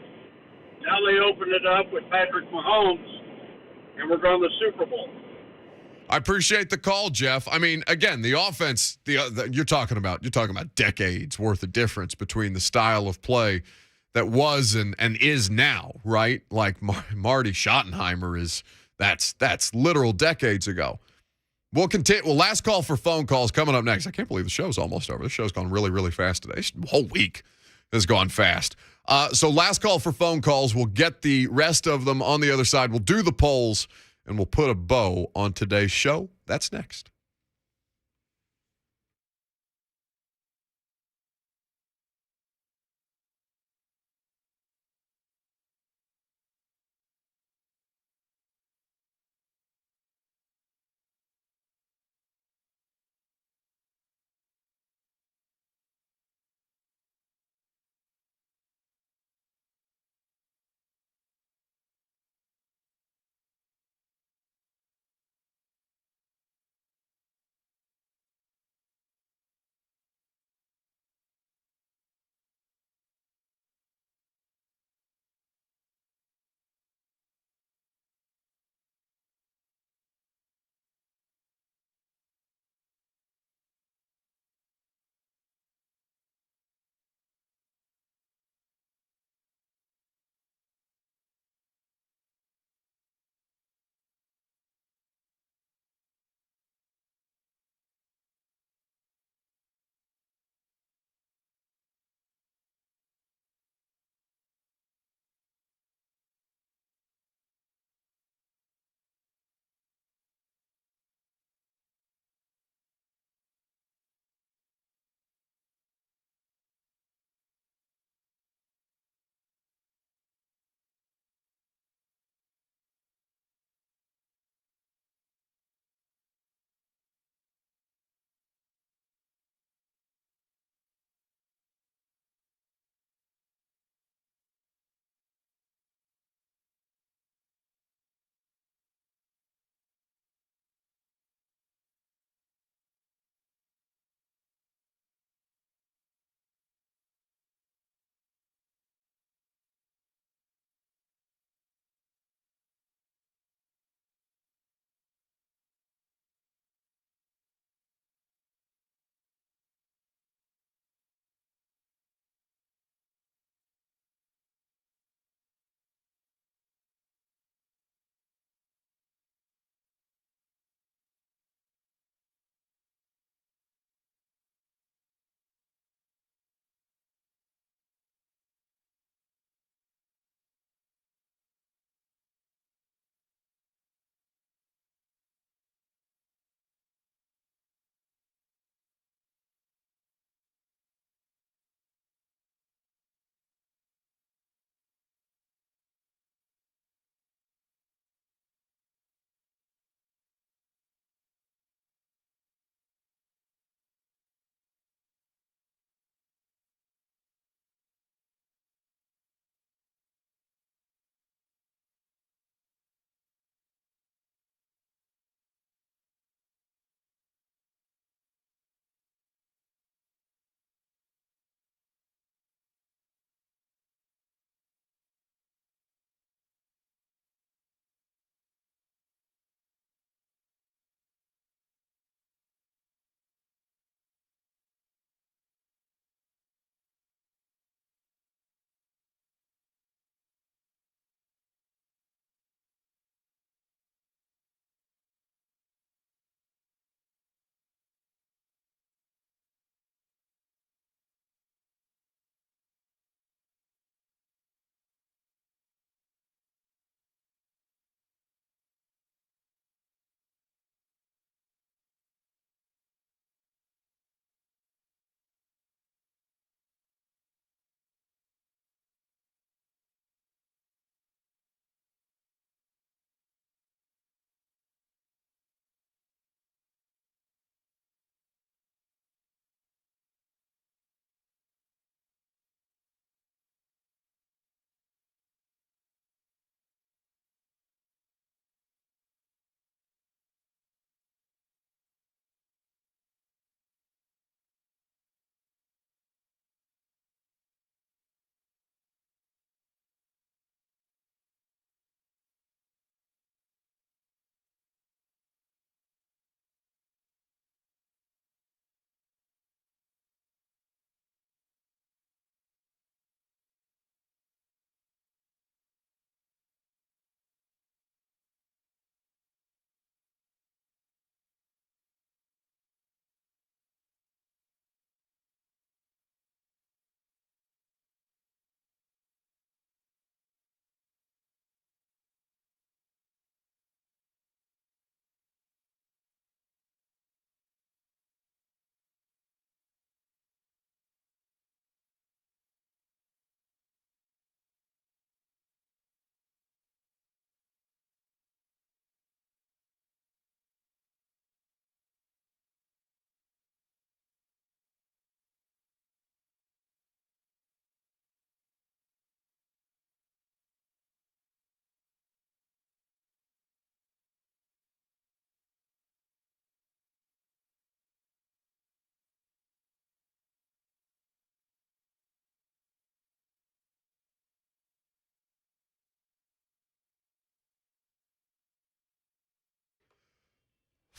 Now they open it up with Patrick Mahomes, and we're going to the Super Bowl. I appreciate the call, Jeff. I mean, again, the offense, you're talking about decades worth of difference between the style of play that was and is now, right? Like Marty Schottenheimer that's literal decades ago. We'll continue. Well, last call for phone calls coming up next. I can't believe the show's almost over. The show's gone really, really fast today. The whole week has gone fast. So last call for phone calls. We'll get the rest of them on the other side. We'll do the polls, and we'll put a bow on today's show. That's next.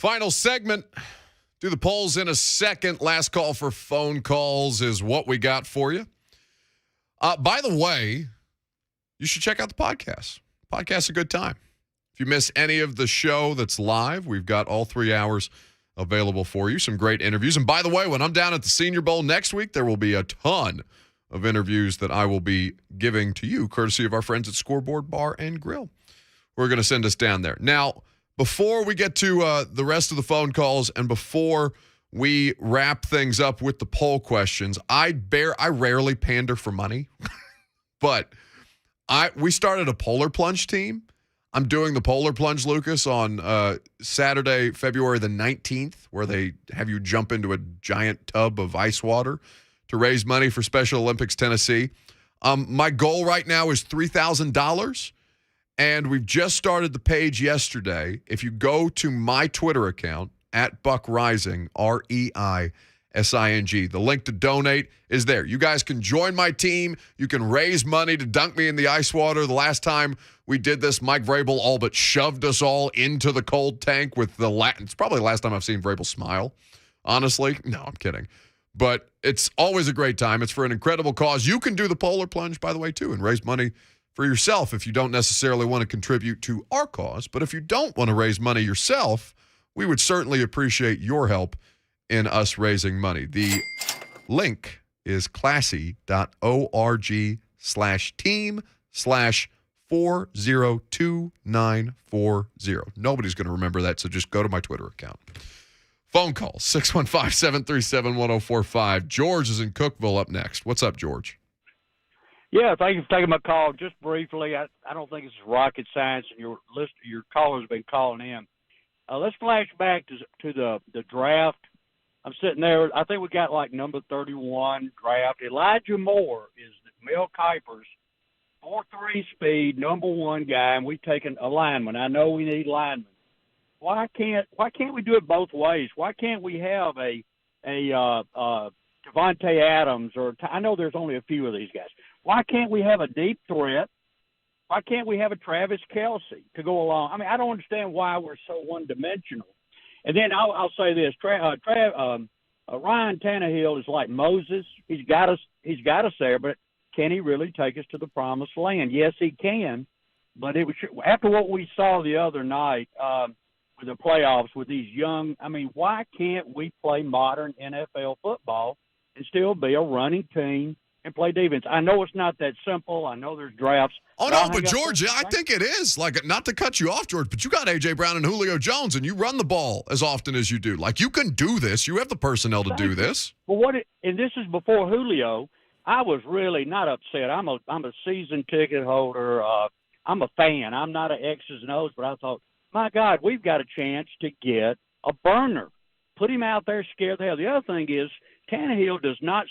Final segment. Do the polls in a second. Last call for phone calls is what we got for you. By the way, you should check out the podcast. Podcast's a good time. If you miss any of the show that's live, we've got all 3 hours available for you. Some great interviews. And by the way, when I'm down at the Senior Bowl next week, there will be a ton of interviews that I will be giving to you, courtesy of our friends at Scoreboard Bar and Grill. We're going to send us down there. Now, before we get to the rest of the phone calls and before we wrap things up with the poll questions, I rarely pander for money, but we started a polar plunge team. I'm doing the polar plunge, Lucas, on Saturday, February the 19th, where they have you jump into a giant tub of ice water to raise money for Special Olympics Tennessee. My goal right now is $3,000. And we've just started the page yesterday. If you go to my Twitter account, at Buck Reising, REISING, the link to donate is there. You guys can join my team. You can raise money to dunk me in the ice water. The last time we did this, Mike Vrabel all but shoved us all into the cold tank with the it's probably the last time I've seen Vrabel smile, honestly. No, I'm kidding. But it's always a great time. It's for an incredible cause. You can do the polar plunge, by the way, too, and raise money for yourself if you don't necessarily want to contribute to our cause. But if you don't want to raise money yourself, we would certainly appreciate your help in us raising money. The link is classy.org/team/402940. Nobody's going to remember that, so just go to my Twitter account. Phone call, 615-737-1045. George is in Cookeville up next. What's up, George? Yeah, thank you for taking my call. Just briefly, I don't think it's rocket science, and your callers have been calling in. Let's flash back to the draft. I'm sitting there. I think we got like number 31 draft. Elijah Moore is Mel Kiper's 4.3 speed, number one guy, and we've taken a lineman. I know we need linemen. Why can't we do it both ways? Why can't we have a Devontae Adams I know there's only a few of these guys. Why can't we have a deep threat? Why can't we have a Travis Kelce to go along? I mean, I don't understand why we're so one-dimensional. And then I'll say this: Ryan Tannehill is like Moses. He's got us there, but can he really take us to the promised land? Yes, he can. But it was after what we saw the other night with the playoffs with these young. I mean, why can't we play modern NFL football and still be a running team and play defense? I know it's not that simple. I know there's drafts. Oh, no, but George, I think it is. Like, not to cut you off, George, but you got A.J. Brown and Julio Jones, and you run the ball as often as you do. Like, you can do this. You have the personnel to do this. Well, and this is before Julio. I was really not upset. I'm a season ticket holder. I'm a fan. I'm not an X's and O's, but I thought, my God, we've got a chance to get a burner. Put him out there, scare the hell. The other thing is, Tannehill does not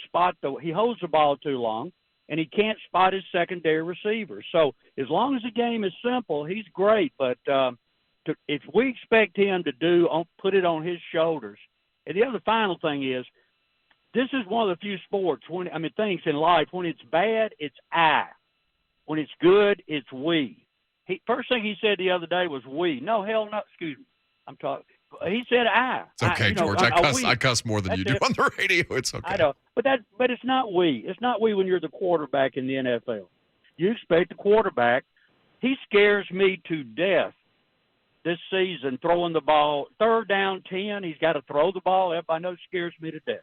he holds the ball too long, and he can't spot his secondary receiver. So as long as the game is simple, he's great. But if we expect him to put it on his shoulders. And the other final thing is, this is one of the few sports, things in life, when it's bad, it's I. When it's good, it's we. First thing he said the other day was we. No, hell no, excuse me. I'm talking. He said I. It's okay, George. I cuss more than you do on the radio. It's okay. I know. But it's not we. It's not we when you're the quarterback in the NFL. You expect the quarterback. He scares me to death this season throwing the ball. 3rd down, 10, he's got to throw the ball. Everybody knows scares me to death.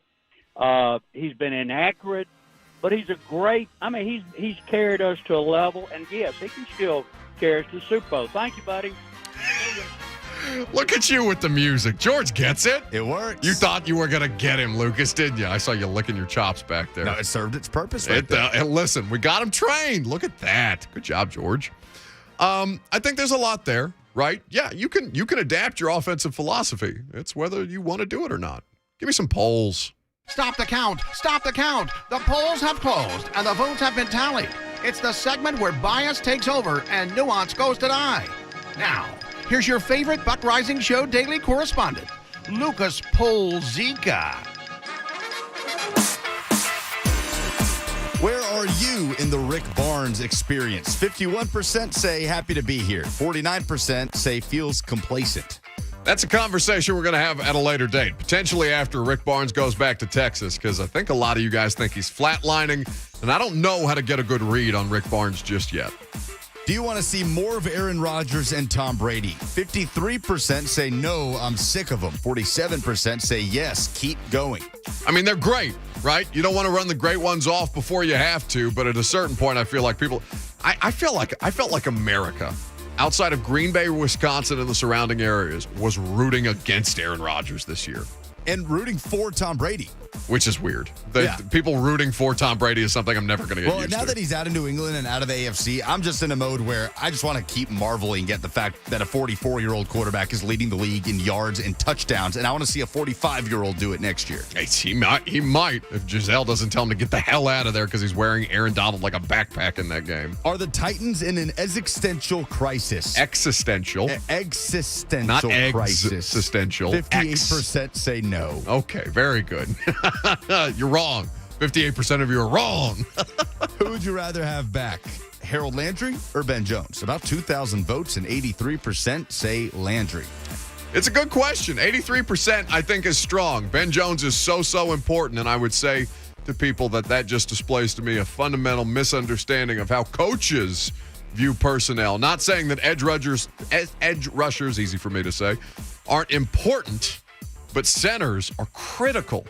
He's been inaccurate, but he's he's carried us to a level, and yes, he can still carry us to the Super Bowl. Thank you, buddy. Look at you with the music. George gets it. It works. You thought you were going to get him, Lucas, didn't you? I saw you licking your chops back there. No, it served its purpose right there. And listen, we got him trained. Look at that. Good job, George. I think there's a lot there, right? Yeah, you can adapt your offensive philosophy. It's whether you want to do it or not. Give me some polls. Stop the count. Stop the count. The polls have closed, and the votes have been tallied. It's the segment where bias takes over and nuance goes to die. Now, here's your favorite Buck Reising Show daily correspondent, Lucas Polzika. Where are you in the Rick Barnes experience? 51% say happy to be here. 49% say feels complacent. That's a conversation we're going to have at a later date, potentially after Rick Barnes goes back to Texas, because I think a lot of you guys think he's flatlining, and I don't know how to get a good read on Rick Barnes just yet. Do you want to see more of Aaron Rodgers and Tom Brady? 53% say no, I'm sick of them. 47% say yes, keep going. I mean, they're great, right? You don't want to run the great ones off before you have to, but at a certain point, I feel like people – I felt like America, outside of Green Bay, Wisconsin, and the surrounding areas, was rooting against Aaron Rodgers this year. And rooting for Tom Brady. Which is weird. People rooting for Tom Brady is something I'm never going to get used to. Well, now that he's out of New England and out of the AFC, I'm just in a mode where I just want to keep marveling at the fact that a 44-year-old quarterback is leading the league in yards and touchdowns, and I want to see a 45-year-old do it next year. He might if Giselle doesn't tell him to get the hell out of there because he's wearing Aaron Donald like a backpack in that game. Are the Titans in an existential crisis? Existential. Existential Not crisis. Existential. 58% say no. Okay, very good. You're wrong. 58% of you are wrong. Who would you rather have back, Harold Landry or Ben Jones? About 2,000 votes and 83% say Landry. It's a good question. 83% I think is strong. Ben Jones is so important, and I would say to people that just displays to me a fundamental misunderstanding of how coaches view personnel. Not saying that edge rushers, easy for me to say, aren't important, but centers are critical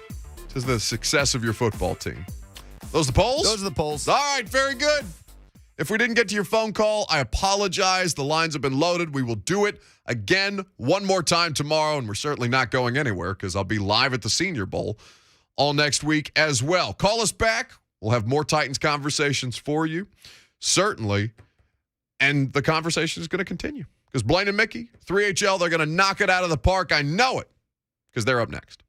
to the success of your football team. Those are the polls? Those are the polls. All right, very good. If we didn't get to your phone call, I apologize. The lines have been loaded. We will do it again one more time tomorrow, and we're certainly not going anywhere because I'll be live at the Senior Bowl all next week as well. Call us back. We'll have more Titans conversations for you, certainly, and the conversation is going to continue because Blaine and Mickey, 3HL, they're going to knock it out of the park. I know it because they're up next.